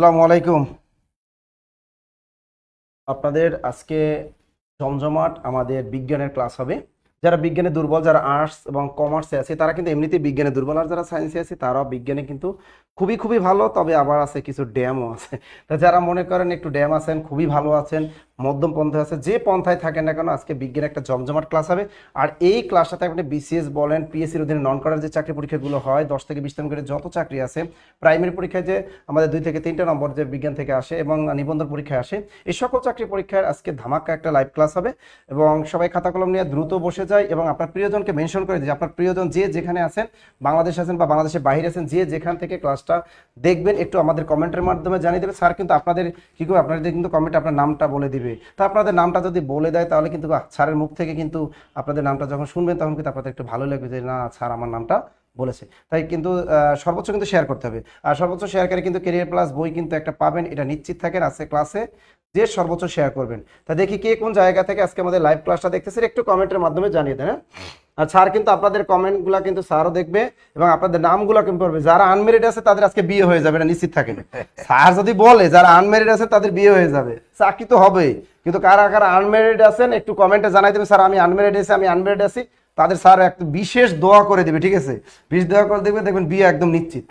আসসালামু আলাইকুম। আপনাদের আজকে জমজমাট আমাদের বিজ্ঞানের ক্লাস হবে। যারা বিজ্ঞানে দুর্বল, যারা আর্টস এবং কমার্সে আছে তারা কিন্তু এমনিতেই বিজ্ঞানে দুর্বল, আর যারা সায়েন্সে আছে তারাও বিজ্ঞানে কিন্তু খুবই খুবই ভালো। তবে আবার আছে কিছু ড্যামও আছে। তা যারা মনে করেন একটু ড্যাম আছেন, খুবই ভালো আছেন, মধ্যম পন্থায় আছে, যে পন্থায় থাকেন না কেন, আজকে বিজ্ঞানের একটা জমজমাট ক্লাস হবে। আর এই ক্লাসটাতে আপনি বিসিএস বলেন, পিএসসির অধীনে নন করার যে চাকরি পরীক্ষাগুলো হয় 10 থেকে 20 করে যত চাকরি আছে, প্রাইমারি পরীক্ষায় যে আমাদের 2 থেকে 3টা নম্বর যে বিজ্ঞান থেকে আসে এবং নিবন্ধন পরীক্ষায় আসে, এই সকল চাকরি পরীক্ষার আজকে ধামাকা একটা লাইভ ক্লাস হবে। এবং সবাই খাতা কলম নিয়ে দ্রুত বসে যায় এবং আপনার প্রিয়জনকে মেনশন করে দিয়েছে। আপনার প্রিয়জন যে যেখানে আছেন, বাংলাদেশ আছেন বা বাংলাদেশের বাইরে আছেন, যে যেখান থেকে ক্লাসটা দেখবেন একটু আমাদের কমেন্টের মাধ্যমে জানিয়ে দেবে। স্যার কিন্তু আপনাদের কি করবে, আপনাদের কিন্তু কমেন্টে আপনার নামটা বলে দিবে। তা আপনাদের নামটা যদি বলে দেয় তাহলে কিন্তু স্যারের মুখ থেকে কিন্তু আপনাদের নামটা যখন শুনবেন তখন কিন্তু আপনাদের একটু ভালো লাগবে যে না, স্যার আমার নামটা বলেছে। তাই কিন্তু সর্বোচ্চ কিন্তু শেয়ার করতে হবে। আর সর্বোচ্চ শেয়ারকারী কিন্তু ক্যারিয়ার প্লাস বই কিন্তু একটা পাবেন, এটা নিশ্চিত থাকেন। আজকে ক্লাসে যে সর্বোচ্চ শেয়ার করবেন। তা দেখি কে কোন জায়গা থেকে আজকে আমাদের লাইভ ক্লাসটা দেখতেছেন, একটু কমেন্টের মাধ্যমে জানিয়ে দেন। আর স্যার কিন্তু আপনাদের কমেন্টগুলো কিন্তু স্যারও দেখবে এবং আপনাদের নামগুলো কিন্তু পড়বে। যারা আনমেরিড আছে তাদের আজকে বিয়ে হয়ে যাবে, এটা নিশ্চিত থাকেন। স্যার যদি বলে যারা আনমেরিড আছে তাদের বিয়ে হয়ে যাবে, চাকরি তো হবেই। কিন্তু কারা কারা আনমেরিড আছেন একটু কমেন্টে জানাই দেবেন, স্যার আমি আনমেরিড আছি, আমি আনমেরিড আছি। তাদের স্যার একটা বিশেষ দোয়া করে দেবে, ঠিক আছে? বিশেষ দোয়া করে দেবে, দেখবেন বিয়ে একদম নিশ্চিত।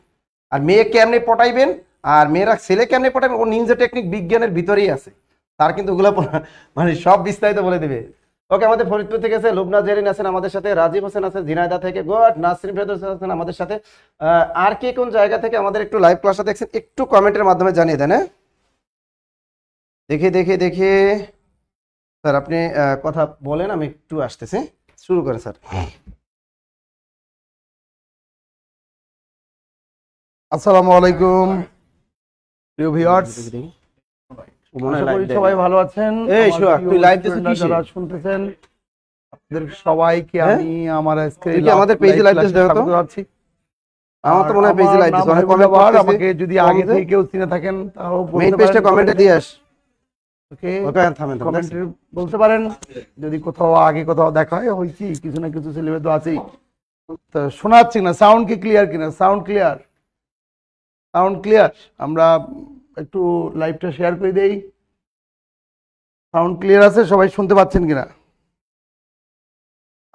আর মেয়ে কেমনে পটাইবেন আর মেয়েরা ছেলে কেমনে পটাইবেন, ও নিনজা টেকনিক বিজ্ঞানের ভিতরেই আছে। তার কিন্তু ওগুলো মানে সব বিস্তারিত বলে দেবে। ওকে, আমাদের ফরিদপুর থেকে আছে লুবনা জেরিন আছেন আমাদের সাথে, রাজীব হোসেন আছেন ঝিনাইদহ থেকে, গুড, নাসরিন ফেরদৌস আছেন আমাদের সাথে। আর কে কোন জায়গা থেকে আমাদের একটু লাইভ ক্লাসটা দেখছেন একটু কমেন্টের মাধ্যমে জানিয়ে দেন। হ্যাঁ, দেখে দেখে দেখে স্যার আপনি কথা বলেন, আমি একটু আসতেছি। শুরু করেন স্যার। আসসালামু আলাইকুম প্রিয় ভিউয়ার্স, আশা করি সবাই ভালো আছেন। এই সোহাগ, তুই লাইভ দিছিস কিসে? যারা শুনতেছেন আপনাদের সবাইকে আমি আমার আজকে তুই কি আমাদের পেজে লাইভ দিছিস? দেখো তো, স্বাগত। আমার তো মনে হয় পেজে লাইভ দিছিস, অনেক কমেন্ট ধন্যবাদ। করতেছি। আমাকে যদি আগে থেকে কেউ চিনে থাকেন তাও মেইন পেজটা কমেন্টে দিয়ে আস। ওকে, ওকে, থামেন কমেন্টে বলতে পারেন যদি কোথাও আগে কোথাও দেখা হয়েছি, কিছু না কিছু সিলেবাস তো আছেই। তো শোনা যাচ্ছে না, সাউন্ড কি ক্লিয়ার কিনা? Sound clear, sound clear. আমরা একটু লাইভটা শেয়ার করে দেই। সাউন্ড ক্লিয়ার আছে? সবাই শুনতে পাচ্ছেন কিনা?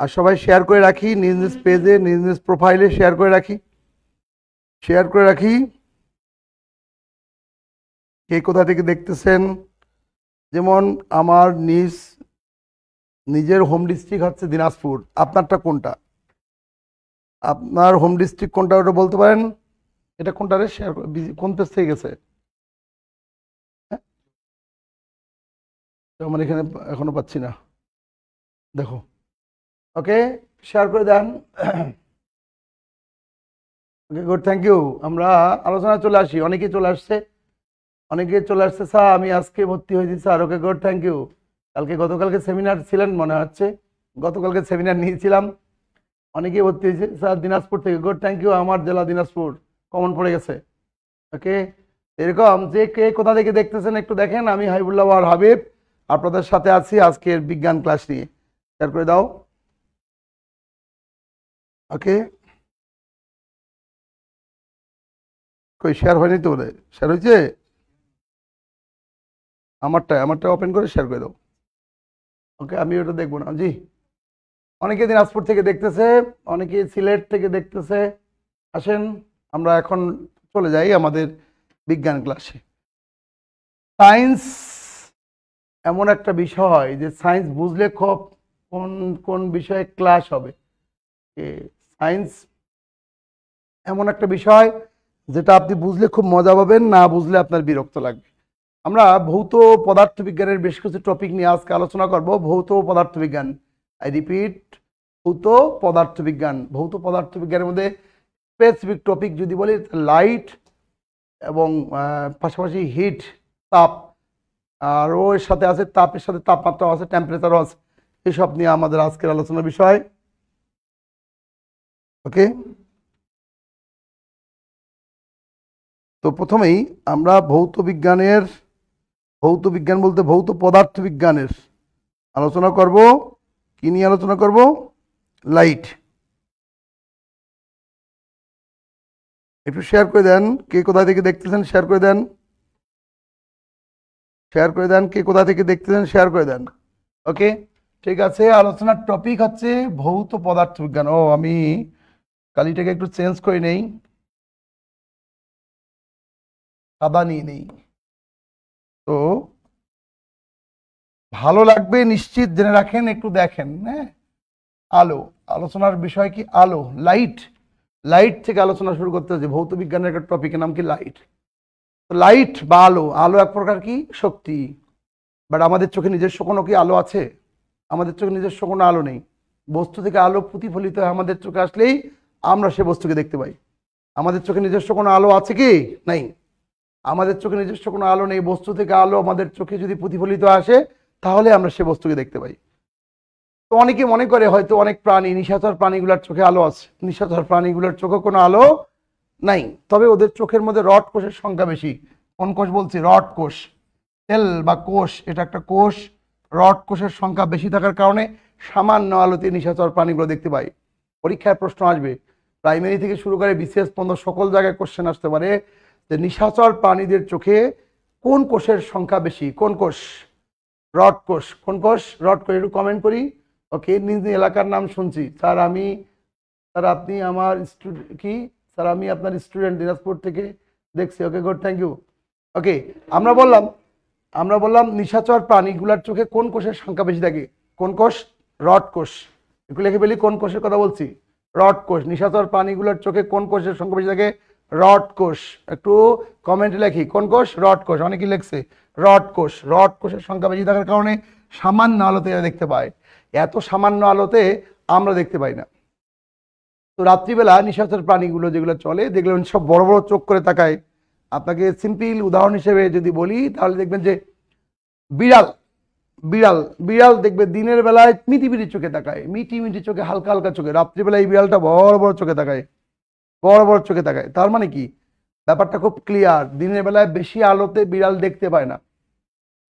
আর সবাই শেয়ার করে রাখি, নিজ নিজ পেজে নিজ নিজ প্রোফাইলে শেয়ার করে রাখি, শেয়ার করে রাখি। কে কোথা থেকে দেখতেছেন? যেমন আমার নিজের হোম ডিস্ট্রিক্ট হচ্ছে দিনাজপুর। আপনারটা কোনটা? আপনার হোম ডিস্ট্রিক্ট কোনটা ওটা বলতে পারেন? এটা কোনটা রে? শেয়ার কোন পেজ থেকে গেছে? হ্যাঁ, আমার এখানে এখনো পাচ্ছি না, দেখো। ওকে, শেয়ার করে দেন। ওকে, গুড, থ্যাংক ইউ। আমরা আলোচনা চলে আসি। অনেকেই চলে আসছে, অনেকে চলে আসছে। স্যার আমি আজকে ভর্তি হয়েছি sir. Okay, good, thank you. গতকালকে সেমিনার ছিলেন মনে হচ্ছে, গতকালকে সেমিনার নিয়েছিলাম, অনেকেই ভর্তি হয়েছে। স্যার দিনাজপুর থেকে, গুড, থ্যাংক ইউ। আমার জেলা দিনাজপুর, কমন পড়ে গেছে। ওকে, এরকম যে কে কোথা থেকে দেখতেছেন একটু দেখেন। আমি হাবিবুল্লাহ আর হাবিব আপনাদের সাথে আছি আজকের বিজ্ঞান ক্লাস নিয়ে। শেয়ার করে দাও। ওকে, কই শেয়ার হয়নি তো? বলে শেয়ার হয়েছে? আমারটা ওপেন করে শেয়ার করে দাও। ওকে, আমি ওটা দেখবো না। জি, অনেকে দিনাজপুর থেকে দেখতেছে, অনেকে সিলেট থেকে দেখতেছে। আসেন আমরা এখন চলে যাই আমাদের বিজ্ঞান ক্লাসে। সায়েন্স এমন একটা বিষয় যে সায়েন্স বুঝলে খুব কোন কোন বিষয়ে ক্লাস হবে। সায়েন্স এমন একটা বিষয় যেটা আপনি বুঝলে খুব মজা পাবেন, না বুঝলে আপনার বিরক্ত লাগবে। আমরা ভৌত পদার্থবিজ্ঞানের বেশ কিছু টপিক নিয়ে আজকে আলোচনা করব। ভৌত পদার্থবিজ্ঞান, আই রিপিট, ভৌত পদার্থবিজ্ঞান। ভৌত পদার্থবিজ্ঞানের মধ্যে স্পেসিফিক টপিক যদি বলি, লাইট এবং পাশাপাশি হিট, তাপ, আর ওর সাথে আছে তাপের সাথে তাপমাত্রাও আছে, টেম্পারেচারও আছে। এসব নিয়ে আমাদের আজকের আলোচনার বিষয়। ওকে, তো প্রথমেই আমরা ভৌত বিজ্ঞান বলতে ভৌত পদার্থবিজ্ঞানের আলোচনা করব। কি নিয়ে আলোচনা করব? লাইট। একটু শেয়ার করে দেন, কে কোথা থেকে দেখতেছেন শেয়ার করে দেন। শেয়ার করে দেন, কে কোথা থেকে দেখতেছেন শেয়ার করে দেন। ওকে, ঠিক আছে। আলোচনার টপিক হচ্ছে ভৌত পদার্থবিজ্ঞান। ও, আমি কালিটাকে একটু চেঞ্জ করে নেই, সাদা নিয়ে নেই, তো ভালো লাগবে নিশ্চিত জেনে রাখেন। একটু দেখেন, হ্যাঁ, আলো, আলোচনার বিষয় কি আলো, লাইট। লাইট থেকে আলোচনা শুরু করতে হচ্ছে। ভৌত বিজ্ঞানের একটা টপিকের নাম কি লাইট। লাইট বা আলো, আলো এক প্রকার কি শক্তি। বাট আমাদের চোখে নিজস্ব কোনো কি আলো আছে? আমাদের চোখে নিজস্ব কোনো আলো নেই। বস্তু থেকে আলো প্রতিফলিত হয় আমাদের চোখে আসলেই আমরা সে বস্তুকে দেখতে পাই। আমাদের চোখে নিজস্ব কোনো আলো আছে কি? নাই। আমাদের চোখে নিজস্ব কোনো আলো নেই। বস্তু থেকে আলো আমাদের চোখে যদি প্রতিফলিত আসে তাহলে আমরা সে বস্তুকে দেখতে পাই। তো অনেকে মনে করে হয়তো অনেক প্রাণী, নিশাচর প্রাণীগুলোর চোখে আলো আছে। নিশাচর প্রাণীগুলোর চোখে কোনো আলো নাই, তবে ওদের চোখের মধ্যে রড কোষের সংখ্যা বেশি। কোন কোষ বলছি? রড কোষ। সেল বা কোষ, এটা একটা কোষ। রড কোষের সংখ্যা বেশি থাকার কারণে সামান্য আলোতে নিশাচর প্রাণীগুলো দেখতে পাই। পরীক্ষায় প্রশ্ন আসবে, প্রাইমারি থেকে শুরু করে বিসিএস পর্যন্ত সকল জায়গায় কোশ্চেন আসতে পারে যে নিশাচর প্রাণীদের চোখে কোন কোষের সংখ্যা বেশি? কোন কোষ? রড কোষ। কোন কোষ? রড কোষ। একটু কমেন্ট করি। ওকে, নিজ নিজ এলাকার নাম শুনছি। স্যার আমি, স্যার আপনি আমার কি স্যার আমি আপনার স্টুডেন্ট দিনাজপুর থেকে দেখছি। ওকে, গুড, থ্যাংক ইউ। ওকে, আমরা বললাম নিশাচর প্রাণীগুলোর চোখে কোন কোষের সংখ্যা বেশি থাকে? কোন কোষ? রড কোষ। একটু লিখে ফেলি, কোন কোষের কথা বলছি? রড কোষ। নিশাচর প্রাণীগুলোর চোখে কোন কোষের সংখ্যা বেশি থাকে? রড কোষ। একটু কমেন্টে লেখি, কোন কোষ? রড কোষ। অনেকেই লিখছে রড কোষ। রড কোষের সংখ্যা বেশি থাকার কারণে সামান্য আলোতে এরা দেখতে পায়। এত সামান্য আলোতে আমরা দেখতে পাই না। তো রাত্রিবেলা নিশাচর প্রাণীগুলো যেগুলো চলে, দেখবেন সব বড় বড় চোখ করে তাকায়। আপনাকে সিম্পল উদাহরণ হিসেবে যদি বলি তাহলে দেখবেন যে বিড়াল বিড়াল বিড়াল দেখবে দিনের বেলায় মিটি মিটি চোখে তাকায়, মিটি মিটি চোখে, হালকা হালকা চোখে। রাত্রিবেলায় এই বিড়ালটা বড় বড় চোখে তাকায়, বড় বড় চোখে তাকায়। তার মানে কি? ব্যাপারটা খুব ক্লিয়ার। দিনের বেলায় বেশি আলোতে বিড়াল দেখতে পায় না,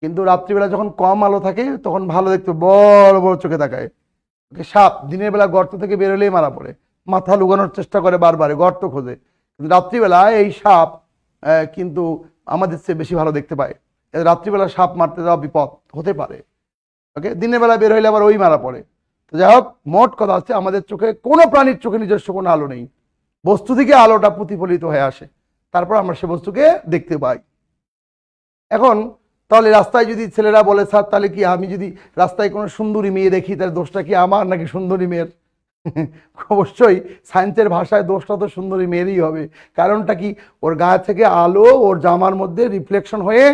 কিন্তু রাত্রিবেলা যখন কম আলো থাকে তখন ভালো দেখতে বড় বড় চোখে তাকায়। সাপ দিনের বেলা গর্ত থেকে বেরোলেই মারা পড়ে, মাথা লুকানোর চেষ্টা করে, বারবার গর্ত খোঁজে। কিন্তু রাত্রিবেলায় এই সাপ কিন্তু আমাদের চেয়ে বেশি ভালো দেখতে পায়। রাত্রিবেলা সাপ মারতে যাওয়া বিপদ হতে পারে। ওকে, দিনের বেলা বের হইলে আবার ওই মারা পড়ে। তো যাই হোক, মোট কথা হচ্ছে আমাদের চোখে কোনো প্রাণীর চোখে নিজস্ব কোনো আলো নেই। বস্তু থেকে আলোটা প্রতিফলিত হয়ে আসে, তারপর আমরা সে বস্তুকে দেখতে পাই। এখন তাহলে রাস্তায় যদি ছেলেরা বলে স্যার তাহলে কি আমি যদি রাস্তায় কোনো সুন্দরী মেয়ে দেখি তাহলে দোষটা কি আমার নাকি সুন্দরী মেয়ের? অবশ্যই সায়েন্সের ভাষায় দোষটা তো সুন্দরী মেয়েরই হবে। কারণটা কি? ওর গা থেকে আলো ওর জামার মধ্যে রিফ্লেকশন হয়ে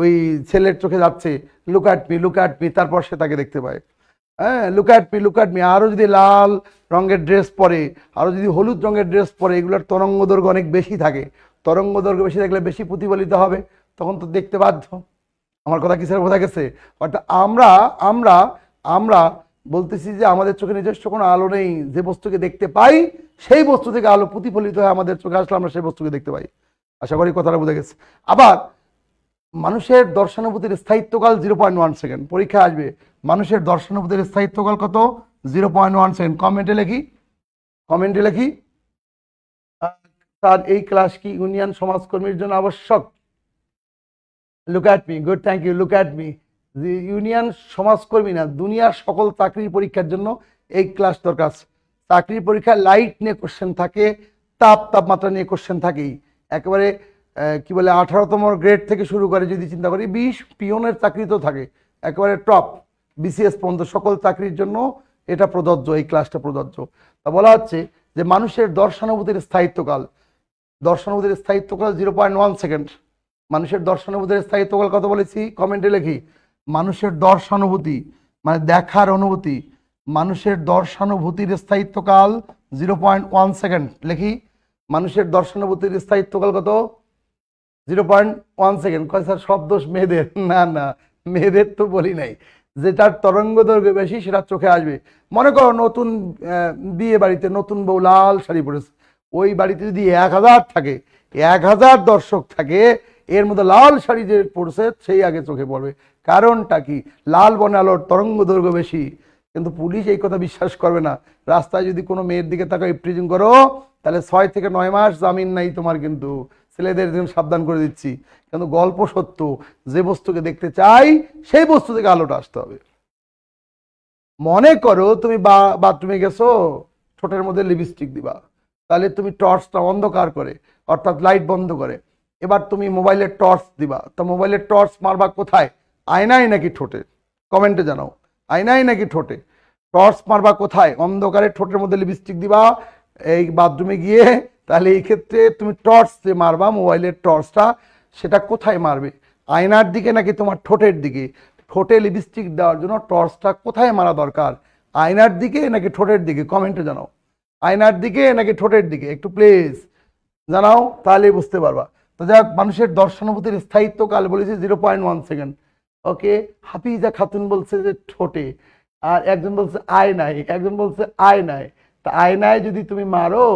ওই ছেলের চোখে যাচ্ছে, look at me, look at me, তারপর সে তাকে দেখতে পায়। হ্যাঁ, look at me, look at me. আরও যদি লাল রঙের ড্রেস পরে, আরও যদি হলুদ রঙের ড্রেস পরে, এগুলোর তরঙ্গ দৈর্ঘ্য অনেক বেশি থাকে। তরঙ্গ দৈর্ঘ্য বেশি থাকলে বেশি প্রতিফলিত হবে, তখন তো দেখতে বাধ্য। আমার কথা কি স্যার বোঝা গেছে? অর্থাৎ আমরা আমরা আমরা বলতেছি যে আমাদের চোখে নিজস্ব কোনো আলো নেই। যে বস্তুকে দেখতে পাই সেই বস্তু থেকে আলো প্রতিফলিত হয় আমাদের চোখে আসলে আমরা সেই বস্তুকে দেখতে পাই। আশা করি কথাটা বোঝা গেছে। আবার মানুষের দর্শনানুভূতির স্থায়িত্বকাল 0.1 সেকেন্ড। পরীক্ষা আসবে মানুষের দর্শনানুভূতির স্থায়িত্বকাল কত? 0.1 সেকেন্ড। কমেন্টে লিখি, কমেন্টে লিখি স্যার এই ক্লাস কি ইউনিয়ন সমাজকর্মীর জন্য আবশ্যক? Look at me, good, thank you. Look at me. Union সমাজকর্মী না, দুনিয়ার সকল চাকরির পরীক্ষার জন্য এই ক্লাস দরকার। চাকরির পরীক্ষায় লাইট নিয়ে কোশ্চেন থাকে, তাপমাত্রা নিয়ে কোশ্চেন থাকেই। একেবারে কি বলে 18তম গ্রেড থেকে শুরু করে যদি চিন্তা করি 20 পিওনের চাকরি তো থাকে, একেবারে টপ বিসিএস পর্যন্ত সকল চাকরির জন্য এটা প্রযোজ্য, এই ক্লাসটা প্রযোজ্য। তা বলা হচ্ছে যে মানুষের দর্শনানুভূতির স্থায়িত্বকাল, দর্শনানুভূতির স্থায়িত্বকাল 0.1 সেকেন্ড। মানুষের দর্শনানুভূতির স্থায়িত্বকাল কত বলেছি? কমেন্টে লিখি। মানুষের দর্শানুভূতি মানে দেখার অনুভূতি, মানুষের দর্শানুভূতির স্থায়িত্বকাল 0.1 সেকেন্ড। লিখি, মানুষের দর্শানুভূতির স্থায়িত্বকাল কত? 0.1 সেকেন্ড। কয় স্যার সব দোষ মেয়েদের? না না, মেয়েদের তো বলি নাই। যেটার তরঙ্গ দৈর্ঘ্য বেশি সেটা চোখে আসবে। মনে করো নতুন বিয়ে বাড়িতে নতুন বউ লাল শাড়ি পরেছে, ওই বাড়িতে যদি 1000 থাকে, 1000 দর্শক থাকে, এর মধ্যে লাল শাড়ি যে পড়ছে সেই আগে চোখে পড়বে। কারণটা কি? লাল বনে আলোর তরঙ্গ দৈর্ঘ্য বেশি। কিন্তু পুলিশ এই কথা বিশ্বাস করবে না। রাস্তায় যদি কোনো মেয়ের দিকে তাকাও ইপটিজিং করো তাহলে 6 থেকে 9 মাস জামিন নাই তোমার, কিন্তু ছেলেদের জন্য সাবধান করে দিচ্ছি, কিন্তু গল্প সত্য। যে বস্তুকে দেখতে চাই সেই বস্তু থেকে আলোটা আসতে হবে। মনে করো তুমি বাথরুমে গেছো, ঠোঁটের মধ্যে লিপস্টিক দিবা, তাহলে তুমি টর্চটা অন্ধকার করে, অর্থাৎ লাইট বন্ধ করে, এবার তুমি মোবাইলের টর্চ দিবা, তা মোবাইলের টর্চ মারবা কোথায়? আয়নায় নাকি ঠোঁটে? কমেন্টে জানাও, আয়নায় নাকি ঠোঁটে? টর্চ মারবা কোথায়? অন্ধকারে ঠোঁটের মধ্যে লিপস্টিক দিবা এই বাথরুমে গিয়ে, তাহলে এই ক্ষেত্রে তুমি টর্চ যে মারবা, মোবাইলের টর্চটা, সেটা কোথায় মারবে? আয়নার দিকে নাকি তোমার ঠোঁটের দিকে? ঠোঁটে লিপস্টিক দেওয়ার জন্য টর্চটা কোথায় মারা দরকার? আয়নার দিকে নাকি ঠোঁটের দিকে? কমেন্টে জানাও, আয়নার দিকে নাকি ঠোঁটের দিকে, একটু প্লিজ জানাও, তাহলে বুঝতে পারবা। তো যাক, মানুষের দর্শনানুভূতির স্থায়িত্বকাল বলেছে 0.1 সেকেন্ড। ওকে, হাফিজা খাতুন বলছে যে ঠোঁটে, আর একজন বলছে আয়নায়, একজন বলছে আয়নায়। তা আয়নায় যদি তুমি মারো,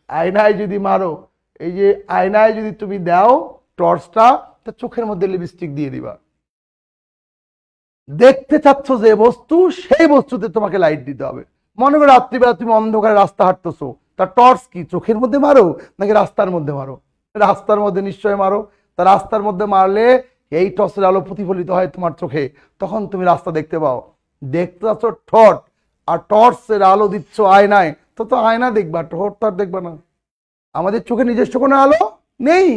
আয়নায় যদি মারো, এই যে আয়নায় যদি তুমি দাও টর্চটা, তা চোখের মধ্যে লিপস্টিক দিয়ে দিবা। দেখতে চাচ্ছ যে বস্তু, সেই বস্তুতে তোমাকে লাইট দিতে হবে। মনে করো রাত্রিবেলা তুমি অন্ধকারে রাস্তা হাঁটতেছো, তার টর্চ কি চোখের মধ্যে মারো নাকি রাস্তার মধ্যে মারো? রাস্তার মধ্যে নিশ্চয় মারো। তা রাস্তার মধ্যে মারলে এই টর্চের আলো প্রতিফলিত হয় তোমার চোখে, তখন তুমি রাস্তা দেখতে পাও। দেখতে চাচ্ছ ঠোঁট, আর টর্চের আলো দিচ্ছ আয়নায়, তো আয়না দেখবা, ঠোঁট তো আর দেখবা না। আমাদের চোখে নিজস্ব কোনো আলো নেই।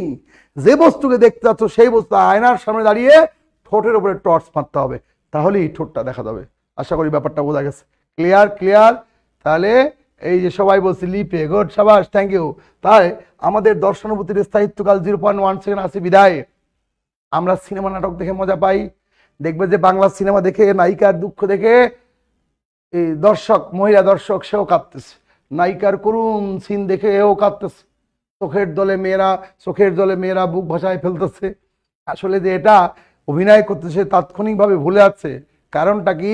যে বস্তুকে দেখতে চাচ্ছ সেই বস্তু আয়নার সামনে দাঁড়িয়ে ঠোঁটের উপরে টর্চ মারতে হবে, তাহলেই ঠোঁটটা দেখা যাবে। আশা করি ব্যাপারটা বোঝা গেছে। Clear clear. তাহলে এই যে সবাই বলছে লিপে, গুড, সাবাস, থ্যাংক ইউ। তাই আমাদের দর্শনানুভূতির স্থায়িত্বকাল 0.1 সেকেন্ড আছে বিদায়। আমরা সিনেমা নাটক দেখে মজা পাই। দেখবে যে বাংলা সিনেমা দেখে নায়িকার দুঃখ দেখে এই দর্শক, মহিলা দর্শক, সেও কাঁদতেছে। নায়িকার করুণ সিন দেখে এও কাঁদতেছে। চোখের জলে মেয়েরা বুক ভাসায় ফেলতেছে। আসলে যে এটা অভিনয় করতেছে তাৎক্ষণিকভাবে ভুলে যাচ্ছে। কারণটা কি?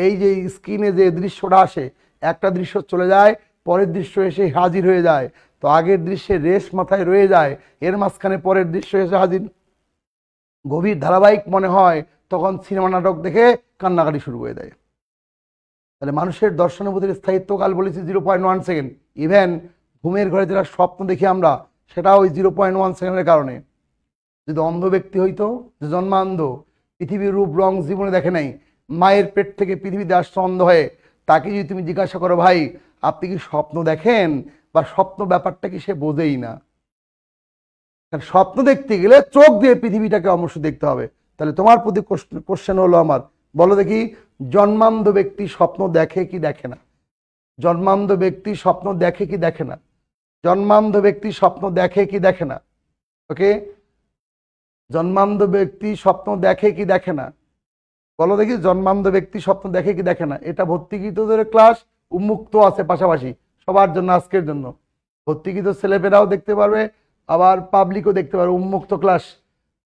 এই যে স্ক্রিনে যে দৃশ্যটা আসে, একটা দৃশ্য চলে যায়, পরের দৃশ্য এসে হাজির হয়ে যায়, তো আগের দৃশ্যে রেশ মাথায় রয়ে যায়, এর মাঝখানে পরের দৃশ্য এসে হাজির, গভীর ধারাবাহিক মনে হয়, তখন সিনেমা নাটক দেখে কান্নাকাটি শুরু হয়ে দেয়। তাহলে মানুষের দর্শনানুভূতির স্থায়িত্বকাল বলেছি 0.1 সেকেন্ড। ইভেন ঘুমের ঘরে যেটা স্বপ্ন দেখি আমরা, সেটাও ওই 0.1 সেকেন্ডের কারণে। যদি অন্ধ ব্যক্তি হইতো, যে জন্মান্ধ, পৃথিবীর রূপ রং জীবনে দেখে নাই, মায়ের পেট থেকে পৃথিবীতে আসছে অন্ধ হয়ে, তাকে যদি তুমি জিজ্ঞাসা করো ভাই আপনি কি স্বপ্ন দেখেন, বা স্বপ্ন ব্যাপারটা কি, সে বোঝেই না। কারণ স্বপ্ন দেখতে গেলে চোখ দিয়ে পৃথিবীটাকে অবশ্যই দেখতে হবে। তাহলে তোমার প্রতি কোশ্চেন হলো আমার, বলো দেখি, জন্মান্ধ ব্যক্তি স্বপ্ন দেখে কি দেখে না? জন্মান্ধ ব্যক্তি স্বপ্ন দেখে কি দেখে না? জন্মান্ধ ব্যক্তি স্বপ্ন দেখে কি দেখে না? ওকে, জন্মান্ধ ব্যক্তি স্বপ্ন দেখে কি দেখে না? বলো দেখি, জন্মান্ধ ব্যক্তি স্বপ্ন দেখে কি দেখে না? এটা ভর্তিকৃতদের ক্লাস, উন্মুক্ত আছে পাশাপাশি সবার জন্য, আজকের জন্য। ভর্তিকৃত ছেলেপেরাও দেখতে পারবে, আবার পাবলিকও দেখতে পারবে, উন্মুক্ত ক্লাস।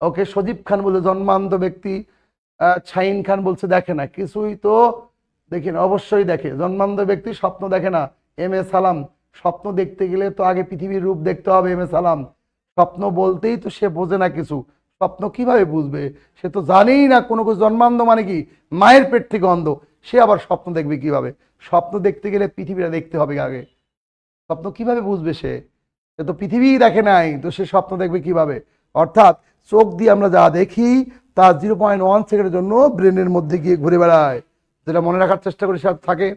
ওকে, সজীব খান বলে জন্মান্ধ ব্যক্তি, শাহিন খান বলছে দেখে না, কিছুই তো দেখি না। অবশ্যই দেখে, জন্মান্ধ ব্যক্তি স্বপ্ন দেখে না। এম এ সালাম, স্বপ্ন দেখতে গেলে তো আগে পৃথিবীর রূপ দেখতে হবে। এম এ সালাম, স্বপ্ন বলতেই তো সে বোঝে না কিছু, স্বপ্ন কিভাবে বুঝবে? সে তো জানেই না কোনো কিছু। জন্মান্ধ মানে কি? মায়ের পেট থেকে অন্ধ, সে আবার স্বপ্ন দেখবে কিভাবে? স্বপ্ন দেখতে গেলে পৃথিবীটা দেখতে হবে আগে। স্বপ্ন কিভাবে বুঝবে? সে তো পৃথিবী দেখে নাই, তো সে স্বপ্ন দেখবে কিভাবে? অর্থাৎ চোখ দিয়ে আমরা যা দেখি তা 0.1 সেকেন্ডের জন্য ব্রেনের মধ্যে গিয়ে ঘুরে বেড়ায়। যেটা মনে রাখার চেষ্টা করি সেটা থাকে,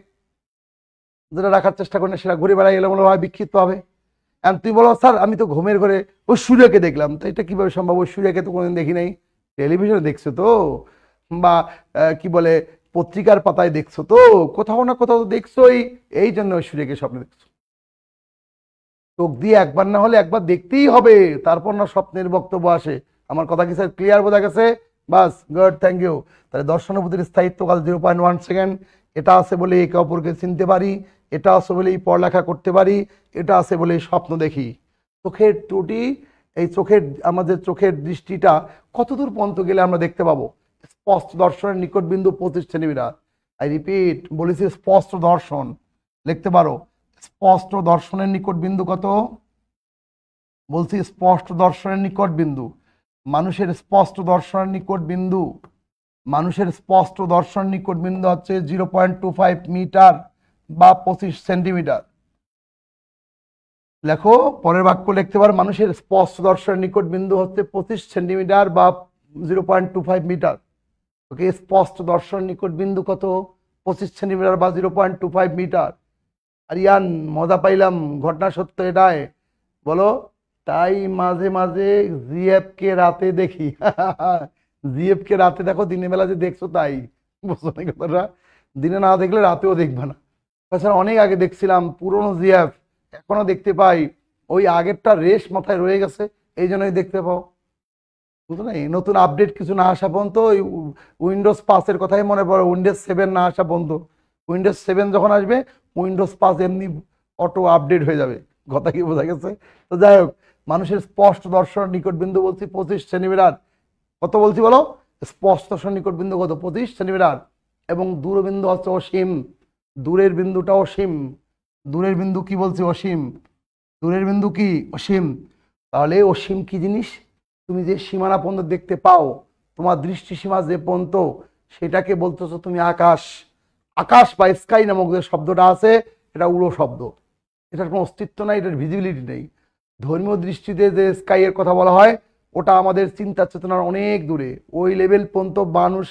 যেটা রাখার চেষ্টা করি না সেটা ঘুরে বেড়ায়, এলোমেলো হয়, বিক্ষিপ্ত হবে। এখন তুই বলো স্যার আমি তো ঘুমের ঘরে ঐশ্বর্যাকে দেখলাম, তো এটা কিভাবে সম্ভব? ঐশ্বর্যাকে তো কোনোদিন দেখি নাই। টেলিভিশনে দেখছো তো, বা কি বলে পত্রিকার পাতায় দেখছো তো, কোথাও না কোথাও তো দেখছোই, এই জন্য ঐশ্বর্যাকে স্বপ্নে দেখছো। চোখ দিয়ে একবার না হলে একবার দেখতেই হবে, তারপর না স্বপ্নের বক্তব্য আসে। আমার কথা কি স্যার ক্লিয়ার বোঝা গেছে? বাস, গুড, থ্যাংক ইউ। তাহলে দর্শনানুভূতির স্থায়িত্বকাল 0.1 সেকেন্ড। এটা আছে বলে একে অপরকে চিনতে পারি, এটা আছে বলেই পড়ালেখা করতে পারি, এটা আছে বলেই স্বপ্ন দেখি। চোখের ত্রুটি, এই চোখের, আমাদের চোখের দৃষ্টিটা কতদূর পর্যন্ত গেলে আমরা দেখতে পাবো? স্পষ্ট দর্শনের নিকট বিন্দু 25 সেন্টিমিটার। আই রিপিট, বলেছি স্পষ্ট দর্শন, লিখতে পারো। স্পষ্ট দর্শনের নিকট বিন্দু কত? বলছি স্পষ্ট দর্শনের নিকট বিন্দু, মানুষের স্পষ্ট দর্শনের নিকট বিন্দু, মানুষের স্পষ্ট দর্শনের নিকট বিন্দু হচ্ছে 0.25 মিটার বা 25 সেন্টিমিটার। লেখো পরের বাক্য লিখতে পারো, মানুষের স্পষ্ট দর্শনের নিকট বিন্দু হচ্ছে 25 সেন্টিমিটার বা 0.25 মিটার। ওকে, স্পষ্ট দর্শন নিকট বিন্দু কত? 25 সেন্টিমিটার বা 0.25 মিটার। আরিয়ান, মজা পাইলাম, ঘটনা সত্য এটাই, বলো। তাই মাঝে মাঝে জিএফ কে রাতে দেখি। জিএফ কে রাতে দেখো, দিনের বেলা যে দেখছো তাই, বুঝছো না কথাটা? দিনে না দেখলে রাতেও দেখবে না। তাছাড়া অনেক আগে দেখছিলাম পুরনো জিএফ, এখনো দেখতে পাই, ওই আগেরটা রেশ মাথায় রয়ে গেছে, এই জন্যই দেখতে পাও, বুঝলো না? এই নতুন আপডেট কিছু না আসা পর্যন্ত ওই উইন্ডোজ 5-এর কথাই মনে পড়ে, উইন্ডোজ 7 না আসা পর্যন্ত। উইন্ডোজ 7 যখন আসবে, উইন্ডোজ 5 এমনি অটো আপডেট হয়ে যাবে। কথা কি বোঝা গেছে? তো যাই হোক, মানুষের স্পষ্ট দর্শন নিকট বিন্দু বলছি 25 সেন্টিমিটার। কত বলছি বলো? স্পষ্ট দর্শন নিকট বিন্দু কত? 25 সেন্টিমিটার। এবং দূরবিন্দু হচ্ছে অসীম, দূরের বিন্দুটা অসীম। দূরের বিন্দু কি বলছি? অসীম। দূরের বিন্দু কি? অসীম। তাহলে অসীম কি জিনিস? তুমি যে সীমানা পর্যন্ত দেখতে পাও, তোমার দৃষ্টিসীমা যে পর্যন্ত, সেটাকে বলতেছো তুমি আকাশ। আকাশ বা স্কাই নামক যে শব্দটা আছে, এটা উড়ো শব্দ, এটার কোনো অস্তিত্ব নাই, এটার ভিজিবিলিটি নেই। ধর্মীয় দৃষ্টিতে যে স্কাই এর কথা বলা হয়, ওটা আমাদের চিন্তা চেতনার অনেক দূরে, ওই লেভেল পর্যন্ত মানুষ,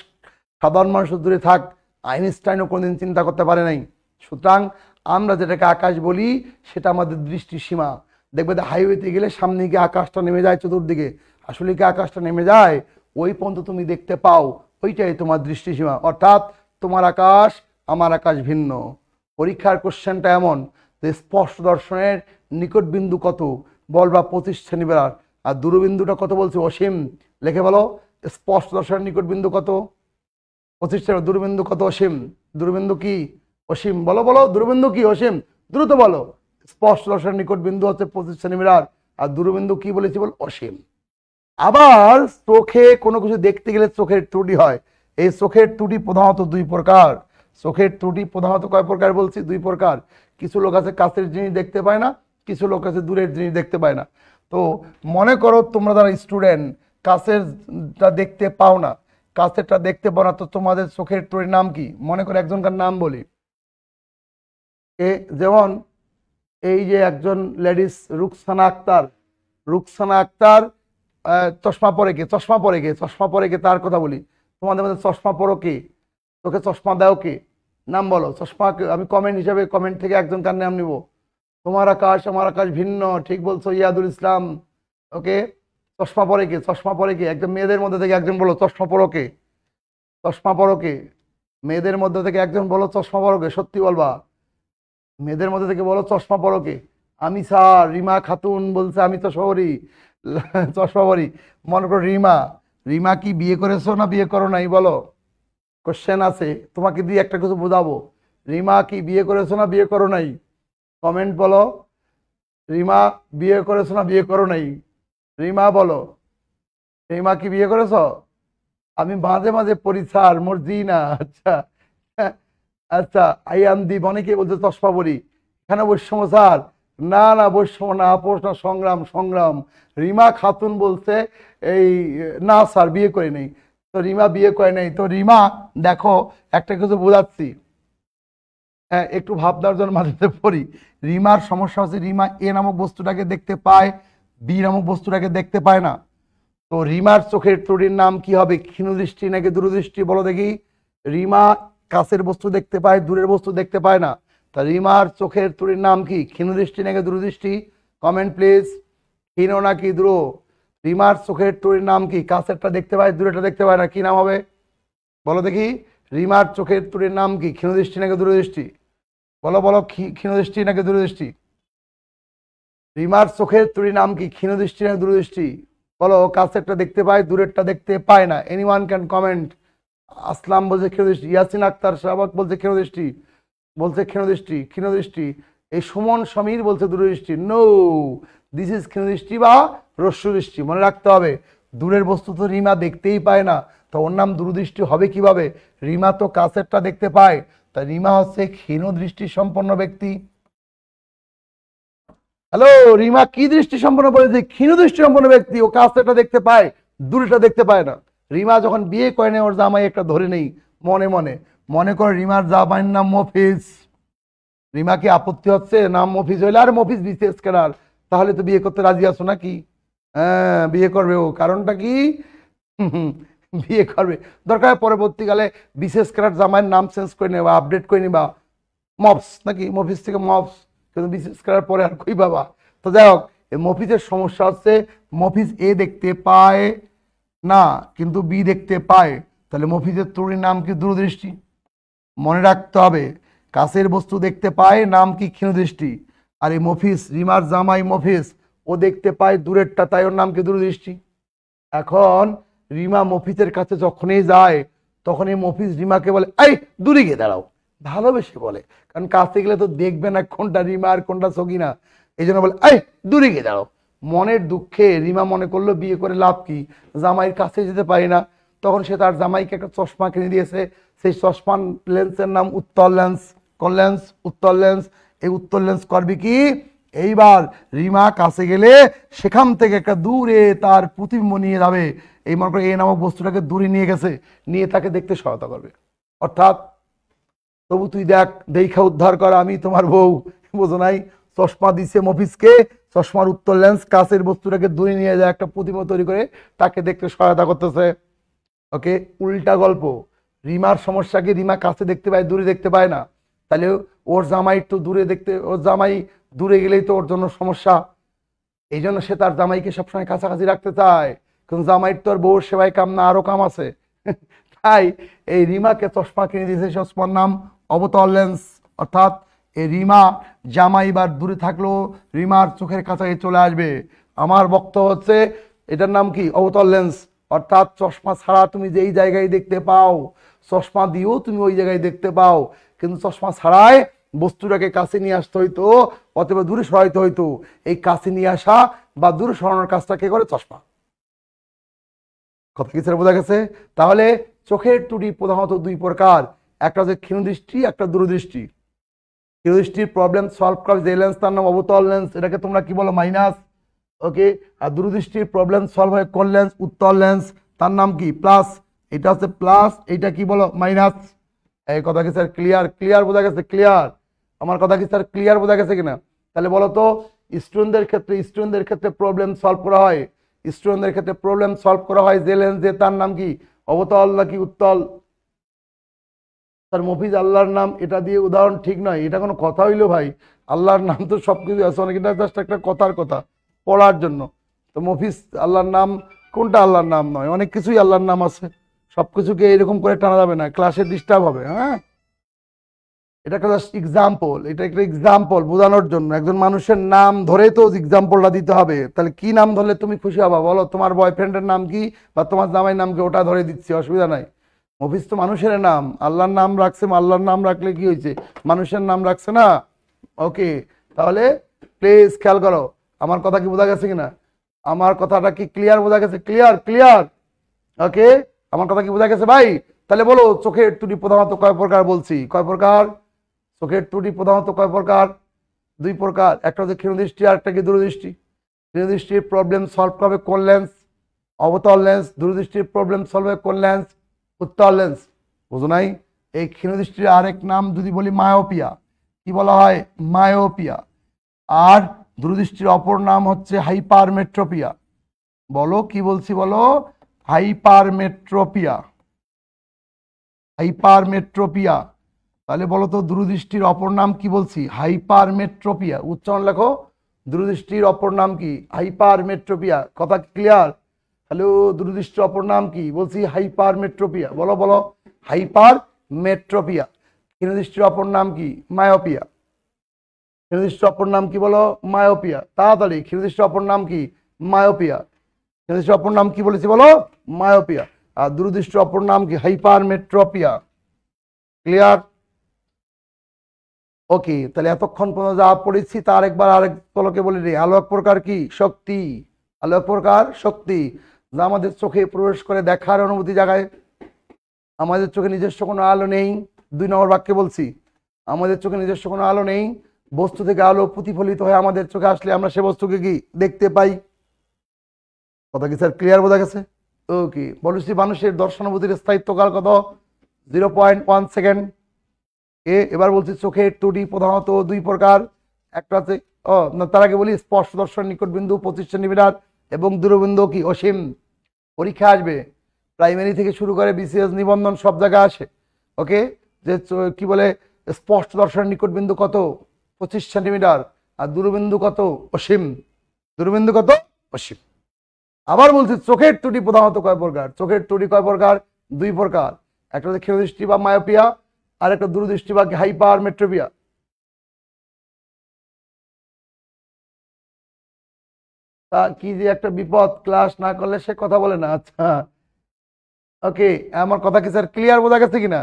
সাধারণ মানুষের দূরে থাক, আইনস্টাইনও কোনোদিন চিন্তা করতে পারে নাই। সুতরাং আমরা যেটাকে আকাশ বলি, সেটা আমাদের দৃষ্টিসীমা। দেখবে হাইওয়েতে গেলে সামনে গিয়ে আকাশটা নেমে যায় চতুর্দিকে, আসলে কি আকাশটা নেমে যায়? ওই পর্যন্ত তুমি দেখতে পাও, ওইটাই তোমার দৃষ্টিসীমা। অর্থাৎ তোমার আকাশ আমার আকাশ ভিন্ন। পরীক্ষার কোশ্চেনটা এমন যে স্পষ্ট দর্শনের নিকট বিন্দু কত? বলবা 25 সেন্টিমিটার। আর দূরবিন্দুটা কত বলছে? অসীম। লিখে বলো, স্পষ্ট দর্শনের নিকট বিন্দু কত? 25 সেন্টিমিটার। দূরবিন্দু কত? অসীম। দূরবিন্দু কি? অসীম। বলো বলো, দূরবিন্দু কি? অসীম। দ্রুত বলো। স্পষ্ট দর্শনের নিকট বিন্দু হচ্ছে 25 সেন্টিমিটার, আর দূরবিন্দু কি বলেছি বল? অসীম। আবার চোখে কোনো কিছু দেখতে গেলে চোখের ত্রুটি হয়। এই চোখের ত্রুটি প্রধানত দুই প্রকার। চোখের ত্রুটি প্রধানত কয় প্রকার বলছি? দুই প্রকার। কিছু লোক আছে কাছের জিনিস দেখতে পায় না, কিছু লোক আছে দূরের জিনিস দেখতে পায় না। তো মনে করো তোমরা যারা স্টুডেন্ট, কাছেরটা দেখতে পাও না, কাছেরটা দেখতে পাও না, তো তোমাদের চোখের ত্রুটির নাম কি? মনে করো একজনকার নাম বলি, যেমন এই যে একজন লেডিস, রুকসানা আক্তার। রুকসানা আক্তার চশমা পরে কে? চশমা পরে কে? চশমা পরে কে? তার কথা বলি। তোমাদের মধ্যে চশমা পরো কে? তোকে চশমা দাও কে? নাম বলো। চশমা আমি কমেন্ট হিসাবে, কমেন্ট থেকে একজন কার নাম নিব। তোমার আকাশ আমার আকাশ ভিন্ন, ঠিক বলছো ইয়াদুল ইসলাম। ওকে, চশমা পরে কে? চশমা পরে কে? একজন মেয়েদের মধ্যে থেকে একজন বলো চশমা পরো কে? চশমা পরো কে? মেয়েদের মধ্যে থেকে একজন বলো চশমা পরো কে? সত্যি বলবা। মেয়েদের মধ্যে থেকে বলো চশমা পরো কে? আমি স্যার। রিমা খাতুন বলছে আমি তো শহরই, চশমা পরি। মনে করো রিমা। রিমা কি বিয়ে করেছো না বিয়ে করো নাই? বলো, কোশ্চেন আছে, তোমাকে দিয়ে একটা কিছু বোঝাবো। রিমা কি বিয়ে করেছো না বিয়ে করো নাই? কমেন্ট বলো। রিমা বিয়ে করেছো না বিয়ে করো নাই? রিমা বলো, রিমা কি বিয়ে করেছো? আমি মাঝে মাঝে পড়ি স্যার, মোর জি না। আচ্ছা, আচ্ছা, আই এম দীপ। অনেকে বলছে চশমা পরি, এখানে বৈষম্য স্যার? না না, বৈষম্য না, আপোষ না, সংগ্রাম সংগ্রাম। রিমা খাতুন বলছে এই, না স্যার বিয়ে করে নেই। তো রিমা বিয়ে করে নেই, তো রিমা দেখো একটা কিছু বোঝাচ্ছি, হ্যাঁ একটু ভাবনার জন্য মাঝে পড়ি। রিমার সমস্যা হচ্ছে রিমা এ নামক বস্তুটাকে দেখতে পায়, বি নামক বস্তুটাকে দেখতে পায় না। তো রিমার চোখের ত্রুটির নাম কি হবে? ক্ষীণদৃষ্টি নাকি দূরদৃষ্টি? বলো দেখি। রিমা কাছের বস্তু দেখতে পায়, দূরের বস্তু দেখতে পায় না। তা রিমার চোখের ত্রুটির নাম কি? ক্ষীণদৃষ্টি নাকি দূরদৃষ্টি? Comment please. ক্ষীণ নাকি দূর? রিমার চোখের ত্রুটির নাম কি? কাছেরটা দেখতে পায়, দূরেরটা দেখতে পায় না, কি নাম হবে? বলো দেখি। রিমার চোখের ত্রুটির নাম কি? ক্ষীণদৃষ্টি নাকি দূরদৃষ্টি? বলো বলো, ক্ষীণদৃষ্টি নাকি দূরদৃষ্টি? রিমার চোখের ত্রুটির নাম কি? ক্ষীণদৃষ্টি নাকি দূরদৃষ্টি? বলো, কাছেরটা দেখতে পায়, দূরেরটা দেখতে পায় না। Anyone can comment. আসলাম বলছে ক্ষীণদৃষ্টি, ইয়াসিন আক্তার শাহবাগ বলছে ক্ষীণদৃষ্টি, বলছে ক্ষীণদৃষ্টি, ক্ষীণদৃষ্টি। এই সুমন সমীর বলছে দূরদৃষ্টি। নো, দিস ইজ ক্ষীণদৃষ্টি বা হ্রস্বদৃষ্টি। মনে রাখতে হবে, দূরের বস্তু তো রিমা দেখতেই পায় না, তো ওর নাম দূরদৃষ্টি হবে কিভাবে? রিমা তো কাছেরটা দেখতে পায়, তা রিমা হচ্ছে ক্ষীণদৃষ্টি সম্পন্ন ব্যক্তি। হ্যালো, রিমা কি দৃষ্টি সম্পন্ন বলেছে? ক্ষীণ দৃষ্টি সম্পন্ন ব্যক্তি। ও কাছেরটা দেখতে পায়, দূরেটা দেখতে পায় না। রিমা যখন বিয়ে করে নেয়, ওর জামাই একটা ধরে নেই মনে মনে, মনে করে রিমার জামাইয়ের নাম মফিজ। রিমা কি আপত্তি হচ্ছে নাম মফিজ হইলে? আর মফিজ বিসিএস ক্যাডার, তাহলে তো বিয়ে করতে রাজি আছো নাকি? হ্যাঁ, বিয়ে করবে ও, কারণটা কি? বিয়ে করবে, দরকার পরবর্তীকালে বিশেষ করে জামাইয়ের নাম চেঞ্জ করে নেবা, আপডেট করে নিবা, মপস নাকি, মফিস থেকে মপস, কিন্তু বিশেষ করার পরে আর কই বাবা। তো যাই হোক, এই মফিসের সমস্যা হচ্ছে মফিস এ দেখতে পায় না কিন্তু বি দেখতে পায়, তাহলে মফিসের ত্রুটির নাম কি? দূরদৃষ্টি। মনে রাখতে হবে, কাছের বস্তু দেখতে পায়, নাম কি? ক্ষীণদৃষ্টি। আর এই মফিস, রিমার জামাই মফিস, ও দেখতে পায় দূরেরটা, তাই ওর নাম কি? দূরদৃষ্টি। এখন রিমা মফিসের কাছে যখনই যায় তখন এই মফিস রিমাকে বলে, এই দূরে গিয়ে দাঁড়াও, ভালোবেসে বলে, কারণ কাছে গেলে তো দেখবে না কোনটা রিমা আর কোনটা সগিনা, এই জন্য বলে এই দূরে গিয়ে দাঁড়াও। মনের দুঃখে রিমা মনে করলো বিয়ে করে লাভ কি, জামাইয়ের কাছে যেতে পারি না, তখন সে তার জামাইকে একটা চশমা কিনে দিয়েছে, সেই চশমার লেন্সের নাম উত্তল লেন্স। কোন লেন্স? উত্তল লেন্স। এই উত্তল লেন্স করবি কি, এইবার রিমা কাছে গেলে সেখান থেকে একটা দূরে তার প্রতিবিম্ব নিয়ে যাবে, এই মনে করে এ নামক বস্তুটাকে দূরে নিয়ে গেছে, নিয়ে তাকে দেখতে সহায়তা করবে। অর্থাৎ তবু তুই দেখ, দেখা উদ্ধার কর, আমি তোমার বউ, বোঝো নাই? চশমা দিছে মফিসকে, চশমার উত্তর লেন্স কাছের বস্তুটাকে দূরে নিয়ে যায়, একটা প্রতিমা তৈরি করে তাকে দেখতে সহায়তা করতেছে। ওকে, উল্টা গল্প, রিমার সমস্যা কি? রিমা কাছে দেখতে পায়, দূরে দেখতে পায় না, তাহলে ওর জামাই তো দূরে দেখতে, ওর জামাই দূরে গেলেই তো ওর জন্য সমস্যা, এই জন্য সে তার জামাইকে সবসময় কাছাকাছি রাখতে চায়, কিন্তু জামাইয়ের তো আর বউর সেবায় কাম না, আরো কাম আছে। তাই এই রিমাকে চশমা কিনে দিয়েছে, চশমার নাম অবতল লেন্স। অর্থাৎ এই রিমা জামাই এবার দূরে থাকলেও রিমার চোখের কাছাকাছি চলে আসবে। আমার বক্তব্য হচ্ছে এটার নাম কি? অবতল লেন্স। অর্থাৎ চশমা ছাড়া তুমি যেই জায়গায় দেখতে পাও, চশমা দিয়েও তুমি ওই জায়গায় দেখতে পাও, কিন্তু চশমা ছাড়াই বস্তুটাকে কাছে নিয়ে আসতে হইতো অথবা দূরে সরাইতে হইতো। এই কাছে নিয়ে আসা বা দূরে সরানোর কাজটা কে করে? চশমা। কথা কি স্যার বোঝা গেছে? তাহলে চোখের ত্রুটি প্রধানত দুই প্রকার, একটা হচ্ছে ক্ষীণদৃষ্টি, একটা দূরদৃষ্টি। ক্ষীণদৃষ্টির প্রবলেম সলভ করা যে লেন্স তার নাম অবতল লেন্স, এটাকে তোমরা কি বলো? মাইনাস। ওকে, আর দূরদৃষ্টির প্রবলেম সলভ হয় কোন লেন্স? উত্তল লেন্স, তার নাম কি? প্লাস। এটা হচ্ছে প্লাস, এটা কি বলো? মাইনাস। এই কথা কি স্যার ক্লিয়ার? ক্লিয়ার বোঝা গেছে? ক্লিয়ার? আমার কথা কি স্যার ক্লিয়ার বোঝা গেছে কিনা? তাহলে বলো তো, স্টুডেন্টদের ক্ষেত্রে প্রবলেম সলভ করা হয়, স্টুডেন্টদের ক্ষেত্রে প্রবলেম সলভ করা হয় যে লেন্স দিয়ে, তার নাম কি? অবতল নাকি উত্তল? তার মফিজ আল্লাহর নাম, এটা দিয়ে উদাহরণ ঠিক নয়, এটা কোনো কথা হইলো ভাই? আল্লাহর নাম তো সবকিছু আছে, অনেক, এটা জাস্ট একটা কথার কথা পড়ার জন্য। তো মফিজ আল্লাহর নাম, কোনটা আল্লাহর নাম নয়? অনেক কিছুই আল্লাহর নাম আছে, সবকিছুকে এরকম করে টানা যাবে না, ক্লাসে ডিস্টার্ব হবে। হ্যাঁ, এটা একটা জাস্ট এক্সাম্পল, এটা একটা এক্সাম্পল বোঝানোর জন্য। একজন মানুষের নাম ধরে তো এক্সাম্পলটা দিতে হবে, তাহলে কি নাম ধরলে তুমি খুশি হবা বলো? তোমার বয়ফ্রেন্ডের নাম কি বা তোমার জামাইয়ের নাম কি, ওটা ধরে দিচ্ছি, অসুবিধা নাই। মফিজ তো মানুষের নাম, আল্লাহর নাম রাখছে, আল্লাহর নাম রাখলে কি হয়েছে? মানুষের নাম রাখছে না। ওকে, তাহলে প্লিজ খেয়াল করো, আমার কথা কি বোঝা গেছে কিনা? আমার কথাটা কি ক্লিয়ার বোঝা গেছে? ক্লিয়ার? ক্লিয়ার? ওকে, আমার কথা কি বোঝা গেছে ভাই? তাহলে বলো, চোখের ত্রুটি প্রধানত কয় প্রকার বলছি? কয় প্রকার? চোখের ত্রুটি প্রধানত কয় প্রকার? দুই প্রকার, একটা হচ্ছে ক্ষীণদৃষ্টি আর একটা কি দূরদৃষ্টি। ক্ষীণদৃষ্টির প্রবলেম সলভ করবে কোন লেন্স? অবতল লেন্স। দূরদৃষ্টির প্রবলেম সলভ হবে কোন লেন্স? উত্তল লেন্স। বুঝো নাই? এই ক্ষীণদৃষ্টির আরেক নাম যদি বলি মায়োপিয়া, কি বলা হয়? মায়োপিয়া। আর দূরদৃষ্টির অপর নাম হচ্ছে হাইপারমেট্রোপিয়া। বলো কি বলছি বলো? হাইপারমেট্রোপিয়া। হাইপারমেট্রোপিয়া। তাহলে বলো তো, দূরদৃষ্টির অপর নাম কি বলছি? হাইপারমেট্রোপিয়া। উচ্চারণ লেখো, দূরদৃষ্টির অপর নাম কি? হাইপারমেট্রোপিয়া। কথা ক্লিয়ার? হ্যালো, দূরদৃষ্টির অপর নাম কি বলছি? হাইপারমেট্রোপিয়া। বলো বলো, হাইপারমেট্রোপিয়া। ক্ষীণদৃষ্টির অপর নাম কি? মায়োপিয়া। ক্ষীণদৃষ্টির অপর নাম কি বলো? মায়োপিয়া। তাড়াতাড়ি, ক্ষীণদৃষ্টির অপর নাম কি? মায়োপিয়া। ক্ষীণদৃষ্টির অপর নাম কি বলেছি বলো? মায়োপিয়া। আর দূরদৃষ্টির অপর নাম কি? হাইপারমেট্রোপিয়া। ক্লিয়ার? ওকে, তাহলে এতক্ষণ পর্যন্ত যা পড়েছি তার একবার আরেক পলকে বলে দিই। আলো এক প্রকার কি? শক্তি। আলো এক প্রকার শক্তি, যা আমাদের চোখে প্রবেশ করে দেখার অনুভূতি জাগায়। আমাদের চোখে নিজস্ব কোনো আলো নেই। 2 নম্বর বাক্যে বলছি, আমাদের চোখে নিজস্ব কোনো আলো নেই, বস্তু থেকে আলো প্রতিফলিত হয়ে আমাদের চোখে আসলে আমরা সে বস্তুকে কি দেখতে পাই। কথা কি স্যার ক্লিয়ার বোঝা গেছে? ওকে, বলছি মানুষের দর্শনানুভূতির স্থায়িত্বকাল কত? 0.1 সেকেন্ড। এবার বলছি চোখের ত্রুটি প্রধানত 2 প্রকার, একটা হচ্ছে ও না, তার আগে বলি স্পষ্ট দর্শন নিকট বিন্দু 25 সেন্টিমিটার এবং দূরবিন্দু কি অসীম। পরীক্ষা আসবে প্রাইমারি থেকে শুরু করে বিসিএস নিবন্ধন সব জায়গায় আসে। ওকে, যে কি বলে স্পষ্ট দর্শনের নিকট বিন্দু কত 25 সেন্টিমিটার আর দূরবিন্দু কত অসীম। দূরবিন্দু কত অসীম। আবার বলছি চোখের ত্রুটি প্রধানত কয় প্রকার? চোখের ত্রুটি কয় প্রকার? 2 প্রকার। একটা হচ্ছে ক্ষীণদৃষ্টি বা মায়োপিয়া, আর একটা দূরদৃষ্টি বা হাইপার মেট্রোপিয়া। তা কি যে একটা বিপদ, ক্লাস না করলে সে কথা বলে না। আচ্ছা ওকে, আমার কথা কি স্যার ক্লিয়ার বোঝা গেছে কিনা?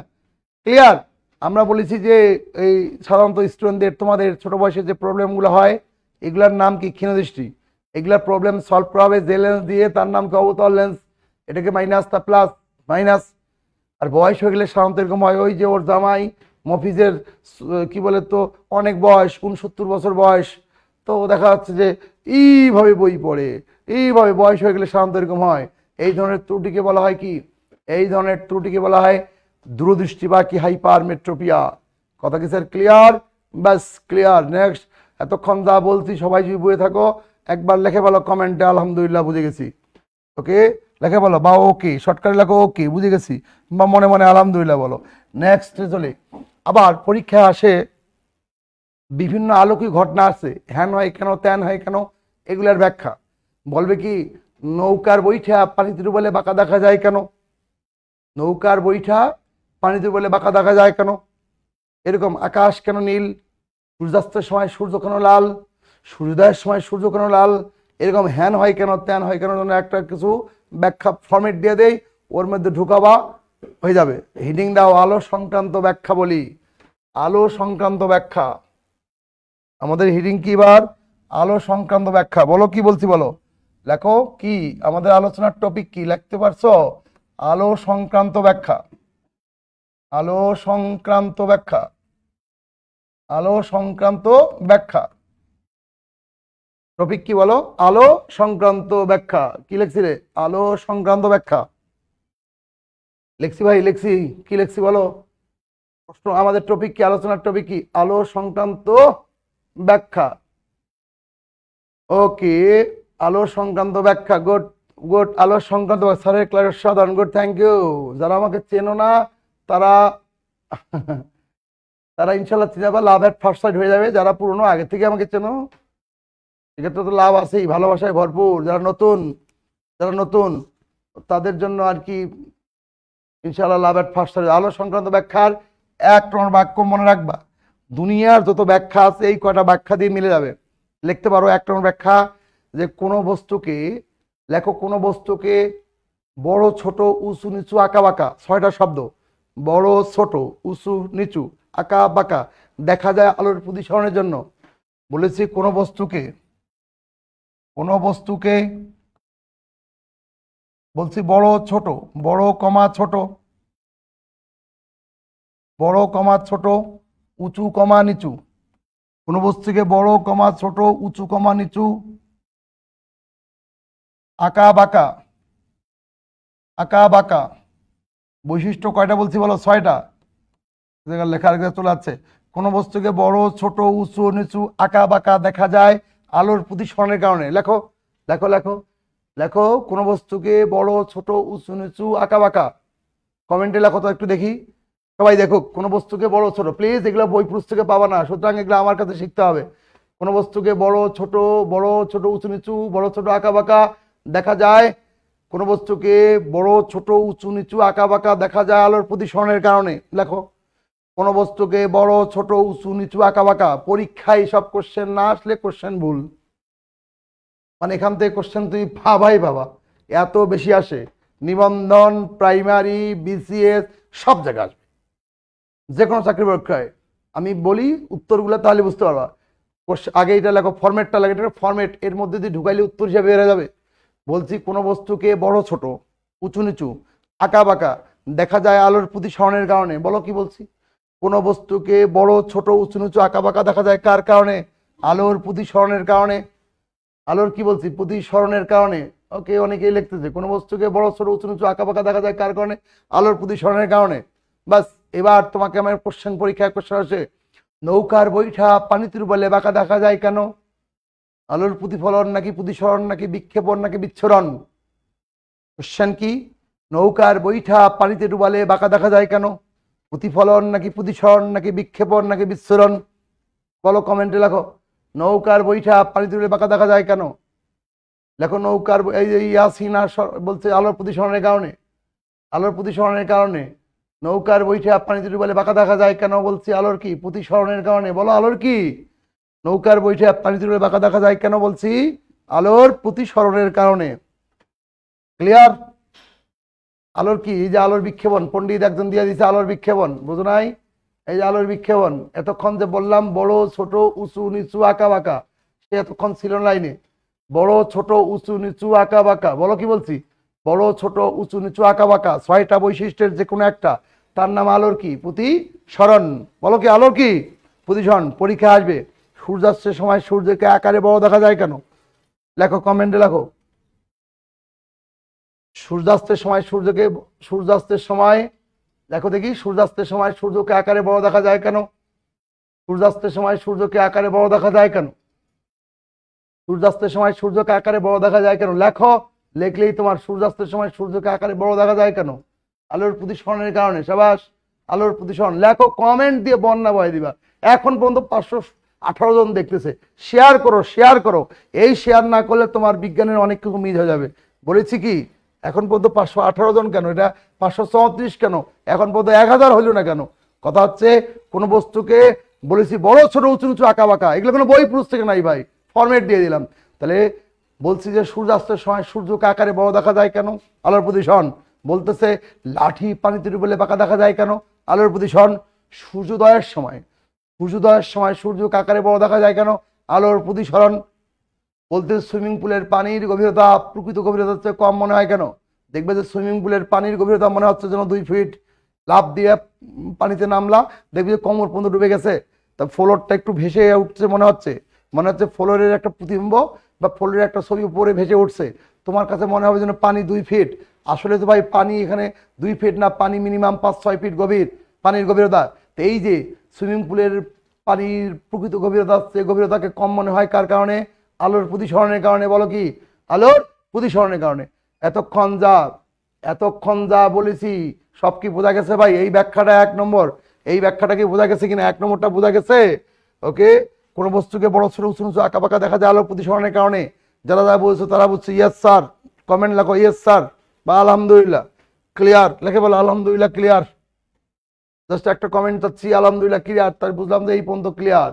ক্লিয়ার। আমরা বলেছি যে এই সাধারণত স্টুডেন্টদের তোমাদের ছোট বয়সে যে প্রবলেমগুলো হয় এগুলার নাম কি? ক্ষীণদৃষ্টি। এগুলার প্রবলেম সলভ করা হবে যে লেন্স দিয়ে, তার নাম কি? অবতল লেন্স। এটাকে মাইনাস তা প্লাস মাইনাস। আর বয়স হয়ে গেলে সাধারণত এরকম হয়, ওই যে ওর জামাই মফিজের কি বলে তো অনেক বয়স, 69 বছর বয়স, তো দেখা যাচ্ছে যে এইভাবে বই পড়ে, এইভাবে বয়স হয়ে গেলে সাধারণত এরকম হয়। এই ধরনের ত্রুটিকে বলা হয় কি? এই ধরনের ত্রুটিকে বলা হয় দূরদৃষ্টি বা কি হাইপার মেট্রোপিয়া। কথা কি স্যার ক্লিয়ার? ব্যাস ক্লিয়ার। নেক্সট। এতক্ষণ যা বলছি সবাই যদি বুঝে থাকো একবার লেখে বলো কমেন্টে আলহামদুলিল্লাহ বুঝে গেছি। ওকে লেখে বলো, বা ওকে শর্টকাটে লেখো ওকে বুঝে গেছি, বা মনে মনে আলহামদুলিল্লাহ বলো। নেক্সট চলে। আবার পরীক্ষায় আসে বিভিন্ন আলোকিক ঘটনা আছে, হ্যান হয় কেন, ত্যান হয় কেন, এগুলার ব্যাখ্যা বলবে কি? নৌকার বৈঠা পানিতে বলে বাঁকা দেখা যায় কেন? নৌকার বৈঠা পানিতে বলে বাঁকা দেখা যায় কেন? এরকম আকাশ কেন নীল, সূর্যাস্তের সময় সূর্য কেন লাল, সূর্যোদয়ের সময় সূর্য কেন লাল, এরকম হ্যান হয় কেন, ত্যান হয় কেন, একটা কিছু ব্যাখ্যা ফরম্যাট দিয়ে দেই, ওর মধ্যে ঢুকাবা হয়ে যাবে। হিডিং দাও আলো সংক্রান্ত ব্যাখ্যা বলি। আলো সংক্রান্ত ব্যাখ্যা আমাদের হিডিং কি? এবার আলো সংক্রান্ত ব্যাখ্যা। বলো কি বলছি বলো, লেখো কি আমাদের আলোচনার টপিক কি? লিখতে পারছো? আলো সংক্রান্ত ব্যাখ্যা। আলো সংক্রান্ত ব্যাখ্যা। আলো সংক্রান্ত ব্যাখ্যা। টপিক কি বলো? আলো সংক্রান্ত ব্যাখ্যা। কি লেখছি রে? আলো সংক্রান্ত ব্যাখ্যা লেখছি ভাই, লেখছি। কি লেখছি বলো? প্রশ্ন আমাদের টপিক কি? আলোচনার টপিক কি? আলো সংক্রান্ত ব্যাখ্যা। ওকে, আলো সংক্রান্ত ব্যাখ্যা। Good good. আলো সংক্রান্ত স্যারের ক্লাস সাধারণ। Good, thank you. যারা আমাকে চেনো না তারা তারা ইনশাল্লাহ চিনাবা, লাভ এট ফার্স্ট সাইট হয়ে যাবে। যারা পুরনো আগে থেকে আমাকে চেনো এক্ষেত্রে তো লাভ আছেই, ভালোবাসায় ভরপুর। যারা নতুন তাদের জন্য আর কি ইনশাল্লাহ লাভ এট ফার্স্ট সাইট। আলো সংক্রান্ত ব্যাখ্যার এক নম্বর বাক্য মনে রাখবা, দুনিয়ার যত ব্যাখ্যা আছে এই কয়টা ব্যাখ্যা দিয়ে মিলে যাবে। লিখতে পারো এক নম্বর ব্যাখ্যা, যে কোনো বস্তুকে লেখো, কোনো বস্তুকে বড় ছোট উঁচু নিচু আঁকা বাঁকা, 6টা শব্দ, বড় ছোট উঁচু নিচু আঁকা বাঁকা দেখা যায় আলোর প্রতিসরণের জন্য। বলেছি কোনো বস্তুকে বলছি বড় ছোট, বড় কমা ছোট, বড় কমা ছোট, উঁচু কমা নিচু। কোনো বস্তুকে বড় কমা ছোট, উঁচু কমা নিচু, আঁকা বাঁকা, আঁকা বাঁকা বৈশিষ্ট্য কয়টা বলছি বলো? 6টা। লেখার চলে যাচ্ছে। কোনো বস্তুকে বড় ছোট উঁচু নিচু আঁকা বাঁকা দেখা যায় আলোর প্রতিসরণের কারণে। লেখো লেখো লেখো লেখো, কোনো বস্তুকে বড় ছোট উঁচু নিচু আঁকা বাঁকা। কমেন্টে লেখো তো একটু দেখি, সবাই দেখো। কোনো বস্তুকে বড় ছোট, প্লিজ এগুলো বই পুস্তকে পাবা না, সুতরাং এগুলো আমার কাছে শিখতে হবে। কোনো বস্তুকে বড় ছোট উঁচু নিচু, বড় ছোট আঁকা বাঁকা দেখা যায়, কোনো বস্তুকে বড় ছোট উঁচু নিচু আঁকা বাঁকা দেখা যায় আলোর প্রতিসরণের কারণে। লেখো, কোনো বস্তুকে বড় ছোট উঁচু নিচু আঁকা বাঁকা। পরীক্ষায় সব কোশ্চেন না আসলে কোশ্চেন ভুল, মানে এখান থেকে কোশ্চেন তুই ভাবাই ভাবা, এত বেশি আসে। নিবন্ধন, প্রাইমারি, বিসিএস সব জায়গায় আসবে, যে কোনো চাকরি পরীক্ষায়। আমি বলি উত্তরগুলো তাহলে বুঝতে পারবা। আগে এটা লেখো, ফরম্যাটটা লাগে, এটা ফরম্যাট, এর মধ্যে দিয়ে ঢুকাইলে উত্তর হিসাবে বেড়ে যাবে। বলছি কোনো বস্তুকে বড় ছোট উঁচু নিচু আঁকা বাঁকা দেখা যায় আলোর প্রতিসরণের কারণে। বলো কি বলছি? কোনো বস্তুকে বড় ছোট উঁচু নিচু আঁকা বাঁকা দেখা যায় কার কারণে? আলোর প্রতিসরণের কারণে। আলোর কি বলছি? প্রতিসরণের কারণে। ওকে, অনেকেই লিখতেছে কোনো বস্তুকে বড় ছোট উঁচু নিচু আঁকা বাঁকা দেখা যায় কার কারণে? আলোর প্রতিসরণের কারণে। বাস, এবার তোমাকে আমার কোশ্চেন পরীক্ষায় কোশ্চেন আসে, নৌকার বৈঠা পানিতে বলে বাঁকা দেখা যায় কেন? আলোর প্রতিফলন নাকি প্রতিসরণ নাকি বিক্ষেপণ নাকি বিচ্ছুরণ? কোশ্চেন কি? নৌকার বৈঠা পানিতে ডুবালে বাঁকা দেখা যায় কেন? প্রতিফলন নাকি প্রতিসরণ নাকি বিক্ষেপণ নাকি বিচ্ছুরণ? বলো, কমেন্টে লেখো। নৌকার বৈঠা পানিতে ডুবালে বাঁকা দেখা যায় কেন? লেখো নৌকার এই যে ইয়াসিনা বলছে আলোর প্রতিসরণের কারণে। আলোর প্রতিসরণের কারণে। নৌকার বৈঠা পানিতে ডুবালে বাঁকা দেখা যায় কেন? বলছি আলোর কি? প্রতিসরণের কারণে। বলো আলোর কি? নৌকার বৈঠা পানিতে ডুবালে বাঁকা দেখা যায় কেন? বলছি আলোর প্রতিসরণের কারণে। ক্লিয়ার? আলোর কি? এই যে আলোর বিক্ষেপণ, পণ্ডিত একজন দিয়ে দিছে আলোর বিক্ষেপণ, বুঝো নাই? এই যে আলোর বিক্ষেপণ, এতক্ষণ যে বললাম বড় ছোট উঁচু নিচু আঁকা বাঁকা, সে এতক্ষণ ছিল লাইনে। বড় ছোট উঁচু নিচু আঁকা বাঁকা, বলো কি বলছি? বড় ছোট উঁচু নিচু আঁকা বাঁকা, 6টা বৈশিষ্ট্যের যে কোনো একটা, তার নাম আলোর কি? প্রতিসরণ। বলো কি? আলোর কি? প্রতিসরণ। পরীক্ষা আসবে, সূর্যাস্তের সময় সূর্যকে আকারে বড় দেখা যায় কেন? লেখো, কমেন্টে লেখো। সূর্যাস্তের সময় সূর্যাস্তের সময় দেখো দেখি, সূর্যাস্তের সময় সূর্যকে আকারে বড় দেখা যায় কেন? সূর্যাস্তের সময় সূর্যকে আকারে বড় দেখা যায় কেন? সূর্যাস্তের সময় সূর্যকে আকারে বড় দেখা যায় কেন? লেখো, লেখলেই তোমার সূর্যাস্তের সময় সূর্যকে আকারে বড় দেখা যায় কেন? আলোর প্রতিসরণের কারণে। সাবাস, আলোর প্রতিসরণ। লেখো, কমেন্ট দিয়ে বন্যা বয়ে দিবা। এখন পর্যন্ত 518 জন দেখতেছে। শেয়ার করো, শেয়ার করো। এই শেয়ার না করলে তোমার বিজ্ঞানের অনেক কিছু মিস হয়ে যাবে। বলেছি কি, এখন পর্যন্ত 518 জন কেন, এটা 534 কেন, এখন পর্যন্ত 1000 হইল না কেন? কথা হচ্ছে, কোনো বস্তুকে বলেছি বড় ছোট উঁচু নিচু আঁকা বাঁকা, এগুলো কোনো বই পুস্তকে নাই ভাই, ফরম্যাট দিয়ে দিলাম। তাহলে বলছি যে সূর্যাস্তের সময় সূর্যকে আকারে বড় দেখা যায় কেন? আলোর প্রতিসরণ। বলতেছে লাঠি পানিতে ডুবলে বাঁকা দেখা যায় কেন? আলোর প্রতিসরণ। সূর্যোদয়ের সময় সূর্যকে আকারে বড় দেখা যায় কেন? আলোর প্রতিসরণ। বলতে সুইমিং পুলের পানির গভীরতা প্রকৃত গভীরতার চেয়ে কম মনে হয় কেন? দেখবে যে সুইমিং পুলের পানির গভীরতা মনে হচ্ছে যেন 2 ফিট, লাফ দিয়ে পানিতে নামলা, দেখবে যে কোমর পর্যন্ত ডুবে গেছে। তা ফ্লোরটা একটু ভেসে উঠছে, মনে হচ্ছে ফ্লোরের একটা প্রতিবিম্ব বা ফ্লোরের একটা ছবি উপরে ভেসে উঠছে। তোমার কাছে মনে হবে যেন পানি 2 ফিট। আসলে তো ভাই পানি এখানে 2 ফিট না, পানি মিনিমাম 5-6 ফিট গভীর পানির গভীরতা। তো এই যে সুইমিং পুলের পানির প্রকৃত গভীরতা, সে গভীরতাকে কম মনে হয় কার কারণে? আলোর প্রতিসরণের কারণে। বলো কি? আলোর প্রতিসরণের কারণে। এতক্ষণ যা বলেছি সব কি বোঝা গেছে ভাই? এই ব্যাখ্যাটা 1 নম্বর। এই ব্যাখ্যাটা কি বোঝা গেছে কিনা? 1 নম্বরটা বোঝা গেছে? ওকে। কোন বস্তুকে বড় ছোট উঁচু নিচু আঁকা বাঁকা দেখা যায় আলোর প্রতিসরণের কারণে। যারা যা বলছো তারা বুঝছে ইয়েস স্যার, কমেন্ট লেখো ইয়েস স্যার বা আলহামদুলিল্লাহ। ক্লিয়ার? লেখে বলো আলহামদুলিল্লাহ ক্লিয়ার। জাস্ট একটা কমেন্ট চাচ্ছি, আলহামদুলিল্লাহ ক্লিয়ার। তাই বুঝলাম যে এই পর্যন্ত ক্লিয়ার।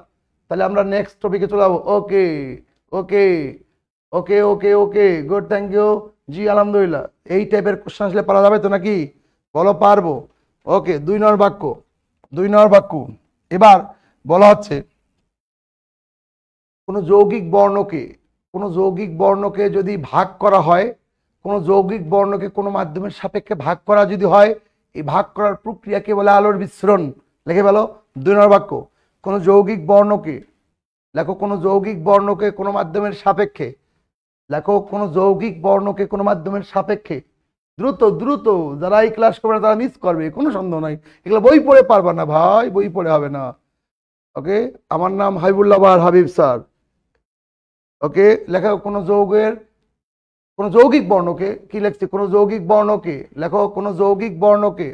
তাহলে আমরা নেক্সট টপিকে চলে যাবো। ওকে ওকে ওকে ওকে ওকে গুড, থ্যাংক ইউ। জি আলহামদুলিল্লাহ। এই টাইপের কোশ্চেন আসলে পারা যাবে তো নাকি? বলো পারবো। ওকে, 2 নম্বর বাক্য। এবার বলা হচ্ছে কোনো যৌগিক বর্ণকে যদি ভাগ করা হয়, কোনো যৌগিক বর্ণকে কোনো মাধ্যমের সাপেক্ষে ভাগ করা যদি হয়, এই ভাগ করার প্রক্রিয়াকে বলে আলোর বিস্ফোরণ। লিখে ফেলো 2 নম্বর বাক্য। কোনো যৌগিক বর্ণকে, লেখো, কোনো যৌগিক বর্ণকে কোনো মাধ্যমের সাপেক্ষে, লেখো, কোনো যৌগিক বর্ণকে কোনো মাধ্যমের সাপেক্ষে। দ্রুত দ্রুত, যারা এই ক্লাস করবে না তারা মিস করবে, কোনো সন্দেহ নাই। এগুলো বই পড়ে পারবা না ভাই, বই পড়ে হবে না। ওকে, আমার নাম হাবিবুল্লাহ বাহার হাবিব স্যার। ওকে, লেখো কোনো যৌগিক বর্ণকে, কি লিখছি? কোনো যৌগিক বর্ণকে, লেখো কোনো যৌগিক বর্ণকে।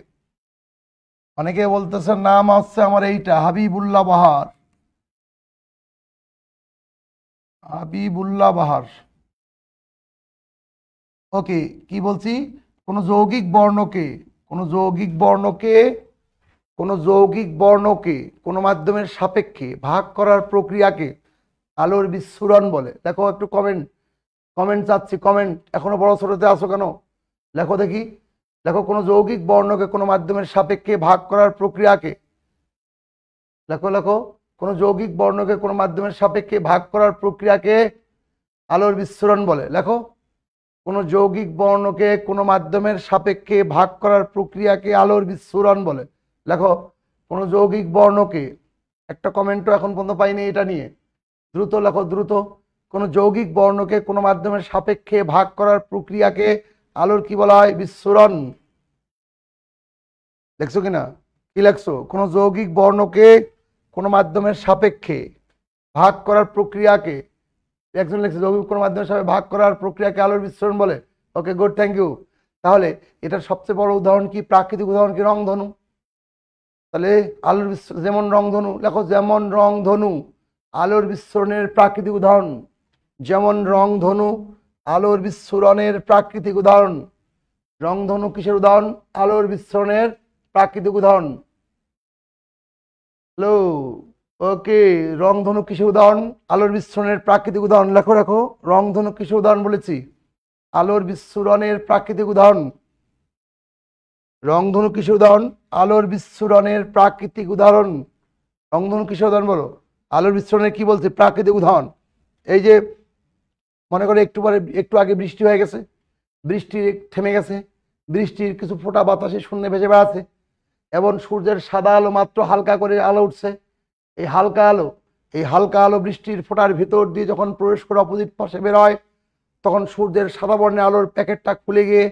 অনেকে বলতেছে নাম হচ্ছে আমার এইটা, হাবিবুল্লাহ বাহার। ওকে, কি বলছি? কোনো যৌগিক বর্ণকে কোনো মাধ্যমের সাপেক্ষে ভাগ করার প্রক্রিয়াকে আলোর বিস্ফোরণ বলে। দেখো একটু কমেন্ট চাচ্ছি, কমেন্ট। এখনো বড় ছোটতে আসো কেন? লেখো দেখি, লেখো কোনো যৌগিক বর্ণকে কোনো মাধ্যমের সাপেক্ষে ভাগ করার প্রক্রিয়াকে, লেখো কোনো যৌগিক বর্ণকে কোনো মাধ্যমের সাপেক্ষে ভাগ করার প্রক্রিয়াকে আলোর বিস্ফোরণ বলে। লেখো কোনো যৌগিক বর্ণকে কোনো মাধ্যমের সাপেক্ষে ভাগ করার প্রক্রিয়াকে আলোর বিস্ফোরণ বলে। লেখো কোনো যৌগিক বর্ণকে, একটা কমেন্টও এখন পর্যন্ত পাইনি এটা নিয়ে। দ্রুত লেখো, দ্রুত। কোনো যৌগিক বর্ণকে কোনো মাধ্যমের সাপেক্ষে ভাগ করার প্রক্রিয়াকে আলোর কি বলা হয়? বিস্ফোরণ। দেখছো কিনা? কি লেখছো? কোনো যৌগিক বর্ণকে কোনো মাধ্যমের সাপেক্ষে ভাগ করার প্রক্রিয়াকে একজন লিখছে যৌগিক কোনো মাধ্যমের সাথে ভাগ করার প্রক্রিয়াকে আলোর বিস্ফোরণ বলে। ওকে, গুড, থ্যাংক ইউ। তাহলে এটার সবচেয়ে বড় উদাহরণ কি? প্রাকৃতিক উদাহরণ কি? রংধনু। তাহলে আলোর বিস্ফোরণ যেমন রংধনু, লেখো যেমন রংধনু আলোর বিস্ফোরণের প্রাকৃতিক উদাহরণ। যেমন রংধনু আলোর বিস্ফোরণের প্রাকৃতিক উদাহরণ। রংধনু কিসের উদাহরণ? আলোর বিস্ফোরণের প্রাকৃতিক উদাহরণ। হ্যালো, ওকে, রংধনু কিসের উদাহরণ? আলোর বিস্ফোরণের প্রাকৃতিক উদাহরণ। লেখো রাখো, রংধনু কিসের উদাহরণ বলেছি? আলোর বিস্ফোরণের প্রাকৃতিক উদাহরণ। রংধনু কিসের উদাহরণ? আলোর বিস্ফোরণের প্রাকৃতিক উদাহরণ। রংধনু কিসের উদাহরণ বলো? আলোর বিস্ফোরণের কি বলছে? প্রাকৃতিক উদাহরণ। এই যে মনে করে একটু আগে বৃষ্টি হয়ে গেছে, বৃষ্টি থেমে গেছে, বৃষ্টির কিছু ফোঁটা বাতাসে শূন্যে ভেসে বেড়াচ্ছে, এবং সূর্যের সাদা আলো মাত্র হালকা করে আলো উঠছে। এই হালকা আলো বৃষ্টির ফোঁটার ভিতর দিয়ে যখন প্রবেশ করে অপোজিট পাশে বের হয়, তখন সূর্যের সাদা বর্ণের আলোর প্যাকেটটা খুলে গিয়ে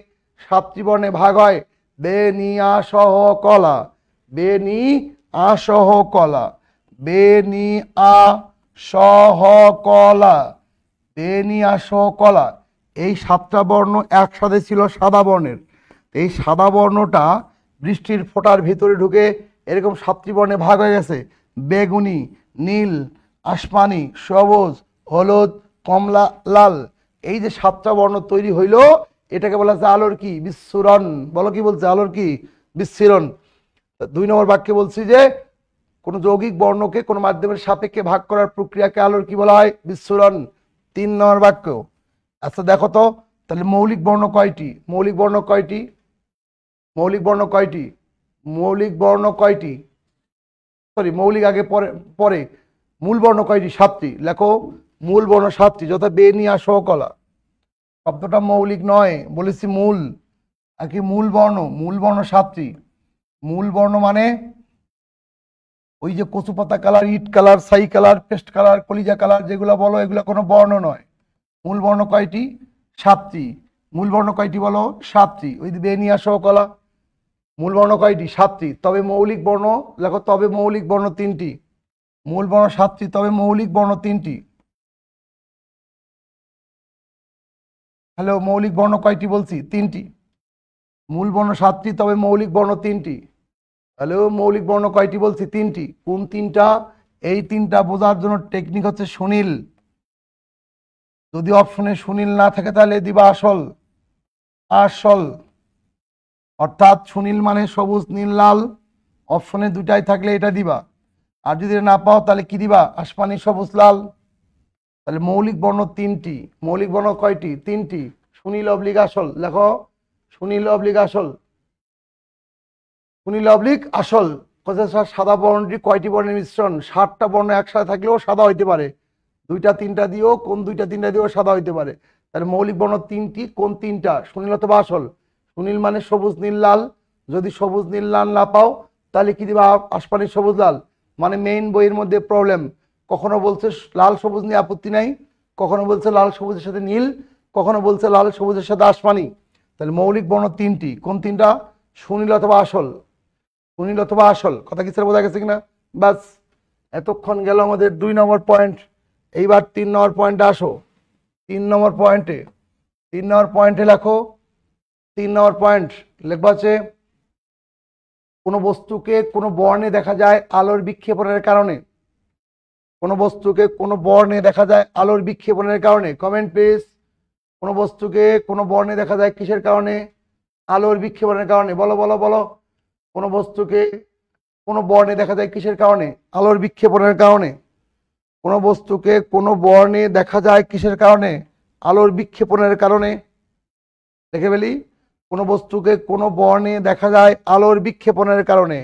7টি বর্ণে ভাগ হয়। বেনি আসহ কলা, বেনি আসহ কলা, বেনি আসহ কলা, বেনি আসহ কলা। এই 7টা বর্ণ একসাথে ছিল সাদা বর্ণের। এই সাদা বর্ণটা বৃষ্টির ফোঁটার ভিতরে ঢুকে এরকম 7টি বর্ণে ভাগ হয়ে গেছে। বেগুনি, নীল, আসমানি, সবুজ, হলুদ, কমলা, লাল। এই যে 7টা বর্ণ তৈরি হইল, এটাকে বলা হচ্ছে আলোর কি? বিস্ফোরণ। বলো, কি বলছে? আলোর কি? বিস্ফোরণ। 2 নম্বর বাক্যে বলছি যে কোন যৌগিক বর্ণকে কোন মাধ্যমের সাপেক্ষে ভাগ করার প্রক্রিয়াকে আলোর কি বলা হয়? বিস্ফোরণ। 3 নম্বর বাক্য। আচ্ছা দেখো তো, তাহলে মৌলিক বর্ণ কয়টি? মৌলিক বর্ণ কয়টি? মৌলিক বর্ণ কয়টি? মৌলিক বর্ণ কয়টি? সরি, মৌলিক আগে পরে মূল বর্ণ কয়টি? 7টি। লেখো, মূল বর্ণ 7টি, যথা বেনি আসহ কলা। শব্দটা মৌলিক নয়, বলেছি মূল। আর কি মূল বর্ণ? মূল বর্ণ 7টি। মূল বর্ণ মানে ওই যে কচু পাতা কালার, ইট কালার, ছাই কালার, পেস্ট কালার, কলিজা কালার যেগুলো বলো, এগুলো কোনো বর্ণ নয়। মূল বর্ণ কয়টি? 7টি। মূল বর্ণ কয়টি বলো? 7টি। ওই বেনি আসহ কলা, মূল বর্ণ কয়টি? 7টি। তবে মৌলিক বর্ণ, লেখো, তবে মৌলিক বর্ণ 3টি। মূল বর্ণ 7টি, তবে মৌলিক বর্ণ 3টি। হ্যালো, মৌলিক বর্ণ কয়টি বলছি? 3টি। মূল বর্ণ 7টি, তবে মৌলিক বর্ণ 3টি। হ্যালো, মৌলিক বর্ণ কয়টি বলছি? 3টি। কোন 3টা? এই 3টা বোঝার জন্য টেকনিক হচ্ছে সুনীল। যদি অপশনে সুনীল না থাকে তাহলে দিবা আসল। আসল অর্থাৎ সুনীল মানে সবুজ, নীল, লাল। অপশনে 2টাই থাকলে এটা দিবা। আর যদি না পাও তাহলে কি দিবা? আসমানি, সবুজ, লাল। তাহলে মৌলিক বর্ণ 3টি। মৌলিক বর্ণ কয়টি? 3টি। সুনীল অবলিক আসল। লেখো, সুনীল অবলিক আসল। সুনীল অবলিক আসল। সাদা বর্ণটি কয়টি বর্ণের মিশ্রণ? 7টা বর্ণ একসাথে থাকলেও সাদা হইতে পারে। 2টা 3টা দিয়েও, কোন 2টা 3টা দিয়েও সাদা হইতে পারে। তাহলে মৌলিক বর্ণ 3টি। কোন 3টা? সুনীল অথবা আসল। সুনীল মানে সবুজ, নীল, লাল। যদি সবুজ, নীল, লাল না পাও তাহলে কি দিবা? আসমানি, সবুজ, লাল। মানে মেইন বইয়ের মধ্যে প্রবলেম। কখনো বলছে লাল সবুজ নিয়ে আপত্তি নাই, কখনো বলছে লাল সবুজের সাথে নীল, কখনো বলছে লাল সবুজের সাথে আসমানি। তাহলে মৌলিক বর্ণ 3টি। কোন 3টা? সুনীল অথবা আসল। সুনীল অথবা আসল। কথা কি স্যার বোঝা গেছে কিনা? বাস, এতক্ষণ গেল আমাদের 2 নম্বর পয়েন্ট। এইবার 3 নম্বর পয়েন্টে আসো। 3 নম্বর পয়েন্টে, 3 নম্বর পয়েন্টে লেখো। 3 নম্বর পয়েন্ট লেখবা আছে, কোনো বস্তুকে কোনো বর্ণে দেখা যায় আলোর বিক্ষেপণের কারণে। কোনো বস্তুকে কোনো বর্ণে দেখা যায় আলোর বিক্ষেপণের কারণে। Comment please. কোনো বস্তুকে কোনো বর্ণে দেখা যায় কিসের কারণে? আলোর বিক্ষেপণের কারণে। বলো বলো বলো। কোনো বস্তুকে কোনো বর্ণে দেখা যায় কিসের কারণে? আলোর বিক্ষেপণের কারণে। কোনো বস্তুকে কোনো বর্ণে দেখা যায় কিসের কারণে? আলোর বিক্ষেপণের কারণে। দেখে ফেলি। কোনো বস্তুকে কোনো বর্ণে দেখা যায় আলোর বিক্ষেপণের কারণে।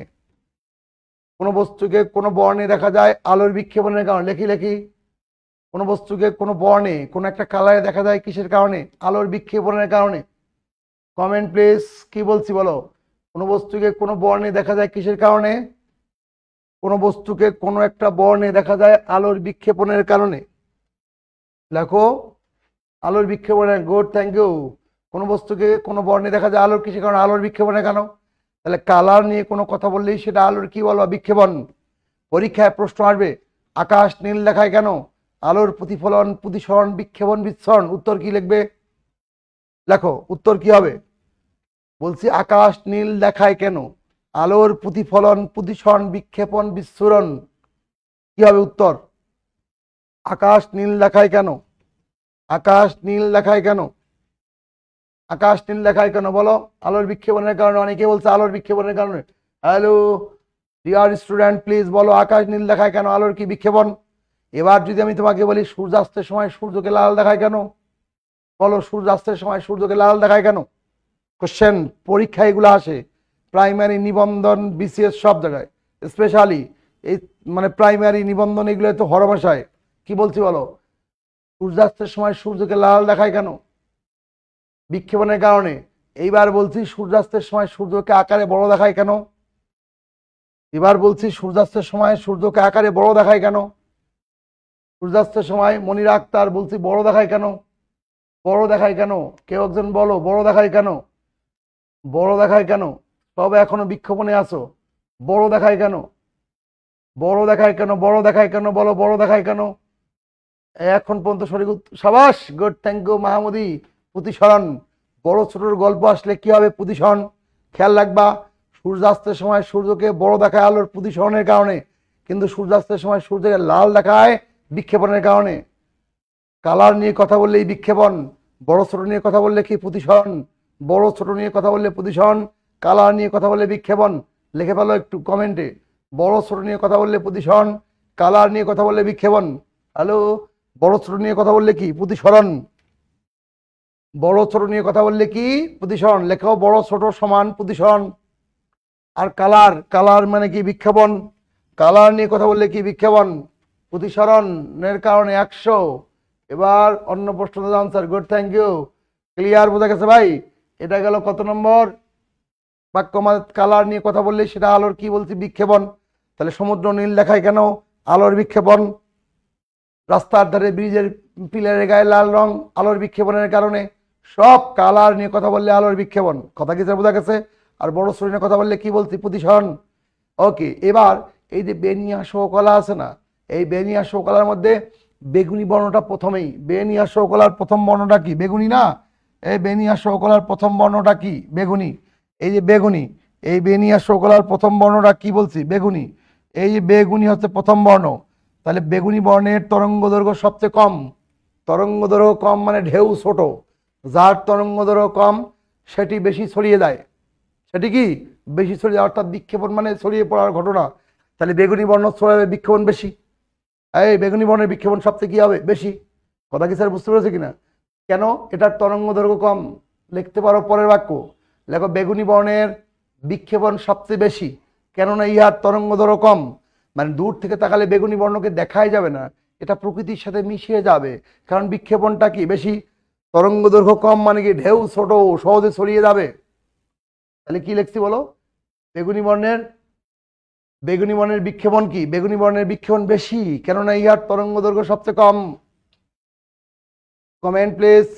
কোনো বস্তুকে কোনো বর্ণে দেখা যায় আলোর বিক্ষেপণের কারণে। লেখি। কোনো বস্তুকে কোনো বর্ণে কোনো একটা কালারে দেখা যায় কিসের কারণে? আলোর বিক্ষেপণের কারণে। Comment please. কি বলছি বলো। কোনো বস্তুকে কোনো বর্ণে দেখা যায় কিসের কারণে? কোনো বস্তুকে কোনো একটা বর্ণে দেখা যায় আলোর বিক্ষেপণের কারণে। লেখো, আলোর বিক্ষেপণের। Good, thank you. কোনো বস্তুকে কোনো বর্ণে দেখা যায় আলোর কিসের কারণে? আলোর বিক্ষেপণের কেন? তাহলে কালার নিয়ে কোনো কথা বললেই সেটা আলোর কি বলবা? বিক্ষেপণ। পরীক্ষায় প্রশ্ন আসবে, আকাশ নীল দেখায় কেন? আলোর প্রতিফলন, প্রতিসরণ, বিক্ষেপণ, বিচ্ছরণ। উত্তর কি লিখবে? লেখো উত্তর কি হবে। বলছি আকাশ নীল দেখায় কেন? আলোর প্রতিফলন, প্রতিসরণ, বিক্ষেপণ, বিচ্ছুরণ। কি হবে উত্তর? আকাশ নীল দেখায় কেন? আকাশ নীল দেখায় কেন? আকাশ নীল দেখায় কেন বলো? আলোর বিক্ষেপণের কারণে। অনেকে বলছে আলোর বিক্ষেপণের কারণে। হ্যালো ডিয়ার স্টুডেন্ট, প্লিজ বলো আকাশ নীল দেখায় কেন? আলোর কি বিক্ষেপণ? এবার যদি আমি তোমাকে বলি সূর্যাস্তের সময় সূর্যকে লাল দেখায় কেন? বলো সূর্যাস্তের সময় সূর্যকে লাল দেখায় কেন? কোশ্চেন পরীক্ষা এগুলো আসে, প্রাইমারি, নিবন্ধন, বিসিএস সব জায়গায়, স্পেশালি এই মানে প্রাইমারি নিবন্ধন এগুলো তো হরভাষায়। কি বলছি বলো? সূর্যাস্তের সময় সূর্যকে লাল দেখায় কেন? বিক্ষেপণের কারণে। এইবার বলছি সূর্যাস্তের সময় সূর্যকে আকারে বড় দেখায় কেন? এবার বলছি সূর্যাস্তের সময় সূর্যকে আকারে বড় দেখায় কেন? সূর্যাস্তের সময় মনির আক্তার বলছি বড় দেখায় কেন? বড় দেখায় কেন? কেউ একজন বলো বড় দেখায় কেন? বড় দেখায় কেন? তবে এখনো বিক্ষেপণে আছো। বড় দেখায় কেন? বড় দেখায় কেন? বড় দেখায় কেন? বলো বড় দেখায় কেন? এখন পর্যন্ত সঠিক উত্তর। সাবাস, গুড, থ্যাংক ইউ মাহমুদি। প্রতিসরণ। বড় ছোটর গল্প আসলে কি হবে? প্রতিসরণ। খেয়াল রাখবা, সূর্যাস্তের সময় সূর্যকে বড় দেখায় আলোর প্রতিসরণের কারণে, কিন্তু সূর্যাস্তের সময় সূর্যকে লাল দেখায় বিক্ষেপণের কারণে। কালার নিয়ে কথা বললে এই বিক্ষেপণ, বড় ছোট নিয়ে কথা বললে কি? প্রতিসরণ। বড় ছোট নিয়ে কথা বললে প্রতিসরণ, কালার নিয়ে কথা বললে বিক্ষেপণ। লিখে ফেলো একটু কমেন্টে, বড় ছোট নিয়ে কথা বললে প্রতিসরণ, কালার নিয়ে কথা বললে বিক্ষেপণ। হ্যালো, বড় ছোট নিয়ে কথা বললে কি? প্রতিসরণ। বড় ছোট নিয়ে কথা বললে কি? প্রতিসরণ। লেখো বড় ছোট সমান প্রতিসরণ। আর কালার, কালার মানে কি? বিক্ষেপণ। কালার নিয়ে কথা বললে কি? বিক্ষেপণ। প্রতিসরণের কারণে 100। এবার অন্য প্রশ্নের answer. Good, thank you. Clear, বোঝা গেছে ভাই? এটা গেল কত নম্বর বাক্য? কালার নিয়ে কথা বললে সেটা আলোর কি বলছি? বিক্ষেপণ। তাহলে সমুদ্র নীল দেখায় কেন? আলোর বিক্ষেপণ। রাস্তার ধারে ব্রিজের পিলারের গায়ে লাল রং, আলোর বিক্ষেপণের কারণে। সব কালার নিয়ে কথা বললে আলোর বিক্ষেপণ। কথা কি বোঝা গেছে? আর বড় ছোট নিয়ে কথা বললে কি বলছি? প্রতিসরণ। ওকে, এবার এই যে বেনিয়া শোকলা আছে না, এই বেনিয়া শোকলার মধ্যে বেগুনি বর্ণটা প্রথমেই। বেনিয়া শোকলার প্রথম বর্ণটা কি? বেগুনি না? এই বেনিয়া শোকলার প্রথম বর্ণটা কি? বেগুনি। এই যে বেগুনি, এই বেনিয়া শোকলার প্রথম বর্ণটা কি বলছি? বেগুনি। এই যে বেগুনি হচ্ছে প্রথম বর্ণ। তাহলে বেগুনি বর্ণের তরঙ্গ দৈর্ঘ্য সবচেয়ে কম। তরঙ্গ দৈর্ঘ্য কম মানে ঢেউ ছোট। যার তরঙ্গ দৈর্ঘ্য কম সেটি বেশি ছড়িয়ে যায়। সেটি কি? বেশি ছড়িয়ে যায়, অর্থাৎ বিক্ষেপণ মানে ছড়িয়ে পড়ার ঘটনা। তাহলে বেগুনি বর্ণ ছড়াবে, বিক্ষেপণ বেশি। এই বেগুনি বর্ণের বিক্ষেপণ সবচেয়ে কি হবে? বেশি। কথা কি স্যার বুঝতে পেরেছে কিনা? কেন? এটার তরঙ্গ দৈর্ঘ্য কম। লিখতে পারো পরের বাক্য, লেখো বেগুনি বর্ণের বিক্ষেপণ সবচেয়ে বেশি, কেননা ইহার তরঙ্গ দৈর্ঘ্য কম। মানে দূর থেকে তাকালে বেগুনি বর্ণকে দেখাই যাবে না, এটা প্রকৃতির সাথে মিশিয়ে যাবে, কারণ বিক্ষেপণটা কি? বেশি। তরঙ্গ দৈর্ঘ্য কম মানে কি? ঢেউ ছোট, সহজে ছড়িয়ে যাবে। তাহলে কি লিখছি বলো? বেগুনি বর্ণের বিক্ষেপণ কি? বেগুনি বর্ণের বিক্ষেপণ বেশি, কেননা ইহার তরঙ্গ দৈর্ঘ্য সবচেয়ে কম। Comment please.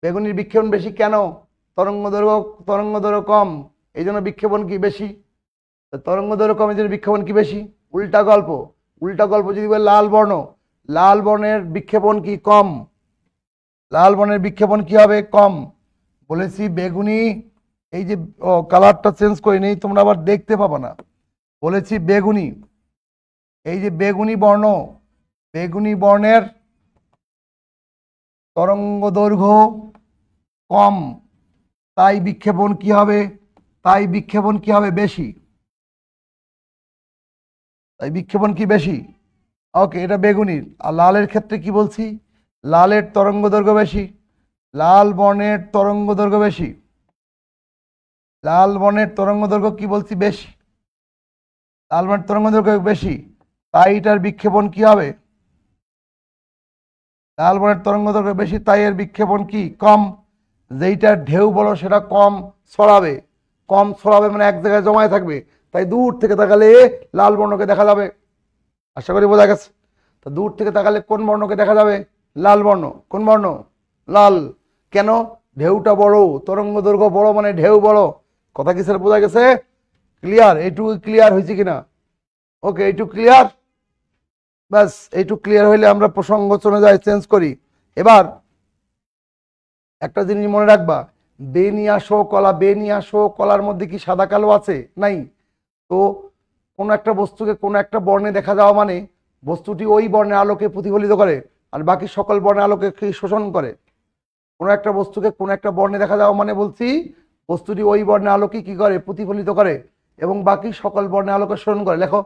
বেগুনির বিক্ষেপণ বেশি কেন? তরঙ্গ দৈর্ঘ্য কম, এই জন্য বিক্ষেপণ কি? বেশি। তরঙ্গ দৈর্ঘ্য কম, এই জন্য বিক্ষেপণ কি? বেশি। উল্টা গল্প। উল্টা গল্প যদি বলে লাল বর্ণ, লাল বর্ণের বিক্ষেপণ কি? কম। লাল বর্ণের বিক্ষেপণ কি হবে? কম। বলেছি বেগুনি, এই যে কালারটা চেঞ্জ করে নেই, তোমরা আবার দেখতে পাবা না। বলেছি বেগুনি, এই যে বেগুনি বর্ণ, বেগুনি বর্ণের তরঙ্গ দৈর্ঘ্য কম, তাই বিক্ষেপণ কি হবে? তাই বিক্ষেপণ কি হবে? বেশি। তাই বিক্ষেপণ কি? বেশি। ওকে, এটা বেগুনির। আর লালের ক্ষেত্রে কি বলছি? লালের তরঙ্গ দৈর্ঘ্য বেশি। লাল বর্ণের তরঙ্গ দৈর্ঘ্য বেশি। লাল বর্ণের তরঙ্গ দৈর্ঘ্য কি বলছি? বেশি। লাল বর্ণের তরঙ্গ দৈর্ঘ্য বেশি, তাই এটার বিক্ষেপণ কি হবে? লাল বর্ণের তরঙ্গ দৈর্ঘ্য বেশি, তাই এর বিক্ষেপণ কি? কম। যেইটার ঢেউ বড় সেটা কম ছড়াবে। কম ছড়াবে মানে এক জায়গায় জমায় থাকবে, তাই দূর থেকে তাকালে লাল বর্ণকে দেখা যাবে। আশা করি বোঝা গেছে। তো দূর থেকে তাকালে কোন বর্ণকে দেখা যাবে? লাল বর্ণ। কোন বর্ণ? লাল। কেন? ঢেউটা বড়, তরঙ্গ দৈর্ঘ্য বড় মানে ঢেউ বড়। কথা কি স্যার বোঝা গেছে? ক্লিয়ার? এইটুকু ক্লিয়ার হয়েছে কিনা? ওকে, এইটুকু ক্লিয়ার? ব্যাস এইটুকু ক্লিয়ার হইলে আমরা প্রসঙ্গ চলে যাই, চেঞ্জ করি। এবার একটা জিনিস মনে রাখবা, বে নিয়ে আসো কলা, বে নিয়ে আসো কলার মধ্যে কি সাদা কালো আছে? নাই। তো কোনো একটা বস্তুকে কোনো একটা বর্ণে দেখা যাওয়া মানে বস্তুটি ওই বর্ণের আলোকে প্রতিফলিত করে আর বাকি সকল বর্ণের আলোকে কি শোষণ করে। কোনো একটা বস্তুকে কোনো একটা বর্ণে দেখা যাওয়া মানে বলছি বস্তুটি ওই বর্ণের আলোকে কি করে? প্রতিফলিত করে এবং বাকি সকল বর্ণের আলোকে শোষণ করে। লেখো,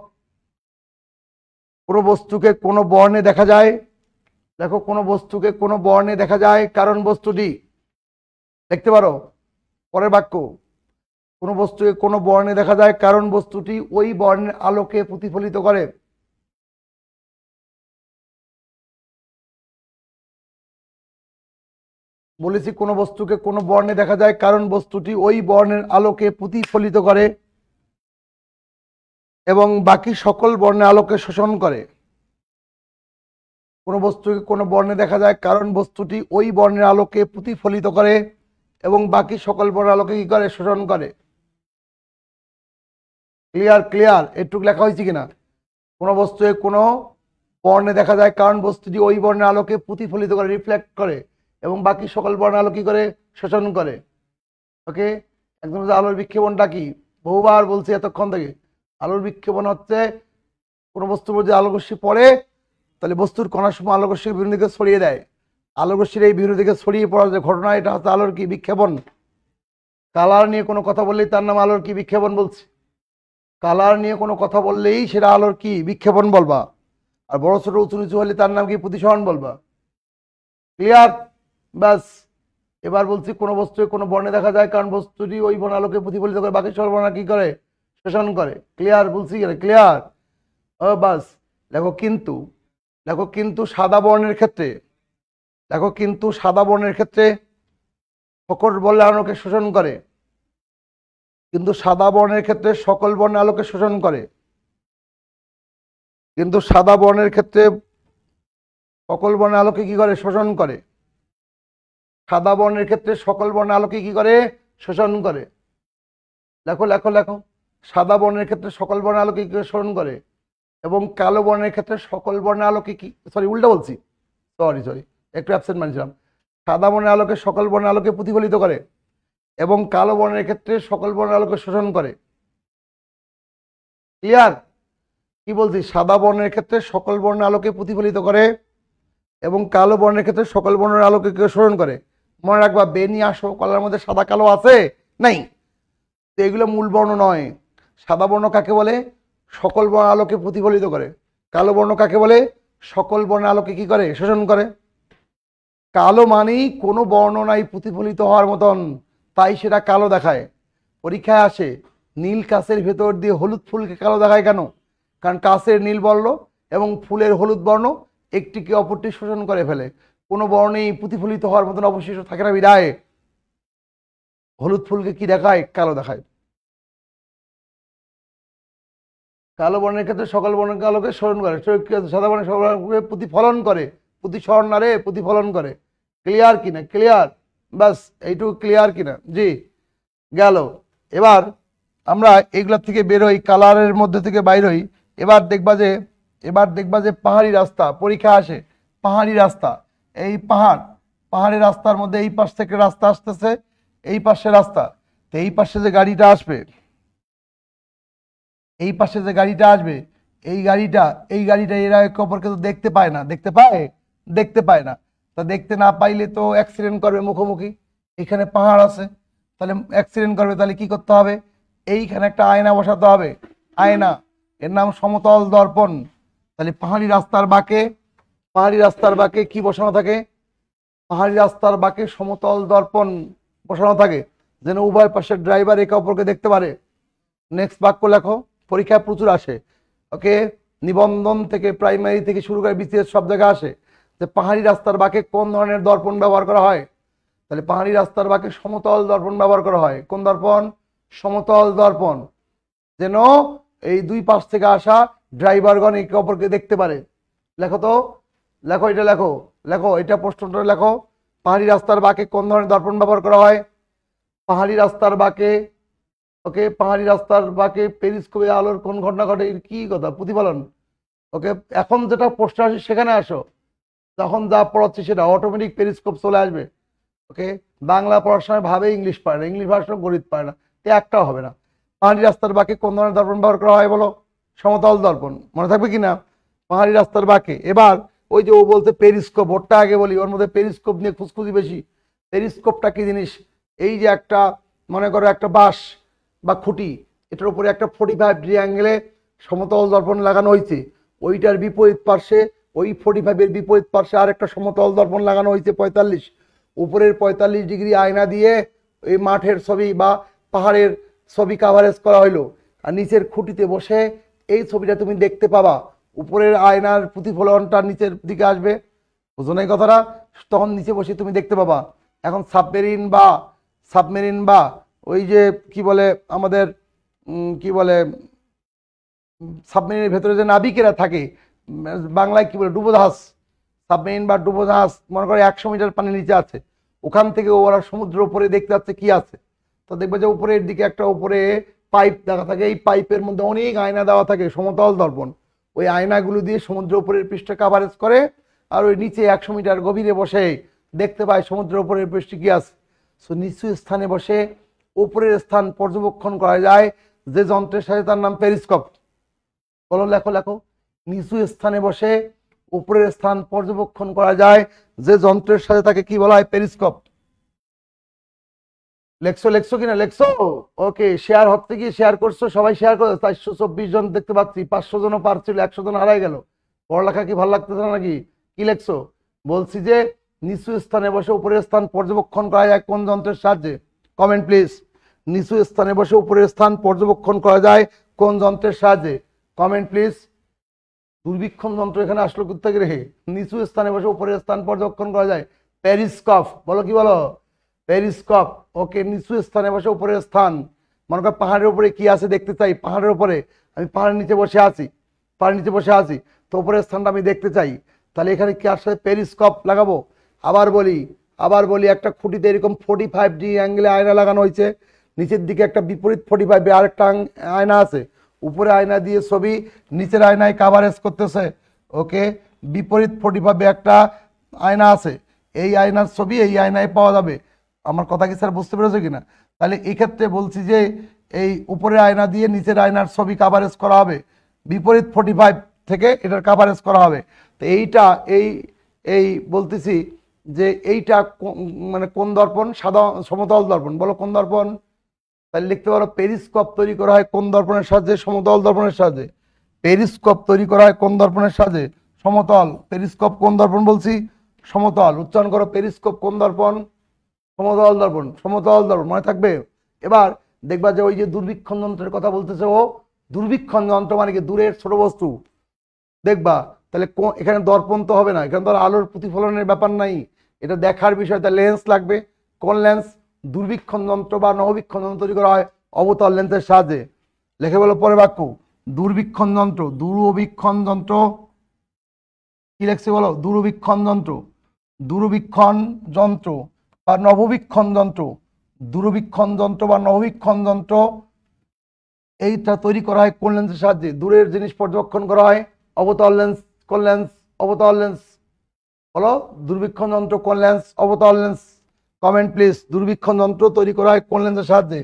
কোনো বস্তুকে কোনো বর্ণে দেখা যায়, দেখো কোনো বস্তুকে কোনো বর্ণে দেখা যায় কারণ বস্তুটি, দেখতে পারো পরের বাক্য, কোনো বস্তুকে কোনো বর্ণে দেখা যায় কারণ বস্তুটি ওই বর্ণের আলোকে প্রতিফলিত করে। বলেছি কোনো বস্তুকে কোনো বর্ণে দেখা যায় কারণ বস্তুটি ওই বর্ণের আলোকে প্রতিফলিত করে এবং বাকি সকল বর্ণের আলোকে শোষণ করে। কোনো বস্তুকে কোনো বর্ণে দেখা যায় কারণ বস্তুটি ওই বর্ণের আলোকে প্রতিফলিত করে এবং বাকি সকল বর্ণের আলোকে কি করে? শোষণ করে। ক্লিয়ার? ক্লিয়ার? এটুকু লেখা হয়েছে কিনা? কোনো বস্তুকে কোনো বর্ণে দেখা যায় কারণ বস্তুটি ওই বর্ণের আলোকে প্রতিফলিত করে, রিফ্লেক্ট করে এবং বাকি সকল বর্ণের আলো কি করে? শোষণ করে। ওকে, একদম। আলোর বিক্ষেপণটা কি? বহুবার বলছি এতক্ষণ থেকে, আলোর বিক্ষেপণ হচ্ছে কোনো বস্তুর মধ্যে আলোকরশ্মি পড়ে তাহলে বস্তুর কণার সময় আলোকরশ্মি বিভিন্ন দিকে ছড়িয়ে দেয়। আলোকরশ্মির এই বিভিন্ন দিকে ছড়িয়ে পড়ার যে ঘটনা, এটা হচ্ছে আলোর কি? বিক্ষেপণ। কালার নিয়ে কোনো কথা বললেই তার নাম আলোর কি? বিক্ষেপণ বলছি। কালার নিয়ে কোনো কথা বললেই সেটা আলোর কি? বিক্ষেপণ বলবা। আর বড় ছোট উঁচু নিচু হলে তার নাম কি? প্রতিসরণ বলবা। ক্লিয়ার? ব্যাস। এবার বলছি কোনো বস্তুকে কোনো বর্ণে দেখা যায় কারণ বস্তুটি ওই বর্ণ আলোকে প্রতিফলিত করে, বাকি সকল বর্ণ কি করে? শোষণ করে। ক্লিয়ার? বলছি ক্লিয়ার? ও বাস। দেখো কিন্তু, দেখো কিন্তু সাদা বর্ণের ক্ষেত্রে, দেখো কিন্তু সাদা বর্ণের ক্ষেত্রে সকল বর্ণের আলোকে শোষণ করে, কিন্তু সাদা বর্ণের ক্ষেত্রে সকল বর্ণের আলোকে শোষণ করে, কিন্তু সাদা বর্ণের ক্ষেত্রে সকল বর্ণের আলোকে কি করে? শোষণ করে। সাদা বর্ণের ক্ষেত্রে সকল বর্ণের আলোকে কি করে? শোষণ করে। লেখো লেখো লেখো, সাদা বর্ণের ক্ষেত্রে সকল বর্ণের আলোকে কি করে? শোষণ করে এবং কালো বর্ণের ক্ষেত্রে সকল বর্ণের আলোকে কি, সরি উল্টা বলছি, সরি সরি একটু অ্যাবসেন্ট মানছিলাম। সাদা বর্ণের আলোকে সকল বর্ণের আলোকে প্রতিফলিত করে এবং কালো বর্ণের ক্ষেত্রে সকল বর্ণের আলোকে শোষণ করে। ক্লিয়ার? কি বলছি? সাদা বর্ণের ক্ষেত্রে সকল বর্ণের আলোকে প্রতিফলিত করে এবং কালো বর্ণের ক্ষেত্রে সকল বর্ণের আলোকে শোষণ করে। মনে রাখবা, বেনি আসো কলার মধ্যে সাদা কালো আছে? নাই। তো এগুলো মূল বর্ণ নয়। সাদা বর্ণ কাকে বলে? সকল বর্ণ আলোকে প্রতিফলিত করে। কালো বর্ণ কাকে বলে? সকল বর্ণ আলোকে কি করে? শোষণ করে। কালো মানেই কোনো বর্ণ নাই প্রতিফলিত হওয়ার মতন, তাই সেটা কালো দেখায়। পরীক্ষায় আসে নীল কাঁচের ভেতর দিয়ে হলুদ ফুলকে কালো দেখায় কেন? কারণ কাঁচের নীল বর্ণ এবং ফুলের হলুদ বর্ণ একটিকে অপরটি শোষণ করে ফেলে। কোনো বর্ণেই প্রতিফলিত হওয়ার মতন অবশিষ্ট থাকে না, বিদায় হলুদ ফুলকে কি দেখায়? কালো দেখায়। কালো বর্ণের ক্ষেত্রে সকল বর্ণের আলোকে শোষণ করে, সাদা বর্ণের সকল বর্ণকে প্রতিফলন করে, প্রতিসরণ না রে, প্রতিফলন করে। ক্লিয়ার কিনা? ক্লিয়ার? ব্যাস এইটুকু ক্লিয়ার কিনা? জি, গেল। এবার আমরা এইগুলোর থেকে বেরোই, কালারের মধ্যে থেকে বাইর হই। এবার দেখবা যে পাহাড়ি রাস্তা, পরীক্ষা আসে পাহাড়ি রাস্তা, এই পাহাড়ি রাস্তার মধ্যে এই পাশ থেকে রাস্তা আসতেছে, এই পাশে রাস্তা, তো এই পাশে যে গাড়িটা আসবে, এই পাশে যে গাড়িটা আসবে, এই গাড়িটা এরা একে অপরকে তো দেখতে পায় না। দেখতে পায়? দেখতে পায় না। তা দেখতে না পাইলে তো অ্যাক্সিডেন্ট করবে মুখোমুখি। এখানে পাহাড় আছে, তাহলে অ্যাক্সিডেন্ট করবে, তাহলে কি করতে হবে? এইখানে একটা আয়না বসাতে হবে। আয়না, এর নাম সমতল দর্পণ। তাহলে পাহাড়ি রাস্তার বাঁকে কি বসানো থাকে? পাহাড়ি রাস্তার বাঁকে সমতল দর্পণ বসানো থাকে, যেন উভয় পাশের ড্রাইভার একে অপরকে দেখতে পারে। নেক্সট বাক্য লেখো, পরীক্ষায় প্রচুর আসে। ওকে, নিবন্ধন থেকে প্রাইমারি থেকে শুরু করে বিসিএস সব জায়গায় আসে যে পাহাড়ি রাস্তার বাঁকে কোন ধরনের দর্পণ ব্যবহার করা হয়। তাহলে পাহাড়ি রাস্তার বাঁকে সমতল দর্পণ ব্যবহার করা হয়। কোন দর্পণ? সমতল দর্পণ, যেন এই দুই পাশ থেকে আসা ড্রাইভারগণ একে অপরকে দেখতে পারে। লেখো তো, লেখো এটা, লেখো এটা, প্রশ্নটা লেখো। পাহাড়ি রাস্তার বাঁকে কোন ধরনের দর্পণ ব্যবহার করা হয়? পাহাড়ি রাস্তার বাঁকে, ওকে, পাহাড়ি রাস্তার বাঁকে পেরিস্কোপে আলোর কোন ঘটনা ঘটে? কি কথা? প্রতিফলন। ওকে, এখন যেটা প্রশ্ন আসে সেখানে আসো, যখন যা পড়াচ্ছি সেটা অটোমেটিক পেরিস্কোপ চলে আসবে। ওকে, বাংলা পড়ার সময় ভাবে ইংলিশ পারে না, ইংলিশ ভাষার গণিত পারে না, তো একটাও হবে না। পাহাড়ি রাস্তার বাঁকে কোন ধরনের দর্পণ ব্যবহার করা হয় বলো? সমতল দর্পণ, মনে থাকবে কি না? পাহাড়ি রাস্তার বাঁকে। এবার ওই যে ও বলতে পেরিস্কোপ, ওরটা আগে বলি, ওর মধ্যে পেরিস্কোপ নিয়ে খুঁজখুঁজি বেশি। পেরিস্কোপটা কি জিনিস? এই যে একটা, মনে করো একটা বাঁশ বা খুঁটি, এটার উপরে একটা 45 ডিগ্রি অ্যাঙ্গেলে সমতল দর্পণ লাগানো হয়েছে, ওইটার বিপরীত পার্শ্বে, ওই 45-এর বিপরীত পার্শ্বে আর একটা সমতল দর্পণ লাগানো হয়েছে 45। উপরের 45 ডিগ্রি আয়না দিয়ে এই মাঠের ছবি বা পাহাড়ের ছবি কাভারেজ করা হইলো, আর নিচের খুঁটিতে বসে এই ছবিটা তুমি দেখতে পাবা। উপরের আয়নার প্রতিফলনটা নিচের দিকে আসবে, বুঝো না এই কথাটা? তখন নিচে বসে তুমি দেখতে পাবা। এখন সাবমেরিন বা ওই যে কি বলে আমাদের কি বলে সাবমেরিনের ভেতরে যে নাবিকেরা থাকে, বাংলায় কি বলে ডুবোজাহাজ, সাবমেরিন বা ডুবোজাহাজ, মনে করো 100 মিটার পানি নিচে আছে, ওখান থেকে ওরা সমুদ্রের উপরে দেখতে যাচ্ছে কি আছে, তো দেখবে যে উপরের দিকে একটা উপরে পাইপ দেখা থাকে, এই পাইপের মধ্যে অনেক আয়না দেওয়া থাকে, সমতল দর্পণ। ওই আয়নাগুলো দিয়ে সমুদ্রের উপরের পৃষ্ঠ কাভারেজ করে, আর ওই নিচে 100 মিটার গভীরে বসে দেখতে পায় সমুদ্রের উপরের পৃষ্ঠে কি আছে। সো নিচু স্থানে বসে উপরের স্থান পর্যবেক্ষণ করা যায় যে যন্ত্রের সাথে, তার নাম পেরিস্কোপ। বলো, লেখো লেখো। নিচু স্থানে বসে উপরের স্থান পর্যবেক্ষণ করা যায় যে যন্ত্রের সাথে, তাকে কি বলা হয়? পেরিস্কোপ। লেখছো কিনা? লেখছো? ওকে, শেয়ার হচ্ছে কি? শেয়ার করছো? সবাই শেয়ার করো। 424 জন দেখতে পাচ্ছি, 500 জনও পার ছিল, 100 জন হারাই গেল। পড়ালেখা কি ভালো লাগতেছে না নাকি? কি লেখছো? বলছি যে নিচু স্থানে বসে উপরের স্থান পর্যবেক্ষণ করা যায় কোন যন্ত্রের সাহায্যে? Comment please. নিচু স্থানে বসে উপরের স্থান পর্যবেক্ষণ করা যায় কোন যন্ত্রের সাহায্যে? Comment please. দূরবীক্ষণ যন্ত্র এখানে আসলো কোথেকে রে? নিচু স্থানে বসে উপরের স্থান পর্যবেক্ষণ করা যায় পেরিস্কোপ। বলো, কি বলো? পেরিস্কোপ। ওকে, নিচু স্থানে বসে উপরের স্থান, মনে কর পাহাড়ের উপরে কি আছে দেখতে চাই, পাহাড়ের উপরে আমি পাহাড়ের নিচে বসে আছি, পাহাড়ের নিচে বসে আছি, তো উপরের স্থানটা আমি দেখতে চাই, তাহলে এখানে কি আসলে পেরিস্কোপ লাগাবো। আবার বলি একটা খুঁটিতে এরকম 45 ডিগ্রি অ্যাঙ্গেলে আয়না লাগানো হয়েছে, নিচের দিকে একটা বিপরীত 45 আরেকটা আয়না আছে, উপরে আয়না দিয়ে ছবি, নিচের আয়নায় কাভারেজ করতেছে। ওকে, বিপরীত 45 একটা আয়না আছে, এই আয়নার ছবি এই আয়নায় পাওয়া যাবে। আমার কথা কি স্যার বুঝতে পেরেছো কিনা? তাহলে এই ক্ষেত্রে বলছি যে এই উপরের আয়না দিয়ে নিচের আয়নার ছবি কাভারেজ করা হবে, বিপরীত 45 থেকে এটার কাভারেজ করা হবে। তো এইটা এই এই বলতেছি যে এইটা মানে কোন দর্পণ? সমতল দর্পণ। বলো, কোন দর্পণ? তাহলে লিখতে পারো পেরিস্কোপ তৈরি করা হয় কোন দর্পণের সাহায্যে? সমতল দর্পণের সাহায্যে। পেরিস্কোপ তৈরি করা হয় কোন দর্পণের সাহায্যে? সমতল। পেরিস্কোপ কোন দর্পণ বলছি? সমতল। উচ্চারণ করো, পেরিস্কোপ কোন দর্পণ? সমতল দর্পণ। সমতল দর্পণ, মনে থাকবে। এবার দেখবা যে ওই যে দূরবীক্ষণ যন্ত্রের কথা বলতেছে ও, দূরবীক্ষণ যন্ত্র মানে কি? দূরের ছোট বস্তু দেখবা। তাহলে এখানে দর্পণ তো হবে না, এখানে তো আলোর প্রতিফলনের ব্যাপার নাই, এটা দেখার বিষয়, তাহলে লেন্স লাগবে। কোন লেন্স? দূরবীক্ষণ যন্ত্র বা নববীক্ষণ যন্ত্র তৈরি করা হয় অবতল লেন্সের সাহায্যে। লেখে বলো পরে বাক্য, দূরবীক্ষণ যন্ত্র, দূরবীক্ষণ যন্ত্র। কি লেখছে বলো? দূরবীক্ষণ যন্ত্র, দূরবীক্ষণ যন্ত্র বা নববীক্ষণ যন্ত্র, দূরবীক্ষণ যন্ত্র বা নববীক্ষণ যন্ত্র, এইটা তৈরি করা হয় কোন লেন্সের সাহায্যে? দূরের জিনিস পর্যবেক্ষণ করা হয় অবতল লেন্স। কোন লেন্স? অবতল লেন্স। বলো, দূরবীক্ষণ যন্ত্র কোন লেন্স? অবতল লেন্স। Comment please. দূরবীক্ষণ যন্ত্র তৈরি করা হয় কোন লেন্সের সাহায্যে?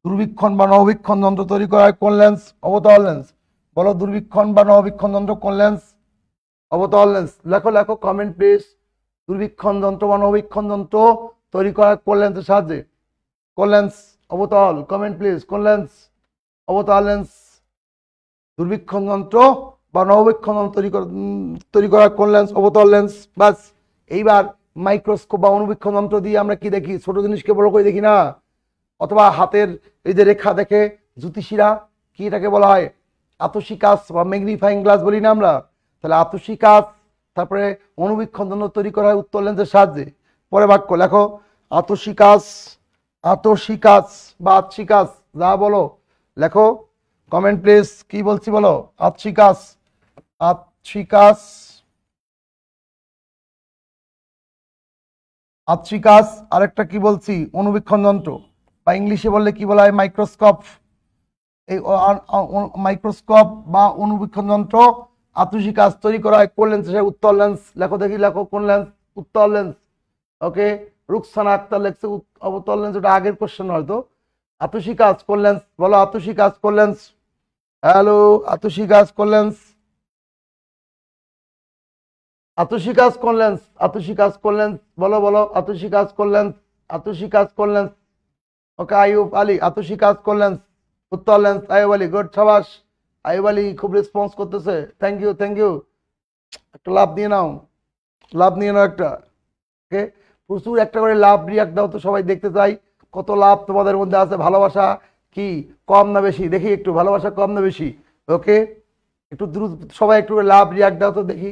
দূরবীক্ষণ বা নববীক্ষণ যন্ত্র তৈরি করা হয় কোন লেন্স? অবতল লেন্স। বলো, দূরবীক্ষণ বা নববীক্ষণ যন্ত্র কোন লেন্স? অবতল লেন্স। লেখো লেখো, কমেন্ট প্লিজ। দূরবীক্ষণ যন্ত্র বা নববীক্ষণ যন্ত্র তৈরি করা হয় কোন লেন্সের সাহায্যে? কোন লেন্স? অবতল। Comment please. কোন লেন্স? অবতল লেন্স। দূরবীক্ষণ যন্ত্র বা নববীক্ষণ যন্ত্র তৈরি করা কোন লেন্স? অবতল লেন্স। বাস। এইবার মাইক্রোস্কোপ বা অনুবীক্ষণ যন্ত্র দিয়ে আমরা কি দেখি? ছোট জিনিসকে বড় করে দেখি না? অথবা হাতের এই যে রেখা দেখে জ্যোতিষীরা কি এটাকে বলা হয়? আতসী কাঁচ বা ম্যাগনিফাইং গ্লাস বলি না আমরা? তাহলে আতসী কাঁচ, তারপরে অনুবীক্ষণ যন্ত্র তৈরি করা হয় উত্তল লেন্সের সাহায্যে। পরে বাক্য লেখো, আতসী কাঁচ, আতসী কাঁচ বা আতসী কাঁচ, যা বলো লেখো। Comment please. কি বলছি বলো? আতসী কাঁচ, আতসী কাঁচ, আতসী কাঁচ। আরেকটা কি বলছি? অনুবীক্ষণ যন্ত্র, বা ইংলিশে বললে কি বলা হয়? মাইক্রোস্কোপ। এই মাইক্রোস্কোপ বা অনুবীক্ষণ যন্ত্র আতসী কাঁচ তৈরি করা হয় কোন লেন্স? উত্তল লেন্স। লেখো দেখি, লেখো কোন লেন্স? উত্তল লেন্স। ওকে, রুকসানা আক্তার লেখছে অবতল লেন্স, ওটা আগের কোশ্চেন হয়তো। আতসী কাঁচ কোন লেন্স? বলো আতসী কাঁচ কোন লেন্স? হ্যালো, আতসী কাঁচ কোন লেন্স? আতসী কাঁচ কোন লেন্স? আতসী কাঁচ কোন লেন্স? বলো বলো, আতসী কাঁচ কোন লেন্স? আতসী কাঁচ কোন লেন্স? ওকে, আইয়ুব আলী, আতসী কাঁচ কোন লেন্স? উত্তল লেন্স। আইয়ুব আলী, গুড, সাবাস। আইয়ুব আলী খুব রেসপন্স করতেছে, থ্যাংক ইউ, থ্যাংক ইউ। একটা লাভ নিয়ে নাও, লাভ নিয়ে নাও একটা। ওকে, প্রচুর একটা করে লাভ রিয়াক্ট দাও তো, সবাই দেখতে চাই কত লাভ তোমাদের মধ্যে আছে। ভালোবাসা কি কম না বেশি? দেখি একটু, ভালোবাসা কম না বেশি? ওকে, একটু দ্রুত সবাই একটু করে লাভ রিয়াক্ট দাও তো দেখি,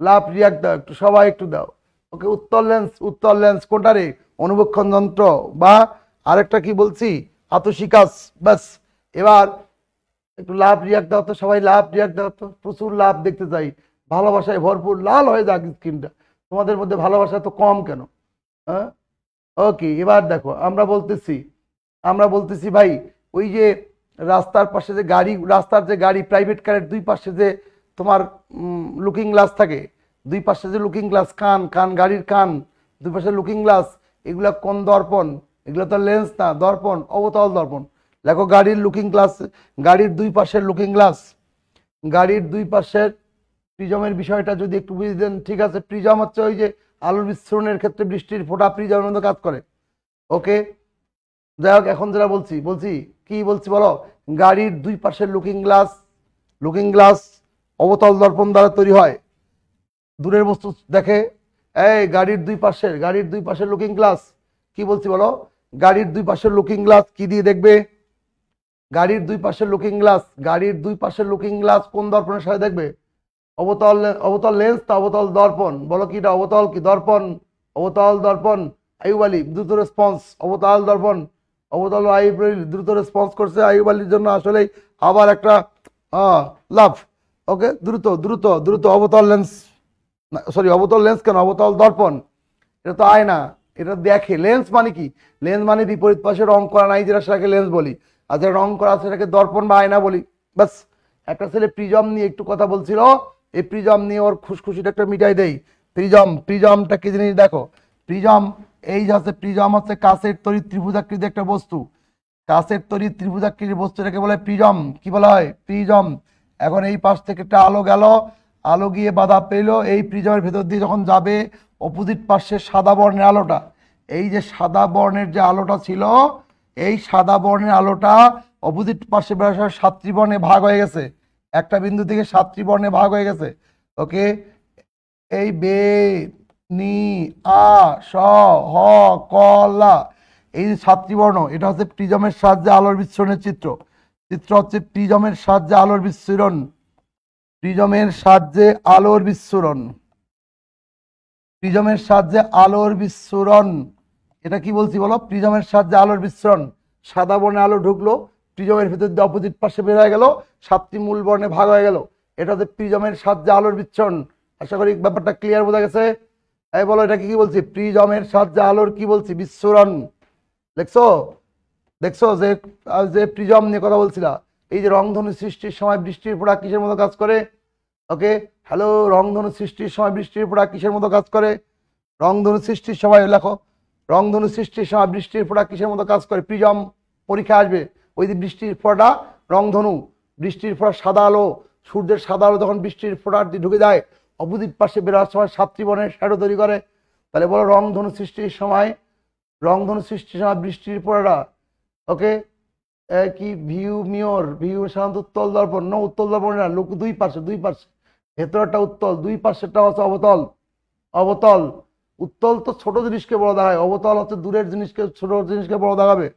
লাভ রিয়াক্ট দাও একটু, সবাই একটু দাও। ওকে, উত্তল লেন্স, উত্তল লেন্স কোনটা রে? অনুবীক্ষণ যন্ত্র বা আরেকটা কি বলছি? আতসী কাঁচ। ব্যাস, এবার একটু লাভ রিয়াক্ট দাও তো সবাই, লাভ রিয়াক্ট দাও তো, প্রচুর লাভ দেখতে চাই। ভালোবাসায় ভরপুর, লাল হয়ে যাক স্ক্রিনটা। তোমাদের মধ্যে ভালোবাসা তো কম কেন? হ্যাঁ, ওকে, এবার দেখো আমরা বলতেছি ভাই, ওই যে রাস্তার পাশে যে গাড়ি, রাস্তার যে গাড়ি, প্রাইভেট কারের দুই পাশে যে তোমার লুকিং গ্লাস থাকে, দুই পাশে যে লুকিং গ্লাস, কান কান গাড়ির কান, দুই পাশে লুকিং গ্লাস, এগুলা কোন দর্পণ? এগুলো তো লেন্স না, দর্পণ, অবতল দর্পণ। দেখো গাড়ির লুকিং গ্লাস, গাড়ির দুই পাশের লুকিং গ্লাস, গাড়ির দুই পাশের প্রিজমের বিষয়টা যদি একটু বুঝে দেন, ঠিক আছে। প্রিজম হচ্ছে ওই যে আলোর বিস্ফোরণের ক্ষেত্রে বৃষ্টির ফোঁটা প্রিজমের মতো কাজ করে। ওকে, যাই হোক, এখন যেটা বলছি কি বলছি বলো? গাড়ির দুই পাশের লুকিং গ্লাস অবতল দর্পণ দ্বারা তৈরি হয়। দূরের বস্তু দেখে, এই গাড়ির দুই পাশের লুকিং গ্লাস, কি বলছি বলো? গাড়ির দুই পাশের লুকিং গ্লাস কি দিয়ে দেখবে? গাড়ির দুই পাশের লুকিং গ্লাস কোন দর্পণের সাথে দেখবে? অবতল লেন্স তো অবতল দর্পণ। বলো কি এটা, অবতল কি দর্পণ? অবতল দর্পণ। আইয়ুব আলী দ্রুত রেসপন্স, অবতল দর্পণ। অবতল আইয়ুব আলী দ্রুত রেসপন্স করছে। আইয়ুব আলীর জন্য আসলেই আবার একটা লাভ। ওকে, দ্রুত দ্রুত দ্রুত, অবতল লেন্স, সরি অবতল লেন্স কেন, অবতল দর্পণ। এটা তো আয়না, এটা দেখে। লেন্স মানে কি? লেন্স মানে বিপরীত পাশে রং করা নাই যেটা, সেটাকে লেন্স বলি। আর যেটা রং করা আছে সেটাকে দর্পণ বা আয়না বলি। বাস, একটা ছেলে প্রিজম নিয়ে একটু কথা বলছিল, এই প্রিজম নিয়ে ওর খুশখুশিটা একটা মিটাই দেই। প্রিজমটা কি জিনিস দেখো? প্রিজম, এই যে আছে, প্রিজম হচ্ছে কাঁচের তৈরি ত্রিভুজাকৃতি একটা বস্তু। কাঁচের তৈরি ত্রিভুজাকৃতির বস্তুটাকে বলে প্রিজম। কি বলা হয়? প্রিজম। এখন এই পাশ থেকে একটা আলো গেল, আলো গিয়ে বাধা পেলো, এই প্রিজমের ভেতর দিয়ে যখন যাবে, অপোজিট পাশে সাদা বর্ণের আলোটা, এই যে সাদা বর্ণের যে আলোটা ছিল, এই সাদা বর্ণের আলোটা অপোজিট পাশে সাতটি বর্ণে ভাগ হয়ে গেছে, একটা বিন্দু থেকে সাতটি বর্ণে ভাগ হয়ে গেছে। ওকে, এই বে, নি, আ, স, হ, ক, লা, এই যে সাতটি বর্ণ, এটা হচ্ছে প্রিজমের সাহায্যে আলোর বিচ্ছুরণের চিত্র হচ্ছে প্রিজমের সাহায্যে আলোর বিচ্ছুরণ। প্রিজমের সাহায্যে আলোর বিচ্ছুরণ, প্রিজমের সাহায্যে আলোর বিচ্ছুরণ। এটা কি বলছি বলো? প্রিজমের সাহায্যে আলোর বিচ্ছুরণ। সাদা বর্ণে আলো ঢুকলো, প্রিজমের ভিতর দিয়ে অপোজিট পাশে বের হয়ে গেল, সাতটি মূল বর্ণে ভাগ হয়ে গেল, এটা হচ্ছে প্রিজমের সাহায্যে আলোর বিচ্ছুরণ। আশা করি ব্যাপারটা ক্লিয়ার বোঝা গেছে। এই বলো, এটা কি বলছি? প্রিজমের সাহায্যে আলোর কি বলছি? বিচ্ছুরণ। দেখছো যে প্রিজম নিয়ে কথা বলছিলা, এই যে রংধনু সৃষ্টির সময় বৃষ্টির ফোঁটা কিসের মতো কাজ করে? ওকে, হ্যালো, রংধনু সৃষ্টির সময় বৃষ্টির ফোঁটা কিসের মতো কাজ করে? রংধনু সৃষ্টির সময় লেখো, রংধনু সৃষ্টির সময় বৃষ্টির ফোঁটা কিসের মতো কাজ করে? প্রিজম। পরীক্ষা আসবে, ওই যে বৃষ্টির ফোঁটা, রংধনু, বৃষ্টির ফোঁটা সাদা আলো, সূর্যের সাদা আলো যখন বৃষ্টির ফোঁটার দিয়ে ঢুকে যায়, অপোজিট পাশে বেরোবার সময় সাতটি বর্ণের শ্যাডো তৈরি করে। তাহলে বলো, রংধনু সৃষ্টির সময় বৃষ্টির ফোঁটাটা, ওকে, কি ভিউ সাধারণত উত্তল দর্পণ, না উত্তল দর্পণ না, লোক দুই পাশে ভেতরটা উত্তল, দুই পাশেরটা হচ্ছে অবতল। উত্তল তো ছোট জিনিসকে বড় দেখায়, অবতল হচ্ছে দূরের জিনিসকে, ছোট জিনিসকে বড় দেখাবে।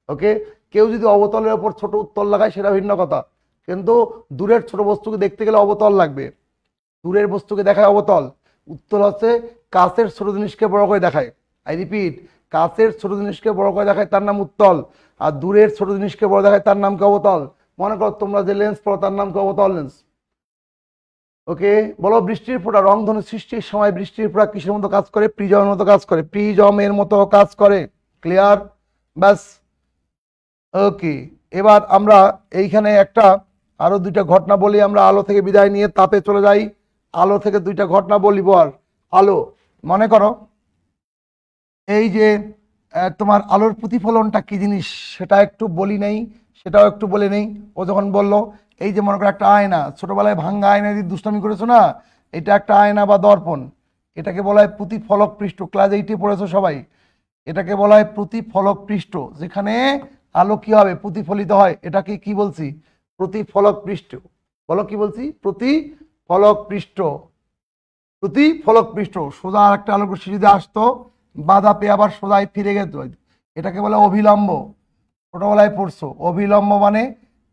ওকে, কেউ যদি অবতলের ওপর ছোট উত্তল লাগায় সেটা ভিন্ন কথা, কিন্তু দূরের ছোট বস্তুকে দেখতে গেলে অবতল লাগবে, দূরের বস্তুকে দেখায় অবতল। উত্তল হচ্ছে কাছের ছোট জিনিসকে বড় করে দেখায়। আই রিপিট, কাছের ছোট জিনিসকে বড় করে দেখায় তার নাম উত্তল, আর দূরের ছোট জিনিসকে বড় দেখায় তার নাম কি? অবতল। মনে করো তোমরা যে লেন্স পড়ো তার নাম কি? অবতল লেন্স। ওকে, বলো, বৃষ্টির ফোঁটা, রংধনু সৃষ্টির সময় বৃষ্টির ফোঁটা কিসের মতো কাজ করে? প্রিজমের মতো কাজ করে, প্রিজমের মতো কাজ করে। ক্লিয়ার? ব্যাস, ওকে। এবার আমরা এইখানে একটা আরো দুইটা ঘটনা বলি, আমরা আলো থেকে বিদায় নিয়ে তাপে চলে যাই। আলো থেকে দুইটা ঘটনা বলি বল। আলো, মনে করো এই যে তোমার আলোর প্রতিফলনটা কি জিনিস সেটা একটু বলি নেই, সেটাও একটু বলে নেই। ও যখন বললো এই যে মনে করো একটা আয়না, ছোটবেলায় ভাঙ্গা আয়না দিয়ে দুষ্টামি করেছো না, এটা একটা আয়না বা দর্পণ, এটাকে বলা হয় প্রতিফলক পৃষ্ঠ। ক্লাস 8-এ পড়েছো সবাই, এটাকে বলা হয় প্রতিফলক পৃষ্ঠ, যেখানে আলো কি হবে, প্রতিফলিত হয়। এটাকে কি বলছি, প্রতিফলক পৃষ্ঠ। বলো কি বলছি, প্রতিফলক পৃষ্ঠ। প্রতিফলক পৃষ্ঠ। সোজা আর একটা আলোক রশ্মি যদি আসতো, বাধা পেয়ে আবার সোজাই ফিরে যেত, এটাকে বলে অভিলম্ব। ছোটবেলায় পড়ছো, অভিলম্ব মানে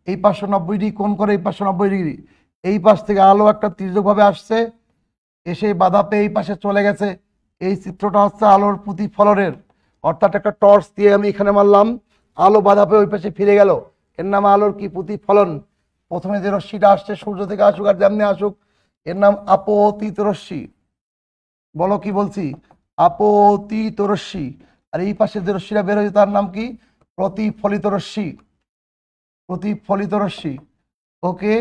এই 590 ডিগ্রি কোণ করে এই 590 ডিগ্রি, এই পাশ থেকে আলো একটা তির্যকভাবে আসছে, এসে বাধা পেয়ে এই পাশে চলে গেছে। এই চিত্রটা হচ্ছে আলোর প্রতিফলনের, অর্থাৎ একটা টর্চ দিয়ে আমি এখানে মারলাম, আলো বাধা পেয়ে ওই পাশে ফিরে গেল, এর নাম আলোর কি, প্রতিফলন। প্রথমে যে রশ্মিটা আসছে সূর্য থেকে আসুক আর যেমনি আসুক, এর নাম আপতিত রশ্মি। বলো কি বলছি, আপতিত রশ্মি। আর এই পাশে যে রশ্মিটা বের হয়েছে তার নাম কি, প্রতিফলিত রশ্মি। প্রতিফলিত রশ্মি, ওকে।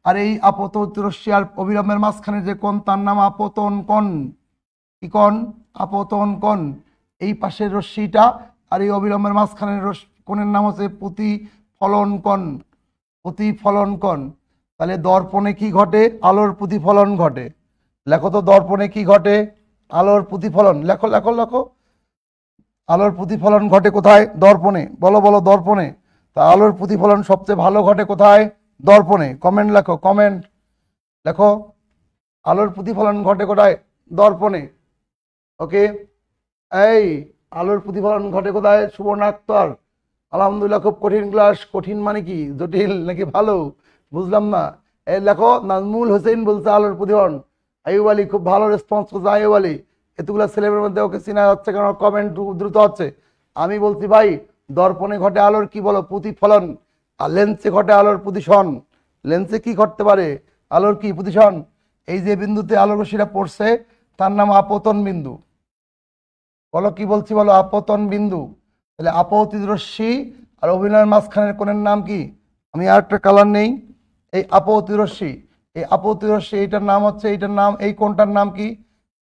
আর এই আপতিত রশ্মি আর অবিলম্বের মাঝখানে যে কোণ তার নাম আপতন কোণ। কি কোণ, আপতন কোণ। এই পাশের রশ্মিটা আর এই অবিলম্বের মাঝখানের কোণের নাম হচ্ছে প্রতিফলন কোণ। প্রতিফলন কোণ। তাহলে দর্পণে কি ঘটে, আলোর প্রতিফলন ঘটে। লেখো তো, দর্পণে কি ঘটে, আলোর প্রতিফলন। লেখো লেখো লেখো, আলোর প্রতিফলন ঘটে কোথায়, দর্পণে। বলো বলো, দর্পণে। তা আলোর প্রতিফলন সবচেয়ে ভালো ঘটে কোথায়, দর্পণে। কমেন্ট লেখো, কমেন্ট লেখো, আলোর প্রতিফলন ঘটে কোথায়, দর্পণে। ওকে, এই আলোর প্রতিফলন ঘটে কোথায়, সুবর্ণা আক্তার। আলহামদুলিল্লাহ, খুব কঠিন ক্লাস। কঠিন মানে কি, জটিল নাকি ভালো, বুঝলাম না। এই লেখো, নাজমুল হোসেন বলছে আলোর প্রতিফলন। আইয়ুব আলী খুব ভালো রেসপন্স করছে। আইয়ুব আলী, এতগুলো ছেলেমেয়ের মধ্যে ওকে চেনা যাচ্ছে কারণ কমেন্ট দ্রুত হচ্ছে। আমি বলছি ভাই, দর্পণে ঘটে আলোর কি, বলো, প্রতিফলন। আর লেন্সে ঘটে আলোর প্রতিসরণ। লেন্সে কি ঘটতে পারে, আলোর কি, প্রতিসরণ। এই যে বিন্দুতে আলোর রশ্মিটা পড়ছে তার নাম আপতন বিন্দু। বলো কি বলছি, বলো, আপতন বিন্দু। তাহলে আপতিত রশ্মি আর অভিনয়ের মাঝখানের কোণের নাম কি, আমি আর একটা কালার নেই, এই আপতিত রশ্মি। এই আপতিত রশ্মি এইটার নাম হচ্ছে, এইটার নাম, এই কোণটার নাম কি,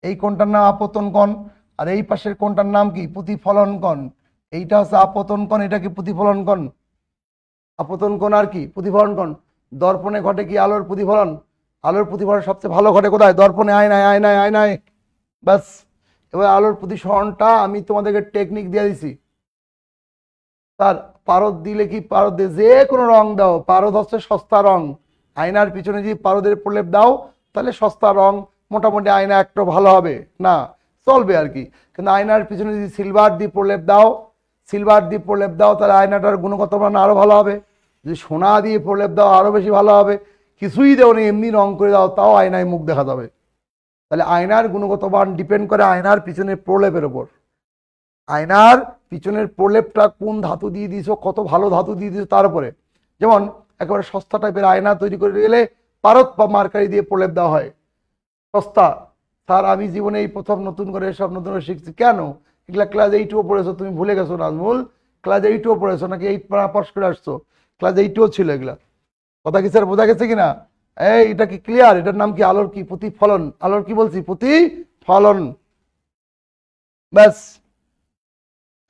এই কোণটার নাম আপতন কোণ। আর এই পাশের কোণটার নাম কি, প্রতিফলন কোণ। এইটা হচ্ছে আপতন কোণ, এটা কি, প্রতিফলন কোণ। আপতন কোণ আর কি, প্রতিফলন কোণ। দর্পণে ঘটে কি, আলোর প্রতিফলন। আলোর প্রতিফলন সবচেয়ে ভালো ঘটে কোথায়, দর্পণে, আয়নায়, আয়নায়, আয়নায়। ব্যাস। এবার আলোর প্রতিসরণটা আমি তোমাদেরকে টেকনিক দিয়ে দিছি। তার পারদ দিলে কি, পারদ দিয়ে যে কোনো রং দাও, পারদ হচ্ছে সস্তা রং। আয়নার পিছনে যদি পারদের প্রলেপ দাও তাহলে সস্তা রং, মোটামুটি আয়না একটু ভালো হবে না, চলবে আর কি। কিন্তু আয়নার পিছনে যদি সিলভার দিয়ে প্রলেপ দাও, সিলভার দিয়ে প্রলেপ দাও তাহলে আয়নাটার গুণগত মান আরো ভালো হবে। যদি সোনা দিয়ে প্রলেপ দাও আরো বেশি ভালো হবে। কিছুই দেও নি, এমনি রং করে দাও, তাও আয়নায় মুখ দেখা যাবে। তাহলে আয়নার গুণগত মান ডিপেন্ড করে আয়নার পিছনে প্রলেপের উপর। আয়নার পিছনের প্রলেপটা কোন ধাতু দিয়ে দিয়েছো, কত ভালো ধাতু দিয়ে দিয়েছো তার উপরে। যেমন একেবারে সস্তা টাইপের আয়না তৈরি করে গেলে পারদ বা মার্কারি দিয়ে প্রলেপ দেওয়া হয়, সস্তা। স্যার আমি জীবনে এই প্রথম নতুন করে সব নতুন করে শিখছি। কেন, এগুলা ক্লাস 8-ও পড়েছো, তুমি ভুলে গেছো নাজমুল, ক্লাস 8-ও পড়েছো নাকি 8 পাস করে আসছো, ক্লাস 8-ও ছিল এগুলা। কথা কি স্যার বোঝা গেছে কিনা, এই এটা কি ক্লিয়ার। এটার নাম কি, আলোর কি, প্রতিফলন। আলোর কি বলছি, প্রতিফলন। ব্যাস।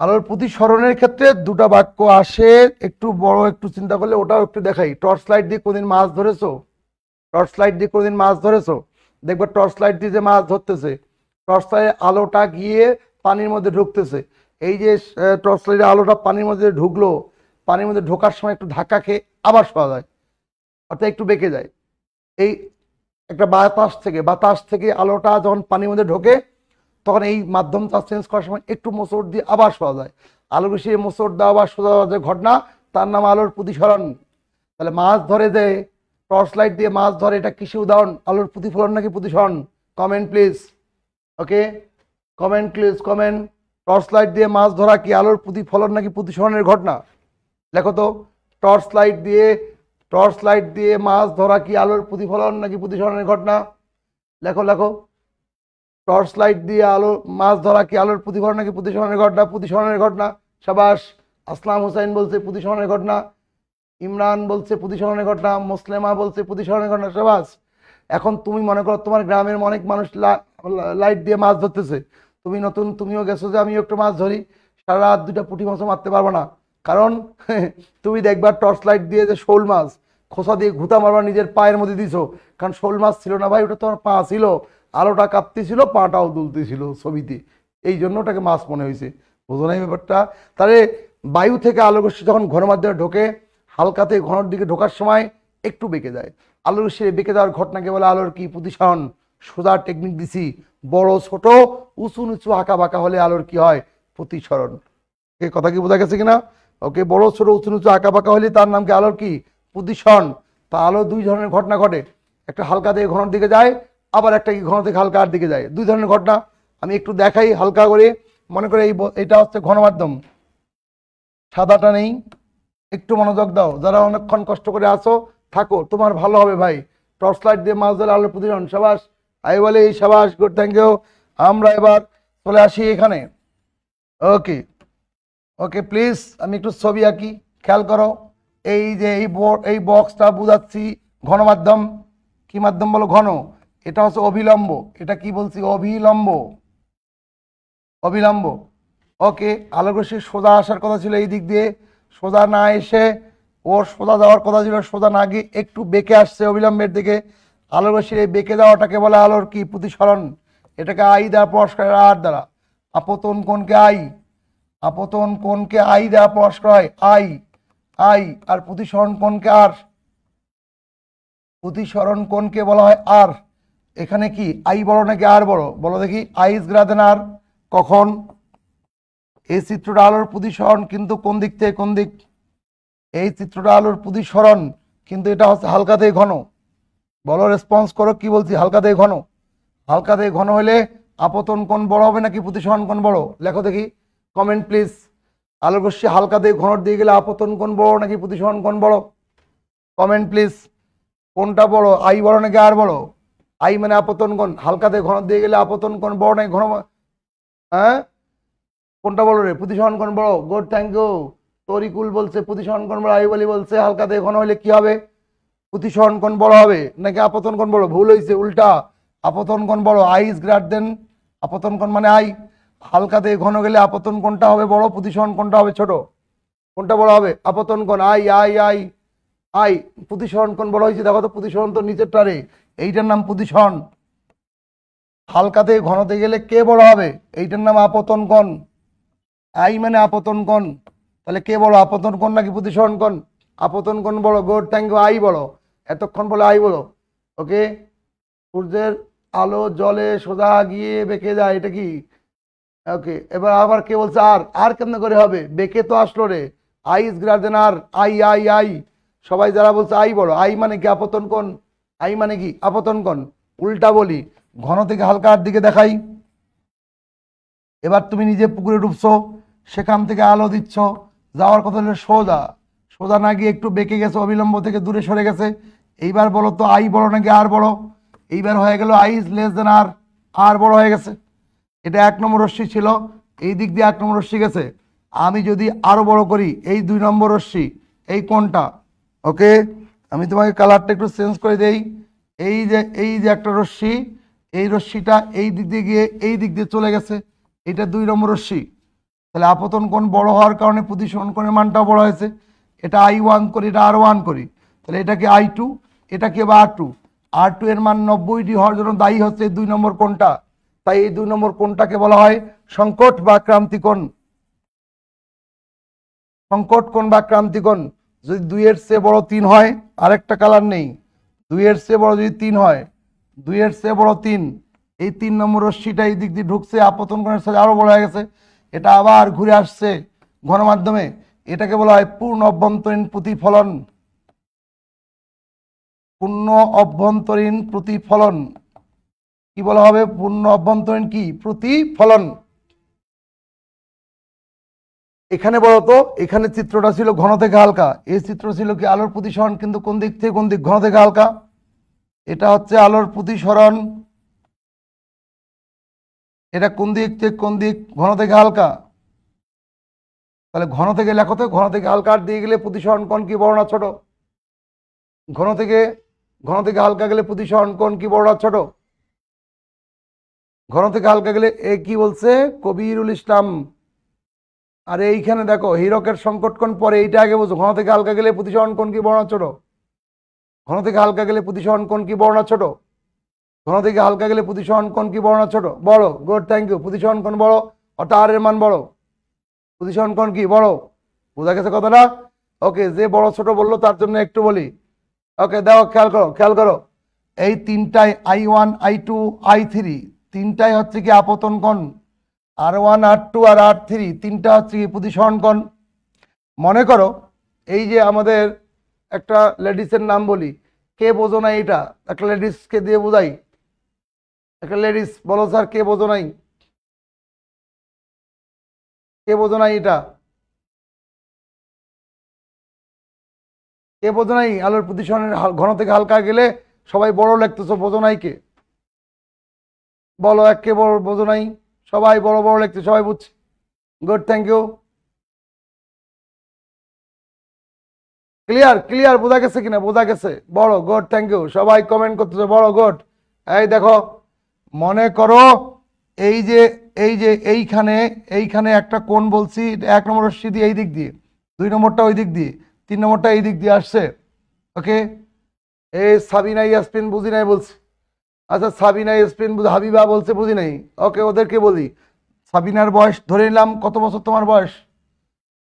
আলোর প্রতিসরণের ক্ষেত্রে দুটো বাক্য আসে, একটু বড় একটু চিন্তা করলে ওটাও একটু দেখাই। টর্চ লাইট দিয়ে কোনদিন মাছ ধরেছো, টর্চ লাইট দিয়ে কোনদিন মাছ ধরেছো, দেখবে টর্চ লাইট দিয়ে যে মাছ ধরতেছে, টর্চ লাইটের আলোটা গিয়ে পানির মধ্যে ঢুকতেছে। এই যে টর্চ লাইটের আলোটা পানির মধ্যে ঢুকলো, পানির মধ্যে ঢোকার সময় একটু ধাক্কা খেয়ে আবার সরা যায়, অর্থাৎ একটু বেঁকে যায়। এই একটা বাতাস থেকে আলোটা যখন পানির মধ্যে ঢোকে তখন এই মাধ্যমটা চেঞ্জ করার সময় একটু মোচড় দিয়ে আবার সোজা যায়। আলো বেশি মোচড় দেওয়া বা সোজা যে ঘটনা তার নাম আলোর প্রতিসরণ। তাহলে মাছ ধরে যে টর্চ লাইট দিয়ে মাছ ধরে, এটা কৃষি উদাহরণ, আলোর প্রতিফলন নাকি প্রতিসরণ, comment please. Okay, comment please, comment. Torch light দিয়ে মাছ ধরা কি আলোর প্রতিফলন নাকি প্রতিসরণের ঘটনা, লেখো তো। টর্চ লাইট দিয়ে মাছ ধরা কি আলোর প্রতিফলন নাকি প্রতিসরণের ঘটনা, লেখো লেখো। টর্চ লাইট দিয়ে মাছ ধরা কি আলোর প্রতিফলন নাকি প্রতিসরণের ঘটনা, প্রতিসরণের ঘটনা। সাবাস, আসলাম হোসেন বলছে প্রতিসরণের ঘটনা। ইমরান বলছে প্রতিসরণের ঘটনা, মুসলেমা বলছে প্রতিসরণের ঘটনা। শাবাশ। এখন তুমি মনে করো তোমার গ্রামের অনেক মানুষ লাইট দিয়ে মাছ ধরতেছে, তুমি নতুন, তুমিও গেছো যে আমিও একটু মাছ ধরি, সারা রাত 2টা পুঁটি মাছও মারতে পারবে না, কারণ তুমি দেখবা টর্চ লাইট দিয়ে যে শোল মাছ খোসা দিয়ে ঘুতা মারবা নিজের পায়ের মধ্যে দিছো, কারণ শোল মাছ ছিল না ভাই, ওটা তোমার পা ছিল, আলোটা কাঁপতেছিল, পাটাও দুলতেছিল ছবিতে, এই জন্য ওটাকে মাছ মনে হয়েছে। বুঝো না এই ব্যাপারটা? তাহলে বায়ু থেকে আলোক রশ্মি যখন ঘরের মাধ্যমে ঢোকে, হালকাতে ঘনের দিকে ঢোকার সময় একটু বেঁকে যায়। আলোর রশ্মি বেঁকে যাওয়ার ঘটনাকে বলে আলোর কি? প্রতিসরণ। সোজা টেকনিক দিছি, বড় ছোট উঁচু নিচু আঁকা বাঁকা হলে আলোর কি হয়? প্রতিসরণ। এই কথা কি বোঝা গেছে কিনা? ওকে, বড় ছোট উঁচু নিচু আঁকা বাঁকা হলে তার নাম কি? আলোর কি? প্রতিসরণ। তা আলো 2 ধরনের ঘটনা ঘটে, একটা হালকা থেকে ঘনের দিকে যায়, আবার একটা কি ঘন থেকে হালকার দিকে যায়। 2 ধরনের ঘটনা আমি একটু দেখাই হালকা করে। মনে করে এটা হচ্ছে ঘনমাধ্যম, সাদাটা নেই, একটু মনোযোগ দাও, যারা অনেকক্ষণ কষ্ট করে আসো থাকো, তোমার ভালো হবে ভাই। টর্চ লাইট দিয়ে মাছ ধরে আলোর প্রতিসরণ। সাবাস, আই বলে এই সাবাস, গুড, থ্যাংক ইউ। আমরা এবার চলে আসি এখানে। ওকে ওকে, প্লিজ আমি একটু ছবি আঁকি, খেয়াল করো। এই যে এই বক্সটা বুঝাচ্ছি ঘনমাধ্যম। কি মাধ্যম বলো? ঘন। এটা হচ্ছে অভিলম্ব, এটা কি বলছি? অভিলম্ব, অবিলম্ব। ওকে, আলোক রশ্মি সোজা আসার কথা ছিল এই দিক দিয়ে, সোজা না এসে ওর সোজা যাওয়ার কথা ছিল, সোজা না গিয়ে একটু বেঁকে আসছে অবিলম্বের দিকে। আলোক রশ্মির এই বেঁকে যাওয়াটাকে বলে আলোর কি? প্রতিসরণ। এটাকে আই দ্বারা প্রকাশ করে, আর দ্বারা। আপতন কোণকে আই, আপতন কোণকে আই দ্বারা প্রকাশ করা হয়, আই আই। আর প্রতিসরণ কোণকে আর, প্রতিসরণ কোণকে বলা হয় আর। এখানে কি আই বড় নাকি আর বড়? বলো দেখি। আই ইজ গ্রেটার দেন আর। কখন? এই চিত্রটা আলোর প্রতিসরণ, কিন্তু কোন দিক থেকে কোন দিক? এই চিত্রটা আলোর প্রতিসরণ, কিন্তু এটা হচ্ছে হালকা থেকে ঘন। বলো, রেসপন্স করো, কি বলছি? হালকা থেকে ঘন। হালকা থেকে ঘন হলে আপতন কোণ বড় হবে নাকি প্রতিসরণ কোণ বড়? লেখো দেখি, কমেন্ট প্লিজ। আলোক রশ্মি হালকা থেকে ঘনর দিয়ে গেলে আপতন কোণ বড় নাকি প্রতিসরণ কোণ বড়? Comment please. কোনটা বড়? আই বড় নাকি আর বড়? আই মানে আপতন কোণ, হালকা থেকে ঘনর দিয়ে গেলে আপতন কোণ বড় নাকি ঘন? হ্যাঁ, কোনটা বলো রে? প্রতিসরণ কোণ বড়। Good, thank you. তরিকুল বলছে প্রতিসরণ কোণ বড়, আইবলি বলছে হালকা থেকে ঘন হলে কি হবে? প্রতিসরণ কোণ বড় হবে নাকি আপতন কোণ বড়? ভুল হয়েছে, উল্টা। আপতন কোণ বড়, আই ইজ গ্রেটার দেন, আপতন কোণ মানে আই। হালকা থেকে ঘন গেলে আপতন কোণটা হবে বড়, প্রতিসরণ কোণটা হবে ছোট। কোনটা বড় হবে? আপতন কোণ, আই আই আই আই। প্রতিসরণ কোণ বড় হয়েছে, দেখো তো, প্রতিসরণ তো নিচেরটা রে, এইটার নাম প্রতিসরণ। হালকা থেকে ঘনতে গেলে কে বড় হবে? এইটার নাম আপতন কোণ। আই মানে আপতন কোণ। তাহলে কে বড়? আপতন কোণ নাকি প্রতিসরণ কোণ? আপতন কোণ বড়। Good, thank you. আই বড়, এতক্ষণ বলে আই বড়। ওকে, সূর্যের আলো জলে সোজা গিয়ে বেঁকে যায়, এটা কি? ওকে, এবার আবার কে বলছে আর? আর কেমনে করে হবে? বেঁকে তো আসলো রে। I is greater than R, I I I. সবাই যারা বলছে আই বড়, আই মানে কি? আপতন কোণ। আই মানে কি? আপতন কোণ। উল্টা বলি, ঘন থেকে হালকার দিকে দেখাই। এবার তুমি নিজে পুকুরে ডুবছো, সেখান থেকে আলো দিচ্ছ, যাওয়ার কথা হলো সোজা, সোজা না গিয়ে একটু বেঁকে গেছে, অবিলম্ব থেকে দূরে সরে গেছে। এইবার বলো তো, আই বড় নাকি আর বড়? এইবার হয়ে গেল আই ইজ লেস দেন আর, আর বড় হয়ে গেছে। এটা 1 নম্বর রশ্মি ছিল, এই দিক দিয়ে 1 নম্বর রশ্মি গেছে। আমি যদি আরো বড় করি, এই 2 নম্বর রশ্মি, এই কোণটা, ওকে, আমি তোমাকে কালারটা একটু চেঞ্জ করে দেই। এই যে একটা রশ্মি, এই রশ্মিটা এই দিক দিয়ে গিয়ে এই দিক দিয়ে চলে গেছে, এটা 2 নম্বর রশ্মি। তাহলে আপতন কোণ বড় হওয়ার কারণে প্রতিসরণ কোণের মানটাও বড় হয়েছে। এটা I1 করি, এটা R1 করি, তাহলে এটা কি I2, এটা কি বা R2? R2 এর মান 90° হওয়ার জন্য দায়ী হচ্ছে 2 নম্বর কোণটা। তাই এই 2 নম্বর কোণটাকে বলা হয় সংকট বা ক্রান্তি কোণ। সংকট কোণ বা ক্রান্তি কোণ। যদি 2 এর চেয়ে বড় 3 হয়, আরেকটা কালার নেই, 2 এর চেয়ে বড় যদি 3 হয়, 2 এর চেয়ে বড় 3, এই 3 নম্বর রশ্মিটা এই দিক দিয়ে ঢুকছে, আপতন কোণের সাথে আরো বড় হয়ে গেছে, এটা আবার ঘুরে আসছে ঘনমাধ্যমে, এটাকে বলা হয় পূর্ণ অভ্যন্তরীণ প্রতিফলন। পূর্ণ অভ্যন্তরীণ প্রতিফলন। কি বলা হবে? পূর্ণ অভ্যন্তরীণ কি? প্রতিফলন। এখানে বলতো, এখানে চিত্রটা ছিল ঘন থেকে হালকা, এই চিত্র ছিল কি? আলোর প্রতিসরণ, কিন্তু কোন দিক থেকে কোন দিক? ঘন থেকে হালকা। এটা হচ্ছে আলোর প্রতিসরণ, এটা কোন দিক থেকে কোন দিক? ঘন থেকে হালকা। তাহলে ঘন থেকে লেখো তো, ঘন থেকে হালকা দিয়ে গেলে প্রতিসরণ কোণ কি বড় না ছোট? ঘন থেকে হালকা গেলে প্রতিসরণ কোণ কি বড় না ছোট? ঘন থেকে হালকা গেলে এ কি বলছে কবিরুল ইসলাম? আর এইখানে দেখো হীরকের সংকট কোণ পরে, এইটা আগে বলছো ঘন থেকে হালকা গেলে প্রতিসরণ কোণ কি বড় না ছোট? ঘন থেকে হালকা গেলে প্রতিসরণ কোণ কি বড় না ছোট? ঘন থেকে হালকা গেলে প্রতিসরণ কোণ কি বড় না ছোট? বড়। Good, thank you. প্রতিসরণ কোণ বড়, অর্থাৎ আর এর মান বড়। প্রতিসরণ কোণ কি বড়? বোঝা গেছে কথাটা? ওকে, যে বড় ছোট বললো তার জন্য একটু বলি। ওকে, দেখো খেয়াল করো এই তিনটাই I1 I2 I3 তিনটাই হচ্ছে কি আপতন কোণ। R1 R2 আর R3 তিনটা হচ্ছে কি প্রতিসরণ কোণ। মনে করো এই যে আমাদের একটা লেডিসের নাম বলি, কে বোঝো না? এইটা একটা লেডিসকে দিয়ে বোঝাই। একটা লেডিস বলো স্যার, কে বোঝো নাই? কে বোঝো নাই? এটা কে বোঝো নাই? আলোর প্রতিসরণের ঘন থেকে হালকা গেলে সবাই বড় লিখতেছো, বোঝো নাই কে? বলো, এক কে বড় বোঝো নাই? সবাই বড় বড় লিখতে, সবাই বুঝছে। Good, thank you. ক্লিয়ার বোঝা গেছে কিনা? বোঝা গেছে, বড়। Good, thank you. সবাই কমেন্ট করতেছে বড়। গুড। এই দেখো, মনে করো এইখানে একটা কোণ বলছি, 1 নম্বর রশ্মি দিয়ে এই দিক দিয়ে, 2 নম্বরটা ওই দিক দিয়ে, 3 নম্বরটা এই দিক দিয়ে আসছে। ওকে, এই সাবিনা ইয়াসমিন বুঝি নাই বলছে। আচ্ছা, সাবিনা ইয়াসমিন হাবিবা বলছে বুঝি নাই। ওকে, ওদেরকে বলি, সাবিনার বয়স ধরে নিলাম, কত বছর তোমার বয়স?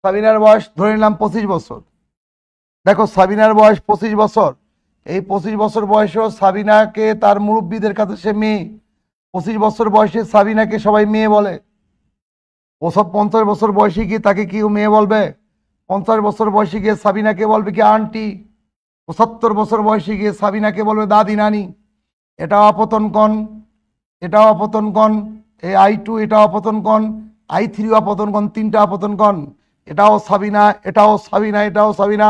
সাবিনার বয়স ধরে নিলাম 25 বছর। দেখো, সাবিনার বয়স 25 বছর। এই 25 বছর বয়সেও সাবিনাকে তার মুরব্বীদের কাছে সে মেয়ে। 25 বছর বয়সে সাবিনাকে সবাই মেয়ে বলে। 50 বছর বয়সে গিয়ে তাকে কি মেয়ে বলবে? 50 বছর বয়সে গিয়ে সাবিনাকে বলবে কি আন্টি। 75 বছর বয়সে গিয়ে সাবিনাকে বলবে দাদি, নানি। এটাও আপতন কোণ, এটাও আপতন কোণ। এই I2 এটাও আপতন কোণ, I3 আপতন কোণ, তিনটা আপতন কোণ। এটাও সাবিনা, এটাও সাবিনা, এটাও সাবিনা।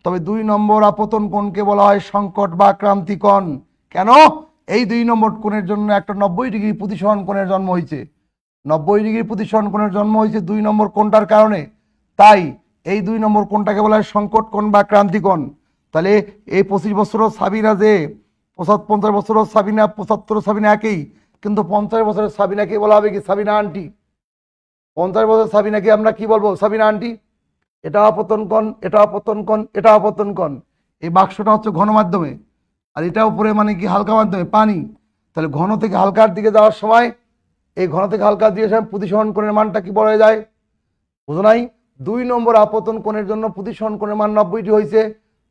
তবে 2 নম্বর আপতন কোণকে বলা হয় সংকট বা ক্রান্তি কোণ। কেন? এই 2 নম্বর কোণের জন্য একটা 90 ডিগ্রি প্রতিসরণ কোণের জন্ম হয়েছে। 90 ডিগ্রি প্রতিসরণ কোণের জন্ম হয়েছে 2 নম্বর কোণটার কারণে। তাই এই 2 নম্বর কোণটাকে বলা হয় সংকট কোণ বা ক্রান্তি কোণ। তাহলে এই 25 বছরও সাবিনা, যে 50 বছরও সাবিনা, 75 সাবিনা একই, কিন্তু 50 বছরের সাবিনাকে বলা হবে কি সাবিনা আন্টি। 50 বছর সাবিনাকে আমরা কি বলবো? সাবিনা আন্টি। এটা আপতন কোণ, এটা আপতন কোণ, এটা আপতন কোণ। এই বাক্সটা হচ্ছে ঘন মাধ্যমে, আর এটা উপরে মানে কি হালকা মাধ্যমে, পানি। তাহলে ঘন থেকে হালকার দিকে যাওয়ার সময়, এই ঘন থেকে হালকা দিয়ে প্রতিসরণ কোণের মানটা কি বলা যায়? বুঝো নাই? 2 নম্বর আপতন কোণের জন্য প্রতিসরণ কোণের মান 90টি হয়েছে।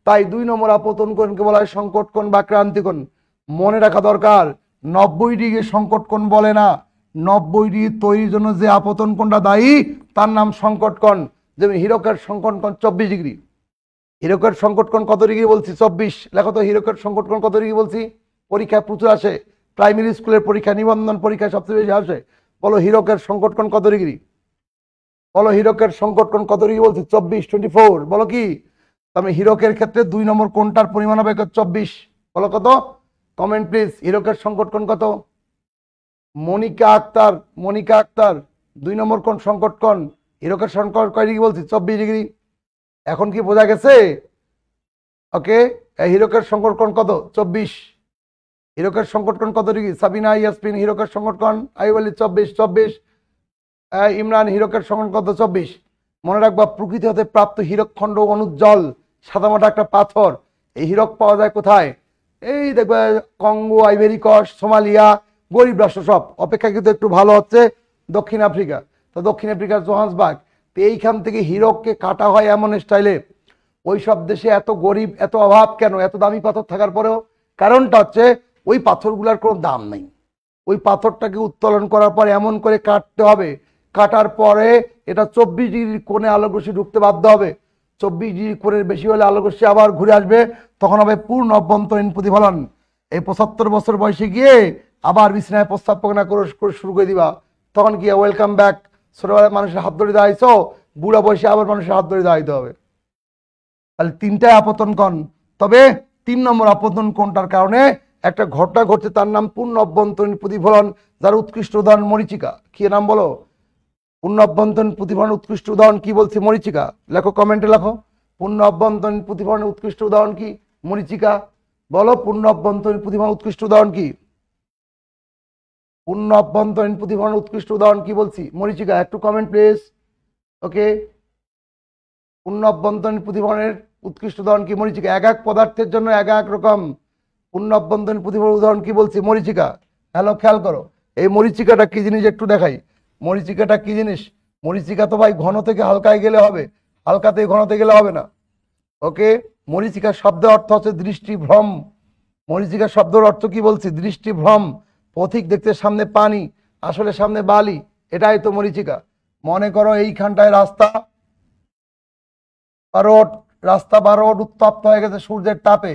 তাই 2 নম্বর আপতন কোণকে বলা হয় সংকট কোণ বা ক্রান্তি কোণ। মনে রাখা দরকার, 90 ডিগ্রি সংকট কোণ বলে না। 90 ডিগ্রি তৈরির জন্য যে আপতন কোণটা দায়ী তার নাম সংকট কোণ। যেমন হীরকের সংকট কোণ 24 ডিগ্রি। হীরকের সংকট কোণ কত ডিগ্রি বলছি? 24। লেখো তো, হীরকের সংকট কোণ কত ডিগ্রি বলছি? পরীক্ষায় প্রচুর আসে, প্রাইমারি স্কুলের পরীক্ষা, নিবন্ধন পরীক্ষায় সবচেয়ে বেশি আসে। বলো হীরকের সংকট কোণ কত ডিগ্রি? বলো হীরকের সংকট কোণ কত ডিগ্রি বলছি? 24, 24। বলো কি? তবে হীরকের ক্ষেত্রে 2 নম্বর কোণটার পরিমাণ হবে 24। বলো কত? Comment please. হীরকের সংকট কোণ কত? মনিকা আক্তার 2 নম্বর কোণ সংকট কোণ। হীরকের সংকট কয় ডিগ্রি বলছি? 24 ডিগ্রি। এখন কি বোঝা গেছে? ওকে, হীরকের সংকট কোণ কত? 24। হীরকের সংকট কোণ কত ডিগ্রি? সাবিনা ইয়াসমিন হীরকের সংকট কোণ আই বলি 24। ইমরান হীরকের সংকট কত? 24। মনে রাখবা, প্রকৃতি হতে প্রাপ্ত হীরকখণ্ড অনুজ্জ্বল সাদামাটা একটা পাথর। এই হীরক পাওয়া যায় কোথায়? এই দেখবে কঙ্গো, আইভেরি কোস্ট, সোমালিয়া, গরিব রাষ্ট্র সব। অপেক্ষাকৃত একটু ভালো হচ্ছে দক্ষিণ আফ্রিকা। তো দক্ষিণ আফ্রিকার জোহান্সবার্গ। তো এইখান থেকে হীরককে কাটা হয় এমন স্টাইলে। ওই সব দেশে এত গরিব, এত অভাব কেন? এত দামি পাথর থাকার পরেও কারণটা হচ্ছে ওই পাথরগুলোর কোনো দাম নেই। ওই পাথরটাকে উত্তোলন করার পর এমন করে কাটতে হবে, কাটার পরে এটা 24 ডিগ্রি কোণে আলোকরশ্মি ঢুকতে বাধ্য হবে। 24 ডিগ্রি কোণের বেশি হলে আলোকরশ্মি আবার ঘুরে আসবে, তখন হবে পূর্ণ অভ্যন্তরীণ প্রতিফলন। এই 75 বছর বয়সে গিয়ে আবার বিছানায় প্রস্তাব পায়খানা করে শুরু করে দিবা, তখন কি ওয়েলকাম ব্যাক। ছোটবেলায় মানুষের হাত ধরে দাঁড়াইছো, বুড়া বয়সে আবার মানুষের হাত ধরে দাঁড়াইতে হবে। তাহলে 3টাই আপতন কোণ। তবে 3 নম্বর আপতন কোণটার কারণে একটা ঘটনা ঘটছে, তার নাম পূর্ণ অভ্যন্তরীণ প্রতিফলন, যার উৎকৃষ্ট উদাহরণ মরীচিকা। কি নাম বলো? পূর্ণ অভ্যন্তরীণ প্রতিফলনের উৎকৃষ্ট উদাহরণ কি বলছি? মরীচিকা। লেখো, কমেন্টে লেখো, পূর্ণ অভ্যন্তরীণ প্রতিফলনের উৎকৃষ্ট উদাহরণ কি? মরীচিকা। বলো, পূর্ণ অভ্যন্তরীণ প্রতিফলনের উৎকৃষ্ট উদাহরণ কি? পূর্ণ অভ্যন্তরীণ প্রতিফলনের উৎকৃষ্ট উদাহরণ কি বলছি? মরীচিকা। একটু কমেন্ট প্লিজ। ওকে, পূর্ণ অভ্যন্তরীণ প্রতিফলনের উৎকৃষ্ট উদাহরণ কি? মরীচিকা। এক এক পদার্থের জন্য এক এক রকম পূর্ণ অভ্যন্তরীণ প্রতিফলনের উদাহরণ কি বলছি? মরীচিকা। হ্যালো, খেয়াল করো, এই মরীচিকাটা কি জিনিস একটু দেখাই। মরীচিকাটা কি জিনিস? মরীচিকা তো ভাই ঘন থেকে হালকায় গেলে হবে, হালকাতে ঘনতে গেলে হবে না। ওকে, মরীচিকার শব্দের অর্থ হচ্ছে দৃষ্টিভ্রম। মরীচিকার শব্দের অর্থ কি বলছি? দৃষ্টিভ্রম। পথিক দেখতে সামনে পানি, আসলে সামনে বালি, এটাই তো মরীচিকা। মনে করো এইখানটায় রাস্তা রোড উত্তপ্ত হয়ে গেছে সূর্যের তাপে,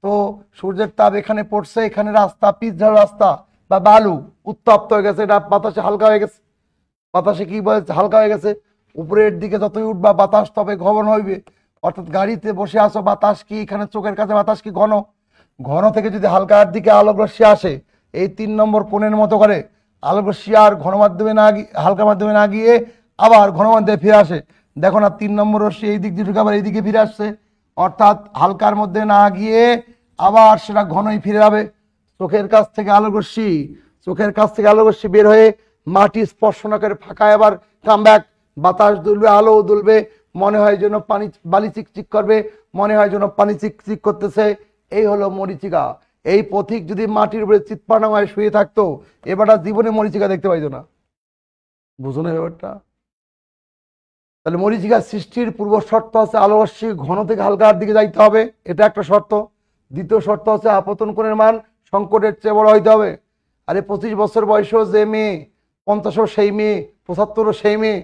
তো সূর্যের তাপ এখানে পড়ছে, এখানে রাস্তা পিচঢাল রাস্তা বা বালু উত্তপ্ত হয়ে গেছে, এটা বাতাসে হালকা হয়ে গেছে। বাতাসে কি বলছে? হালকা হয়ে গেছে। উপরের দিকে যতই উঠবা বাতাস তবে ঘন হইবে। অর্থাৎ গাড়িতে বসে আসো, বাতাস কি এখানে চোখের কাছে বাতাস কি ঘন? ঘন থেকে যদি হালকার দিকে আলোক রশ্মি আসে, এই 3 নম্বর কোণের মতো করে আলোক রশ্মি আর ঘন মাধ্যমে না গিয়ে, হালকা মাধ্যমে না গিয়ে আবার ঘন মাধ্যমে ফিরে আসে। দেখো না, 3 নম্বর রশ্মি এই দিক দিয়ে ঢুকে আবার এইদিকে ফিরে আসছে, অর্থাৎ হালকার মধ্যে না গিয়ে আবার সেটা ঘনই ফিরে যাবে। চোখের কাছ থেকে আলোক রশ্মি বের হয়ে মাটি স্পর্শ না করে ফাঁকায় আবার কামব্যাক, বাতাস দুলবে, আলো দুলবে, মনে হয় যেন পানি বালি চিকচিক করবে, মনে হয় যেন পানি চিকচিক করতেছে। এই হলো মরীচিকা। এই পথিক যদি মাটির উপরে চিৎপানামায় শুয়ে থাকতো, এবারটা জীবনে মরীচিকা দেখতে পাইতো না। বুঝো না ব্যাপারটা? তাহলে মরীচিকা সৃষ্টির পূর্ব শর্ত আছে আলো রশ্মি ঘন থেকে হালকার দিকে যাইতে হবে, এটা একটা শর্ত। দ্বিতীয় শর্ত হচ্ছে আপতন কোণের মান সংকটের চেয়ে বড় হইতে হবে। আরে 25 বছর বয়সেও যে মেয়ে, 50ও সেই মেয়ে, 75ও সেই মেয়ে,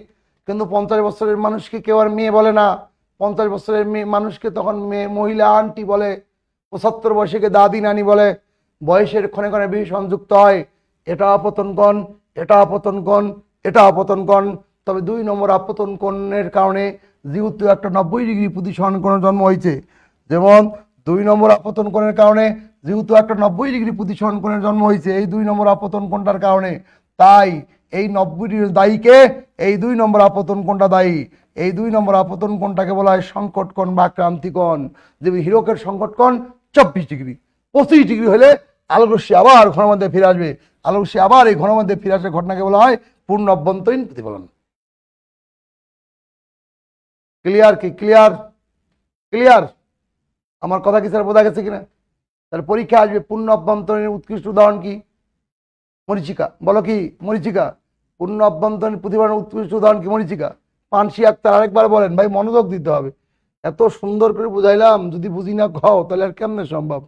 কিন্তু 50 বছরের মানুষকে কেউ আর মেয়ে বলে না। 50 বছরের মেয়ে মানুষকে তখন মেয়ে, মহিলা, আন্টি বলে। 75 বয়সীকে দাদি, নানি বলে। বয়সের ক্ষণে ক্ষণে বেশি সংযুক্ত হয়। এটা আপতন কোণ, এটা আপতন কোণ, এটা আপতন কোণ। তবে 2 নম্বর আপতন কোণের কারণে যেহেতু একটা 90 ডিগ্রি প্রতিসরণ কোণের জন্ম হয়েছে, যেমন 2 নম্বর আপতন কোণের কারণে যেহেতু একটা 90 ডিগ্রি প্রতিসরণ কোণের জন্ম হয়েছে, এই 2 নম্বর আপতন কোণটার কারণে, তাই এই 90 ডিগ্রি দায়ীকে, এই 2 নম্বর আপতন কোণটা দায়ী। এই 2 নম্বর আপতন কোণটাকে বলা হয় সংকট কোণ বা ক্রান্তি কোণ। যে হীরকের সংকট কোণ 24 ডিগ্রি। 25 ডিগ্রি হলে আলোক রশ্মি আবার ঘন মধ্যে ফিরে আসবে, আলোক রশ্মি আবার এই ঘন মধ্যে ফিরে আসার ঘটনাকে বলা হয় পূর্ণ অভ্যন্তরীণ প্রতিফলন। ক্লিয়ার? কি ক্লিয়ার? ক্লিয়ার? আমার কথা কি স্যার বোঝা গেছে কিনা? তাহলে পরীক্ষা আসবে পূর্ণ অভ্যন্তরীণ উৎকৃষ্ট উদাহরণ কি? মরীচিকা। বলো কি? মরীচিকা। পূর্ণ অভ্যন্তরীণ প্রতিফলনের উৎকৃষ্ট উদাহরণ কি? মরীচিকা। পানসি আক্তার আরেকবার বলেন ভাই, মনোযোগ দিতে হবে। এত সুন্দর করে বুঝাইলাম, যদি বুঝি না খাও তাহলে আর কেমনে সম্ভব?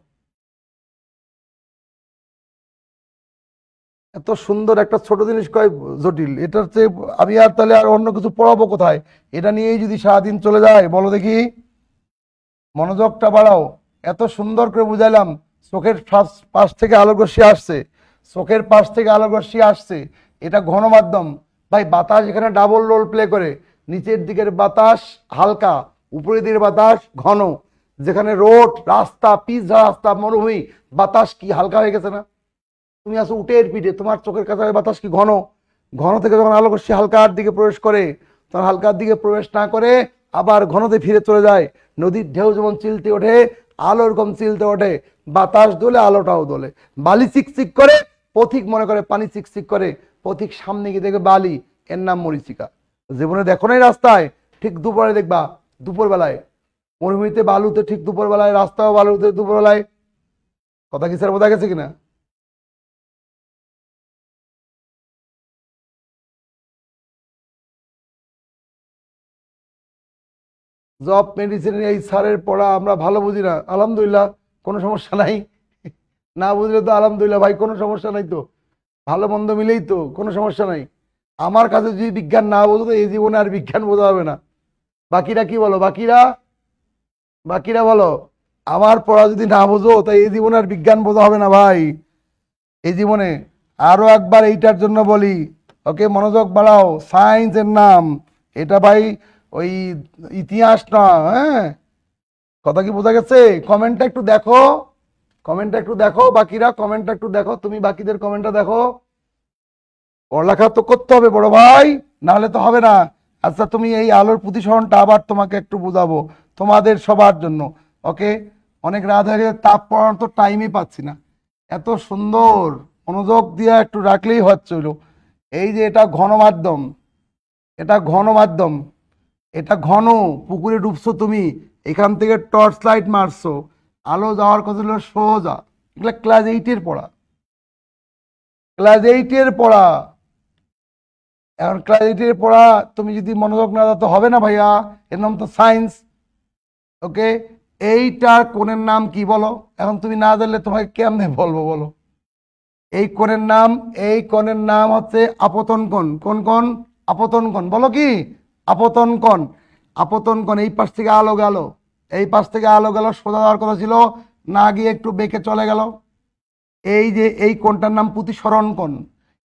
এত সুন্দর একটা ছোট জিনিস কয় জটিল, এটার চেয়ে আমি আর তাহলে আর অন্য কিছু পড়াবো কোথায়? এটা নিয়েই যদি সারাদিন চলে যায়, বলো দেখি। মনোযোগটা বাড়াও। এত সুন্দর করে বুঝাইলাম, চোখের পাশ থেকে আলোক রশ্মি আসছে, চোখের পাশ থেকে আলোক রশ্মি আসছে, এটা ঘন মাধ্যম। ভাই বাতাস এখানে ডাবল রোল প্লে করে, নিচের দিকের বাতাস হালকা, উপরের দিকের বাতাস ঘন। যেখানে রোড, রাস্তা, পিচ রাস্তা, মরুভূমি, বাতাস কি হালকা হয়ে গেছে না? তুমি আসো উটের পিঠে, তোমার চোখের কাছে বাতাস কি ঘন? ঘন থেকে যখন আলোক রশ্মি হালকার দিকে প্রবেশ করে, তখন হালকার দিকে প্রবেশ না করে আবার ঘনতে ফিরে চলে যায়। নদীর ঢেউ যেমন চিলতে ওঠে, আলো এরকম চিলতে ওঠে, বাতাস দোলে, আলোটাও দোলে। বালি চিকচিক করে, পথিক মনে করে পানি চিকচিক করে, পথিক সামনে গিয়ে দেখে বালি, এর নাম মরীচিকা। জীবনে দেখো নাই রাস্তায়, ঠিক দুপুরে দেখবা, দুপুর বেলায় মরুভূমিতে বালুতে ঠিক দুপুর বেলায়, রাস্তাও বালুতে দুপুর বেলায়। কথা কি স্যার বোঝা গেছে কিনা? জব মেডিসিনের এই স্যারের পড়া আমরা ভালো বুঝি না, আলহামদুলিল্লাহ কোনো সমস্যা নাই। না বুঝলে তো আলহামদুলিল্লাহ ভাই, কোনো সমস্যা নাই তো, ভালো মন্দ মিলেই তো, কোনো সমস্যা নাই। আমার কাছে যদি বিজ্ঞান না বোঝো তো এই জীবনে আর বিজ্ঞান বোঝা হবে না। বাকিরা কি বলো? বাকিরা বলো, আমার পড়া যদি না বোঝো তাই এই জীবনে আর বিজ্ঞান বোঝা হবে না ভাই। এই জীবনে আরো একবার এইটার জন্য বলি, ওকে মনোযোগ বাড়াও। সায়েন্সের নাম এটা ভাই, ওই ইতিহাস না। হ্যাঁ, কথা কি বোঝা গেছে? কমেন্টটা একটু দেখো, কমেন্টটা একটু দেখো, বাকিরা কমেন্টটা একটু দেখো, তুমি বাকিদের কমেন্টটা দেখো। পড়ালেখা তো করতে হবে বড় ভাই। নাহলে তো হবে না। আচ্ছা তুমি এই আলোর প্রতিসরণটা আবার তোমাকে একটু বোঝাবো তোমাদের সবার জন্য। ওকে, অনেক রাত হয়ে গেছে, তাপ পড়ানোর তো টাইমই পাচ্ছি না। এত সুন্দর মনোযোগ দিয়ে একটু রাখলেই হচ্ছিল। এই যে এটা ঘন মাধ্যম, এটা ঘন মাধ্যম, এটা ঘন। পুকুরে ডুবছো তুমি, এখান থেকে টর্চ লাইট মারছো, আলো যাওয়ার কথা হলো সোজা। এগুলো ক্লাস 8-এর পড়া, ক্লাস 8-এর পড়া। এখন ক্লাস 8-এর পড়া তুমি যদি মনোযোগ না দাও তো হবে না ভাইয়া, এর নাম তো সায়েন্স। ওকে, এইটার কোণের নাম কি বলো? এখন তুমি না জানলে তোমাকে কেমনে বলবো বলো? এই কোণের নাম হচ্ছে আপতন কোণ। কোন কোণ? আপতন কোণ। বলো কি? আপতন কোণ। আপতন কোণ। এই পাশ থেকে আলো গেল, এই পাশ থেকে আলো গেল, সোজা যাওয়ার কথা ছিল, না গিয়ে একটু বেঁকে চলে গেল। এই যে এই কোণটার নাম প্রতিসরণ কোণ।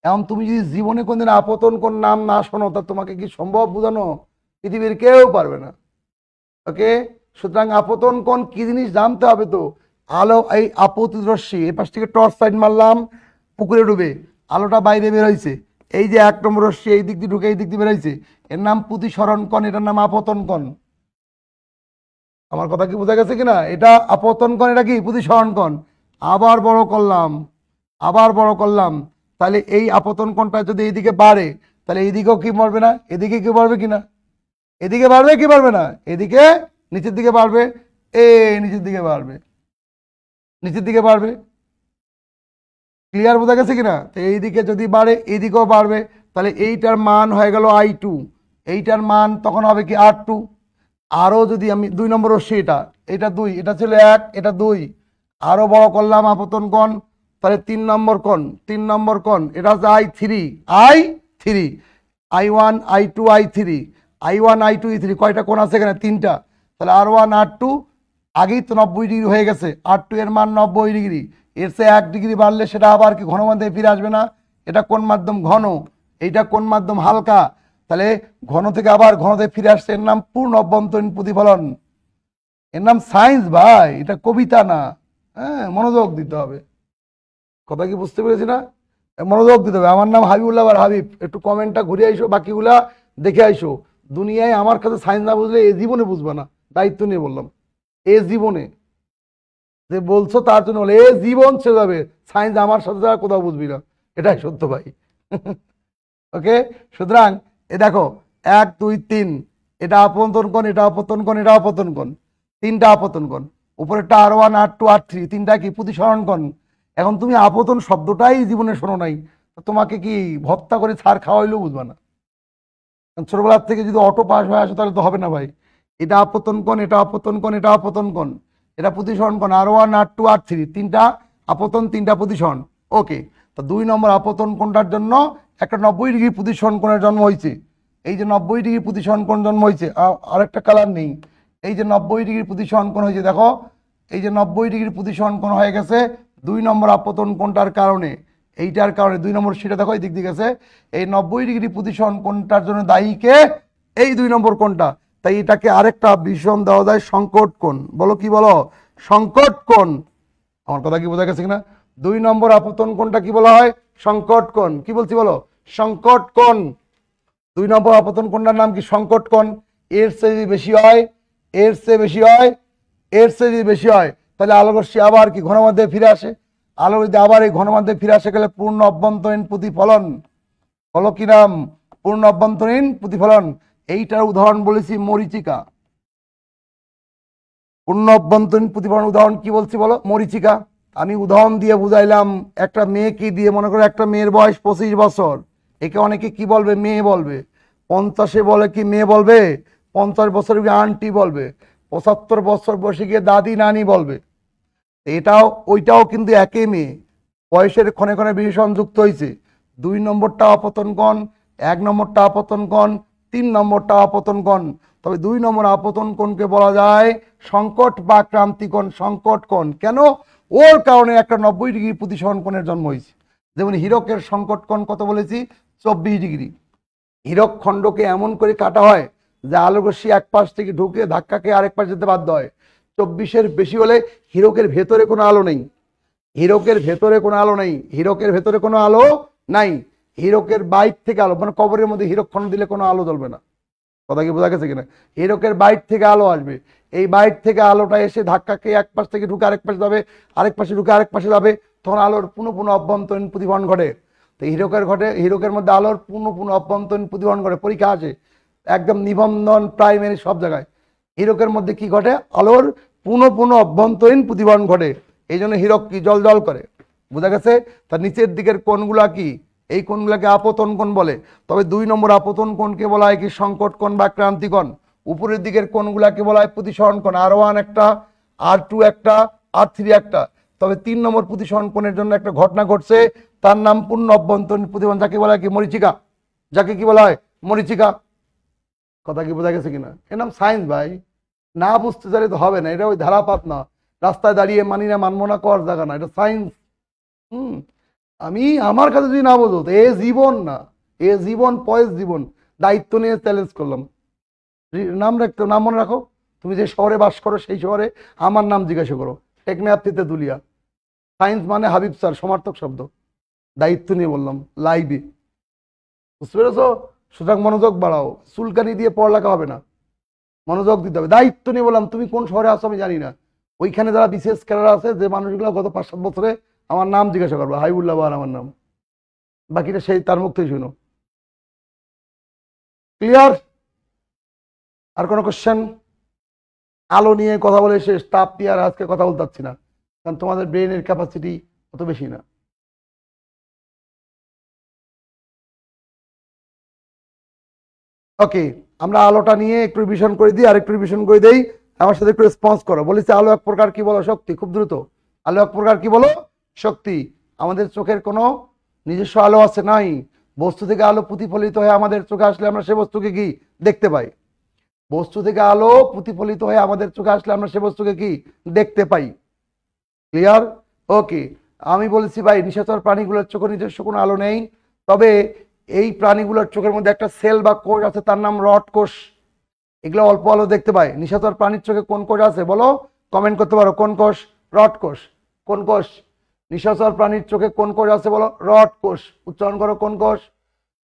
এখন তুমি যদি জীবনে কোনদিন আপতন কোণ নাম না শোনো, তা তোমাকে কি সম্ভব বোঝানো? পৃথিবীর কেউ পারবে না। ওকে, সুতরাং আপতন কোণ কি জিনিস জানতে হবে তো। আলো, এই আপতিত রশ্মি, এই পাশ থেকে টর্চ লাইট মারলাম, পুকুরে ডুবে আলোটা বাইরে বের হয়েছে, এই যে 1 নম্বর রশ্মি এই দিক দিয়ে ঢুকে এই দিক দিয়ে বের হয়েছে, এর নাম প্রতিসরণ কোণ, এটার নাম আপতন কোণ। আমার কথা কি বোঝা গেছে কিনা? এটা আপতন কোণ, এটা কি প্রতিসরণ কোণ। আবার বড় করলাম, আবার বড় করলাম, তাহলে এই আপতন কোণটা যদি এইদিকে বাড়ে, তাহলে এইদিকেও কি বাড়বে না? এদিকে কি বাড়বে কিনা? এদিকে বাড়বে কি বাড়বে না? এদিকে নিচের দিকে বাড়বে, নিচের দিকে বাড়বে, নিচের দিকে বাড়বে। ক্লিয়ার বোঝা গেছে কিনা? তো এইদিকে যদি বাড়ে এইদিকেও বাড়বে, তাহলে এইটার মান হয়ে গেল I2, এইটার মান তখন হবে কি R2। আরও যদি আমি 2 নম্বর রশ্মি, এটা 2, এটা ছিল 1, এটা 2, আরও বড় করলাম আপতন কোণ, তাহলে 3 নম্বর কোণ, 3 নম্বর কোণ, এটা হচ্ছে I3, I1 I2 I3, I1 I2 I3, কয়টা কোণ আছে এখানে? 3টা। তাহলে R1 R2, আগেই তো 90 ডিগ্রি হয়ে গেছে, R2 এর মান 90 ডিগ্রি, এর চেয়ে 1 ডিগ্রি বাড়লে সেটা আবার কি ঘন মাধ্যমে ফিরে আসবে না? এটা কোন মাধ্যম? ঘন। এইটা কোন মাধ্যম? হালকা। তাহলে ঘন থেকে আবার ঘনতে ফিরে আসছে, এর নাম পূর্ণ অভ্যন্তরীণ প্রতিফলন। এর নাম সায়েন্স ভাই, এটা কবিতা না। হ্যাঁ, মনোযোগ দিতে হবে। কথা কি বুঝতে পেরেছি না? মনোযোগ দিতে হবে। আমার নাম হাবিবুল্লাহ আর হাবিব, একটু কমেন্টটা ঘুরে আইসো, বাকিগুলা দেখে আইসো। দুনিয়ায় আমার কাছে সায়েন্স না বুঝলে এ জীবনে বুঝবে না, দায়িত্ব নিয়ে বললাম। এ জীবনে যে বলছো তার জন্য বলে, এ জীবন সে যাবে, সায়েন্স আমার সাথে যাওয়া কোথাও বুঝবি না, এটাই সত্য ভাই। ওকে, সুতরাং এ দেখো 1 2 3, এটা আপতন কোণ, এটা আপতন কোণ, এটা আপতন কোণ, 3টা আপতন কোণ। উপরেরটা R1 R2 R3, 3টা কি প্রতিসরণ কোণ। এখন তুমি আপতন শব্দটাই জীবনে শোনো নাই, তোমাকে কি ভত্তা করে ছাড় খাওয়াইলেও বুঝবে না। ছোটবেলার থেকে যদি অটো পাস হয়ে আসো তাহলে তো হবে না ভাই। এটা আপতন কোণ, এটা আপতন কোণ, এটা আপতন কোণ, এটা প্রতিসরণ কোণ। R1 R2 R3, 3টা আপতন, 3টা প্রতিসরণ। ওকে, তো 2 নম্বর আপতন কোণটার জন্য একটা 90 ডিগ্রি প্রতিসরণ কোণের জন্ম হয়েছে। এই যে 90 ডিগ্রি প্রতিসরণ কোণ জন্ম হয়েছে, আরেকটা কালার নেই, এই যে 90 ডিগ্রি প্রতিসরণ কোণ হয়েছে, দেখো এই যে 90 ডিগ্রি প্রতিসরণ কোণ হয়ে গেছে 2 নম্বর আপতন কোণটার কারণে। এইটার কারণে 2 নম্বর সেটা দেখো এই দিক দিয়ে গেছে, এই 90 ডিগ্রি প্রতিসরণ কোণটার জন্য দায়ী কে? এই 2 নম্বর কোণটা। তাই এটাকে আরেকটা ভীষণ দেওয়া যায় সংকট কোণ। বলো কি বলো? সংকট কোণ। আমার কথা কি বোঝা গেছে কিনা? 2 নম্বর আপতন কোণটা কি বলা হয়? সংকট কোণ। কি বলছি বলো? সংকট কোণ। 2 নম্বর আপতন কোণটার নাম কি? সংকট কোণ। এর চেয়ে যদি বেশি হয়, এর চেয়ে বেশি হয়, এর চেয়ে যদি বেশি হয়, তাহলে আলোকরশ্মি আবার কি ঘন মাধ্যমে ফিরে আসে। আলো যদি আবার এই ঘন মাধ্যমে ফিরে আসে গেলে পূর্ণ অভ্যন্তরীণ প্রতিফলন। বলো কি নাম? পূর্ণ অভ্যন্তরীণ প্রতিফলন। এইটার উদাহরণ বলেছি মরীচিকা। পূর্ণ অভ্যন্তরীণ প্রতিফলন উদাহরণ কি বলছি বলো? মরীচিকা। আমি উদাহরণ দিয়ে বুঝাইলাম, একটা মেয়েকে দিয়ে, মনে করো একটা মেয়ের বয়স 25 বছর, একে অনেকে কি বলবে? মেয়ে বলবে। 50-এ বলে কি মেয়ে বলবে? 50 বছর গিয়ে আন্টি বলবে। 75 বছর বয়সে গিয়ে দাদি নানি বলবে। এটাও ওইটাও কিন্তু একই মেয়ে, বয়সের ক্ষণে ক্ষণে বিশেষণ যুক্ত হয়েছে। 2 নম্বরটা আপতন কোণ, 1 নম্বরটা আপতন কোণ, 3 নম্বরটা আপতন কোণ। তবে 2 নম্বর আপতন কোণকে বলা যায় সংকট বা ক্রান্তি কোণ। সংকট কোণ কেন? ওর কারণে একটা 90 ডিগ্রি প্রতিসরণ কোণের জন্ম হয়েছে। যেমন হীরকের সংকট কোণ কত বলেছি? 24 ডিগ্রি। হীরক খণ্ডকে এমন করে কাটা হয় যে আলোকরশ্মি এক পাশ থেকে ঢুকে ধাক্কা খেয়ে আরেক পাশ যেতে বাধ্য হয়। 24-এর বেশি হলে হীরকের ভেতরে কোনো আলো নেই, হীরকের ভেতরে কোনো আলো নেই, হীরকের ভেতরে কোনো আলো নাই। হীরকের বাইর থেকে আলো, মানে কবরের মধ্যে হীরক খন্ড দিলে কোনো আলো জ্বলবে না, কথা কি বোঝা গেছে কিনা? হীরকের বাইর থেকে আলো আসবে, এই বাইর থেকে আলোটা এসে ধাক্কা খেয়ে এক পাশ থেকে ঢুকে আরেক পাশে যাবে, আরেক পাশে ঢুকে আরেক পাশে যাবে, তখন আলোর পুনঃ পুনঃ অভ্যন্তরীণ প্রতিফলন ঘটে। তো হীরকের মধ্যে আলোর পুনঃ পুনঃ অভ্যন্তরীণ প্রতিফলন ঘটে, পরীক্ষা আছে একদম নিবন্ধন প্রাইমারি সব জায়গায়। হীরকের মধ্যে কি ঘটে? আলোর পুনঃ পুনঃ অভ্যন্তরীণ প্রতিফলন ঘটে, এই জন্য হীরক কি জল জল করে, বোঝা গেছে? তার নিচের দিকের কোণগুলা কি? এই কোণগুলাকে আপতন কোণ বলে। তবে 2 নম্বর আপতন কোণকে বলা হয় কি সংকট কোণ বা ক্রান্তি কোণ। উপরের দিকের কোণগুলাকে বলা হয় প্রতিসরণ কোণ, R1 একটা, R2 একটা, R3 একটা। তবে 3 নম্বর প্রতিসরণ কোণের জন্য একটা ঘটনা ঘটছে, তার নাম পূর্ণ অভ্যন্তরীণ প্রতিফলন, যাকে বলা হয় কি মরীচিকা। যাকে কি বলা হয়? মরীচিকা। কথা কি বোঝা গেছে কিনা? এর নাম সায়েন্স ভাই, না বুঝতে চাইলে তো হবে না, এটা ওই ধারাপাত না, রাস্তায় দাঁড়িয়ে মানি না মানবো না কর জায়গা না, এটা সায়েন্স। আমি আমার কাছে যদি না বোঝো তো এ জীবন না, এ জীবন পয়েস জীবন, দায়িত্ব নিয়ে চ্যালেঞ্জ করলাম। নাম রাখতে, নাম মনে রাখো, তুমি যে শহরে বাস করো সেই শহরে আমার নাম জিজ্ঞাসা করো, টেকনাফ দুলিয়া। সায়েন্স মানে হাবিব স্যার, সমার্থক শব্দ, দায়িত্ব নিয়ে বললাম লাইভে, বুঝতে পেরেছো? সুতরাং মনোযোগ বাড়াও, চুলকানি দিয়ে পড়ালেখা হবে না, মনোযোগ দিতে হবে। দায়িত্ব নিয়ে বললাম, তুমি কোন শহরে আসো আমি জানি না, ওইখানে যারা বিশেষ ক্যাডার আছে, যে মানুষগুলো গত 5-7 বছরে আমার নাম জিজ্ঞাসা করবো, হাইবুল্লাহ বান আমার নাম, বাকিটা সেই তার মুখ থেকে শুনো। ক্লিয়ার? আর কোনো কোশ্চেন? আলো নিয়ে কথা বলে শেষ, তাপ দিয়ে আর আজকে কথা বলতে পারছি না, কারণ তোমাদের ব্রেনের ক্যাপাসিটি অত বেশি না। ওকে, আমরা আলোটা নিয়ে একটু রিভিশন করে দিই, আর একটু রিভিশন করে দেই, আমার সাথে একটু রেসপন্স করো। বলেছি আলো এক প্রকার কি বলো? শক্তি। খুব দ্রুত, আলো এক প্রকার কি বলো? শক্তি। আমাদের চোখের কোনো নিজস্ব আলো আছে? নাই। বস্তু থেকে আলো প্রতিফলিত হয়ে আমাদের চোখে আসলে আমরা সে বস্তুকে কি দেখতে পাই? বস্তু থেকে আলো প্রতিফলিত হয়ে আমাদের চোখে আসলে আমরা সে বস্তুকে কি দেখতে পাই? ক্লিয়ার? ওকে, আমি বলেছি ভাই নিশাচর প্রাণীগুলোর চোখে নিজস্ব কোনো আলো নেই, তবে এই প্রাণীগুলোর চোখের মধ্যে একটা সেল বা কোষ আছে, তার নাম রড কোষ, এগুলো অল্প আলো দেখতে পায়। নিশাচর প্রাণীর চোখে কোন কোষ আছে বলো? কমেন্ট করতে পারো, কোন কোষ? রড কোষ। কোন কোষ? নিশাচর প্রাণীর চোখে কোন কোষ আছে বলো? রড কোষ। উচ্চারণ করো, কোন কোষ?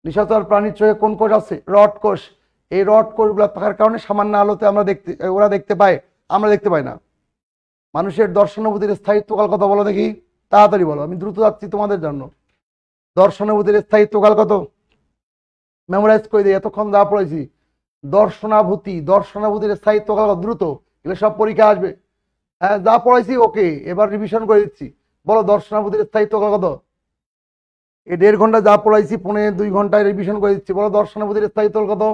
নিশাচর প্রাণীর চোখে কোন কোষ আছে? রড কোষ। এই রড কোষগুলো থাকার কারণে সামান্য আলোতে আমরা ওরা দেখতে পায়, আমরা দেখতে পাই না। মানুষের দর্শনানুভূতির স্থায়িত্বকাল কত বলো দেখি, তাড়াতাড়ি বলো, আমি দ্রুত যাচ্ছি তোমাদের জন্য। দর্শনানুভূতির স্থায়িত্বকাল কত? মেমোরাইজ করে দিই, এতক্ষণ যা পড়েছি। দর্শনাভূতির স্থায়িত্বকাল কত? দ্রুত, এগুলো সব পরীক্ষা আসবে। হ্যাঁ, যা পড়াইছি ওকে, এবার রিভিশন করে দিচ্ছি। বলো দর্শনাভূতির স্থায়িত্বকাল কত? এই 1.5 ঘন্টা যা পড়াইছি 1.5-2 ঘন্টায় রিভিশন করে দিচ্ছি। বলো দর্শনাভূতির স্থায়িত্বকাল কত?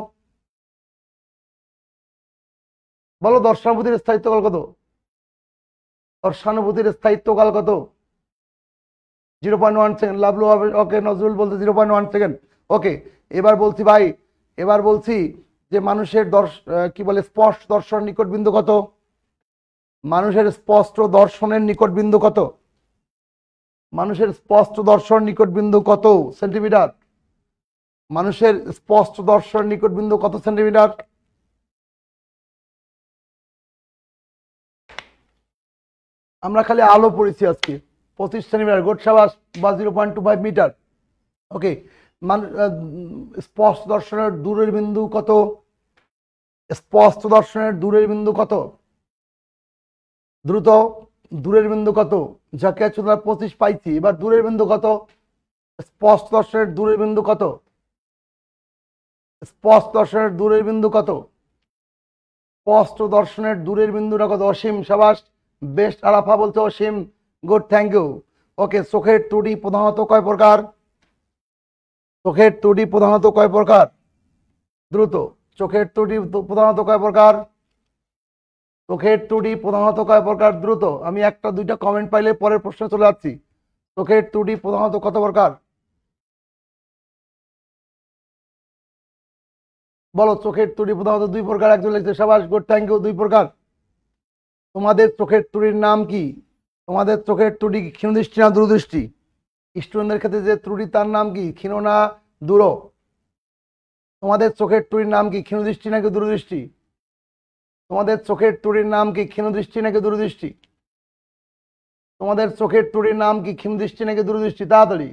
বলো দর্শনাভূতির স্থায়িত্বকাল কত? দর্শানুভূতির স্থায়িত্বকাল কত? 0.1 সেকেন্ড। লাভলু হবে, ওকে। নজরুল বলতে 0.1 সেকেন্ড। ওকে, এবার বলছি ভাই, এবার বলছি যে মানুষের কি বলে স্পষ্ট দর্শন নিকট বিন্দু কত? মানুষের স্পষ্ট দর্শনের নিকট বিন্দু কত? মানুষের স্পষ্ট দর্শন নিকট বিন্দু কত সেন্টিমিটার? মানুষের স্পষ্ট দর্শন নিকট বিন্দু কত সেন্টিমিটার? আমরা খালি আলো পড়েছি আজকে, 25 সেন্টিমিটার, গোট সাবাস, বা 0.25 মিটার। ওকে, স্পষ্ট দর্শনের দূরের বিন্দু কত? স্পষ্ট দর্শনের দূরের বিন্দু কত? দ্রুত, দূরের বিন্দু কত? যাকে 25 পাইছি, এবার দূরের বিন্দু কত? স্পষ্ট দর্শনের দূরের বিন্দু কত? স্পষ্ট দর্শনের দূরের বিন্দু কত? স্পষ্ট দর্শনের দূরের বিন্দুটা কত? অসীম, সাবাস, বেস্ট। আলাফা বলছে অসীম, গুড, থ্যাংক ইউ। ওকে, চোখের ত্রুটি প্রধানত কয় প্রকার? চোখের ত্রুটি প্রধানত কয় প্রকার? দ্রুত, চোখের ত্রুটি প্রধানত কয় প্রকার? চোখের ত্রুটি প্রধানত কয় প্রকার? দ্রুত, আমি 1-2টা কমেন্ট পাইলে পরের প্রশ্নে চলে যাচ্ছি। চোখের ত্রুটি প্রধানত কত প্রকার? বলো, চোখের ত্রুটি প্রধানত 2 প্রকার। একজন লিখছে, সাবাস, গুড, থ্যাংক ইউ। 2 প্রকার। তোমাদের চোখের ত্রুটির নাম কি? তোমাদের চোখের ত্রুটি কি ক্ষীণদৃষ্টি না দূরদৃষ্টি? স্টুডেন্টদের ক্ষেত্রে যে ত্রুটি তার নাম কি, ক্ষীণ না দূর? তোমাদের চোখের ত্রুটির নাম কি, ক্ষীণদৃষ্টি নাকি দূরদৃষ্টি? তোমাদের চোখের ত্রুটির নাম কি, ক্ষীণদৃষ্টি নাকি দূরদৃষ্টি? তোমাদের চোখের ত্রুটির নাম কি, ক্ষীণদৃষ্টি নাকি দূরদৃষ্টি? তাড়াতাড়ি।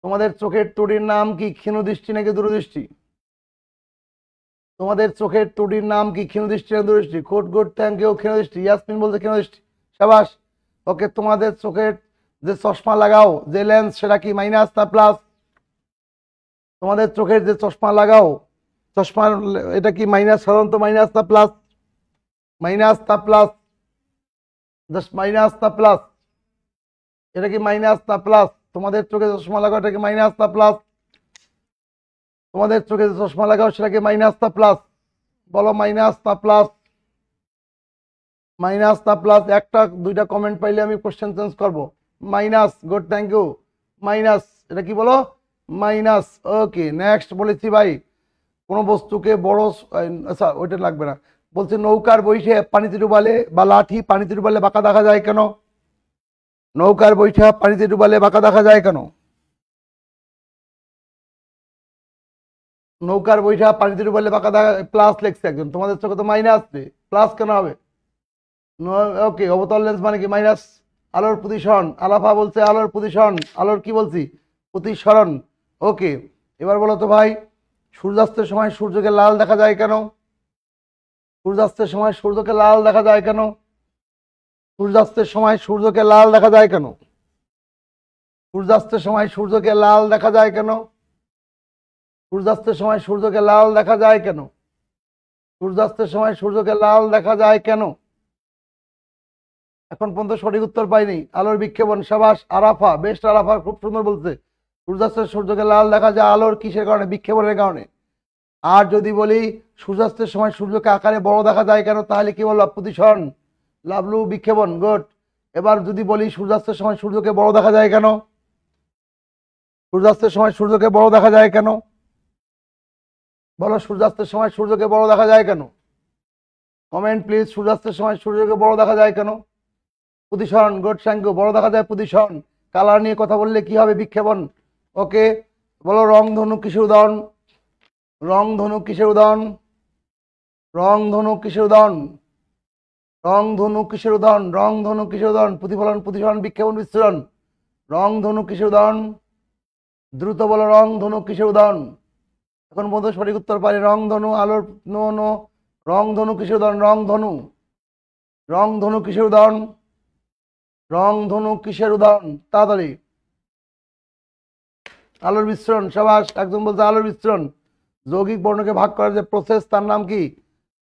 তোমাদের চোখের ত্রুটির নাম কি? ক্ষীণদৃষ্টি নাকি দূরদৃষ্টি? তোমাদের চোখের ত্রুটির নাম কি? ক্ষীণদৃষ্টি না দূরদৃষ্টি? Good good, thank you. ক্ষীণদৃষ্টি, ইয়াসমিন বলছে ক্ষীণদৃষ্টি, সাবাস। ওকে, তোমাদের চোখের যে চশমা লাগাও যে লেন্স, সেটা কি মাইনাস না প্লাস? তোমাদের চোখের যে চশমা লাগাও, চশমার এটা কি মাইনাস, সাধারণত মাইনাস না প্লাস? মাইনাস না প্লাস? জাস্ট মাইনাস না প্লাস? এটা কি মাইনাস না প্লাস? তোমাদের চোখে চশমা লাগাও, এটা কি মাইনাস না প্লাস? তোমাদের চোখে যে চশমা লাগাও সেটা কি মাইনাস না প্লাস? বলো মাইনাস না প্লাস? মাইনাস না প্লাস? একটা দুইটা কমেন্ট পাইলে আমি কোশ্চেন চেঞ্জ করব। Minus, good, thank you. Minus, এটা কি বলো? মাইনাস। ওকে, নেক্সট বলেছি ভাই, কোন বস্তুকে বড়, আচ্ছা ওইটা লাগবে না। বলছে নৌকার বৈঠে পানিতে ডুবালে বা লাঠি পানিতে ডুবালে বাঁকা দেখা যায় কেন? নৌকার বৈঠা পানিতে ডুবালে বাঁকা দেখা যায় কেন? নৌকার বৈঠা পানিতে ডুবালে বাঁকা দেখা, প্লাস লেখছে একজন, তোমাদের চোখে তো মাইনাস, প্লাস কেন হবে? ওকে, অবতল লেন্স মানে কি মাইনাস? আলোর প্রতিসরণ, আলাফা বলছে আলোর প্রতিসরণ, আলোর কি বলছি? প্রতিসরণ। ওকে, এবার বলো তো ভাই, সূর্যাস্তের সময় সূর্যকে লাল দেখা যায় কেন? সূর্যাস্তের সময় সূর্যকে লাল দেখা যায় কেন? সূর্যাস্তের সময় সূর্যকে লাল দেখা যায় কেন? সূর্যাস্তের সময় সূর্যকে লাল দেখা যায় কেন? সূর্যাস্তের সময় সূর্যকে লাল দেখা যায় কেন? সূর্যাস্তের সময় সূর্যকে লাল দেখা যায় কেন? এখন পর্যন্ত সঠিক উত্তর পাইনি। আলোর বিক্ষেপণ, সাবাস আরাফা, বেস্ট আরাফা, খুব সুন্দর বলছে। সূর্যাস্তের সূর্যকে লাল দেখা যায় আলোর কিসের কারণে? বিক্ষেপণের কারণে। আর যদি বলি সূর্যাস্তের সময় সূর্যকে আকারে বড় দেখা যায় কেন, তাহলে কি বললাম? প্রতিসরণ। লাভলু, বিক্ষেপণ, গুড। এবার যদি বলি সূর্যাস্তের সময় সূর্যকে বড় দেখা যায় কেন? সূর্যাস্তের সময় সূর্যকে বড় দেখা যায় কেন? বলো, সূর্যাস্তের সময় সূর্যকে বড় দেখা যায় কেন? Comment please. সূর্যাস্তের সময় সূর্যকে বড় দেখা যায় কেন? প্রতিসরণ, গুড, থ্যাংক ইউ। বড় দেখা যায় প্রতিসরণ। কালার নিয়ে কথা বললে কি হবে? বিক্ষেপণ। ওকে, বলো রংধনু কিসের উদাহরণ? রংধনু কিসের উদাহরণ? রংধনু কিসের উদাহরণ? রংধনু কিসের উদাহরণ? রংধনু কিসের উদাহরণ? প্রতিফলন, প্রতিসরণ, বিক্ষেপণ, বিচ্ছুরণ। রংধনু কিসের উদাহরণ? দ্রুত বলো, রংধনু কিসের উদাহরণ? এখন বোধ সঠিক উত্তর পারে রংধনু, আলোর, নো নো। রংধনু কিসের উদাহরণ? রংধনু। রংধনু কিসের উদাহরণ? রংধনু কিসের উদাহরণ? তাড়াতাড়ি। আলোর বিস্ফোরণ, সাবাস। একজন বলছে আলোর বিস্ফোরণ। যৌগিক বর্ণকে ভাগ করার যে প্রসেস, তার নাম কি?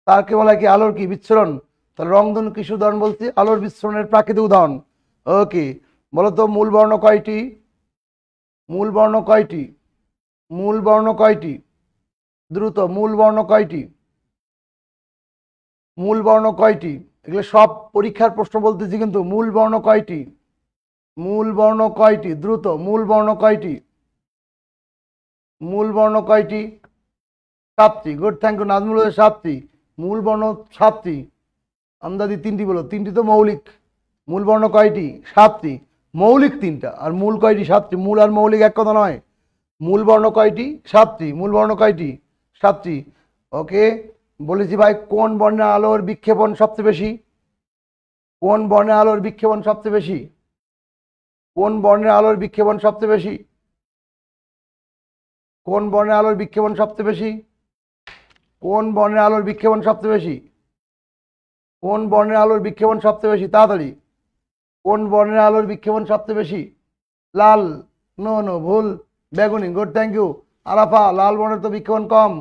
তারকে বলা কি? আলোর কি? বিচ্ছুরণ। তাহলে রংধনু কিসের উদাহরণ বলছি? আলোর বিস্ফোরণের প্রাকৃতিক উদাহরণ। ওকে, বলো তো মূল বর্ণ কয়টি? মূল বর্ণ কয়টি? মূল বর্ণ কয়টি? দ্রুত, মূল বর্ণ কয়টি? মূল বর্ণ কয়টি? এগুলো সব পরীক্ষার প্রশ্ন বলতেছি কিন্তু। মূল বর্ণ কয়টি? মূল বর্ণ কয়টি? দ্রুত, মূল বর্ণ কয়টি? মূল বর্ণ কয়টি? সাতটি, গুড, থ্যাংক ইউ। নাজমুল, 7টি মূল বর্ণ, 7টি। আমদাদি 3টি বলো, 3টি তো মৌলিক। মূল বর্ণ কয়টি? 7টি। মৌলিক 3টা, আর মূল কয়টি? 7টি। মূল আর মৌলিক এক কথা নয়। মূল বর্ণ কয়টি? 7টি। মূল বর্ণ কয়টি? 7টি। ওকে, বলেছি ভাই, কোন বর্ণে আলোর বিক্ষেপণ সবচেয়ে বেশি? কোন বর্ণে আলোর বিক্ষেপণ সবচেয়ে বেশি? কোন বর্ণের আলোর বিক্ষেপণ সবচেয়ে বেশি? কোন বর্ণের আলোর বিক্ষেপণ সবচেয়ে বেশি? কোন বর্ণের আলোর বিক্ষেপণ সবচেয়ে বেশি? কোন বর্ণের আলোর বিক্ষেপণ সবচেয়ে বেশি? তাড়াতাড়ি। কোন বর্ণের আলোর বিক্ষেপণ সবচেয়ে বেশি? লাল। নো নো, ভুল। বেগুনি, গুড, থ্যাংক ইউ। আরাফা, লাল বর্ণের তো বিক্ষেপণ কম।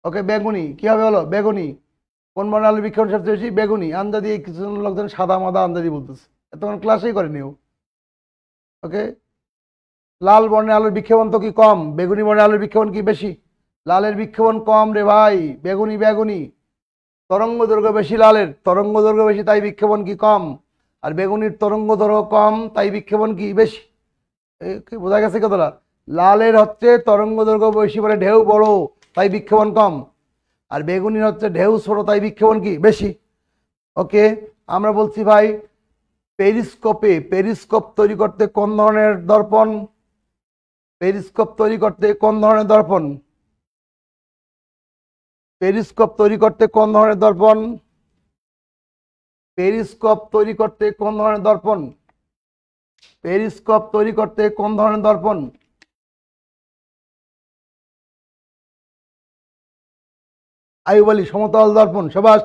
ওকে, বেগুনি কি হবে? হলো বেগুনি। কোন বর্ণের আলোর বিক্ষেপণ সবচেয়ে বেশি? বেগুনি। আন্দাজি কিছু লোকজন সাদা মাদা আন্দাজি বলতেছে, এতক্ষণ ক্লাসেই করেনি ও। ওকে, লাল বর্ণের আলোর বিক্ষেপণ তো কি কম? বেগুনি বর্ণের আলোর বিক্ষেপণ কি বেশি? লালের বিক্ষেপণ কম রে ভাই। বেগুনি, বেগুনি। তরঙ্গ দৈর্ঘ্য বেশি লালের, তরঙ্গ দৈর্ঘ্য বেশি, তাই বিক্ষেপণ কি কম। আর বেগুনির তরঙ্গ দৈর্ঘ্য কম, তাই বিক্ষেপণ কি বেশি। বোঝা গেছে কতটা? লালের হচ্ছে তরঙ্গ দৈর্ঘ্য বেশি, মানে ঢেউ বড়, তাই বিক্ষেপণ কম। আর বেগুনির হচ্ছে ঢেউ ছোট, তাই বিক্ষেপণ কি বেশি। ওকে, আমরা বলছি ভাই, পেরিস্কোপ তৈরি করতে কোন ধরনের দর্পণ? পেরিস্কোপ তৈরি করতে কোন ধরনের দর্পণ? পেরিস্কোপ তৈরি করতে কোন ধরনের দর্পণ? পেরিস্কোপ তৈরি করতে কোন ধরনের দর্পণ? পেরিস্কোপ তৈরি করতে কোন ধরনের দর্পণ? আইয়ুব আলী সমতল দর্পণ, সাবাস।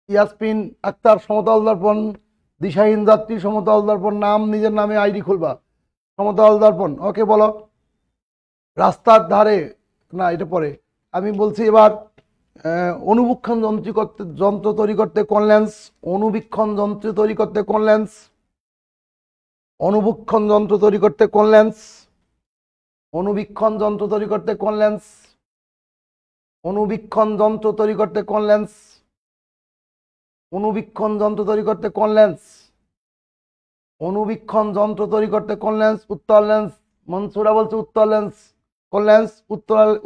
ইয়াসমিন আক্তার সমতল দর্পণ, দিশাহীন যাত্রী সমতল দর্পণ, নাম নিজের নামে আইডি খুলবা, সমতল দর্পণ। ওকে বলো। রাস্তার ধারে, না এটা পরে, আমি বলছি এবার অনুবীক্ষণ যন্ত্র তৈরি করতে কোন লেন্স? অনুবীক্ষণ যন্ত্র তৈরি করতে কোন লেন্স? অনুবীক্ষণ যন্ত্র তৈরি করতে কোন লেন্স? অনুবীক্ষণ যন্ত্র তৈরি করতে কোন লেন্স? অনুবীক্ষণ যন্ত্র তৈরি করতে কোন লেন্স? অনুবীক্ষণ যন্ত্র তৈরি করতে কোন লেন্স? অনুবীক্ষণ যন্ত্র তৈরি করতে কোন লেন্স? উত্তর লেন্স। মনসুরা বলছে উত্তর লেন্স। কোন লেন্স?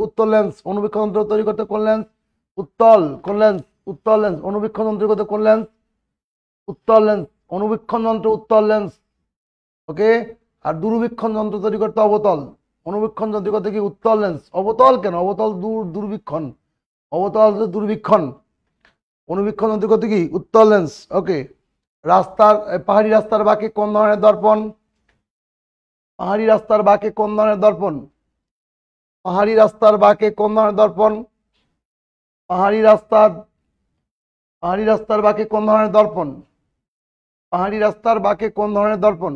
উত্তর লেন্স। অনুবীক্ষণ যন্ত্র তৈরি করতে কোন লেন্স? উত্তল। কোন লেন্স? উত্তর লেন্স। অনুবীক্ষণ যন্ত্র করতে কোন লেন্স? উত্তর লেন্স। অনুবীক্ষণ যন্ত্র উত্তর লেন্স। ওকে। আর দূরবীক্ষণ যন্ত্র তৈরি করতে অবতল। অনুবীক্ষণ যন্ত্র করতে কি? উত্তর লেন্স। অবতল কেন? অবতল দূরবীক্ষণ। অবতল দূরবীক্ষণ। অনুবীক্ষণ যন্ত্র করতে কি? উত্তর লেন্স। ওকে। পাহাড়ি রাস্তার বাঁকে কোন ধরনের দর্পণ? পাহাড়ি রাস্তার বাঁকে কোন ধরনের দর্পণ? পাহাড়ি রাস্তার বাঁকে কোন ধরনের দর্পণ? পাহাড়ি রাস্তার বাঁকে কোন ধরনের দর্পণ? পাহাড়ি রাস্তার বাঁকে কোন ধরনের দর্পণ?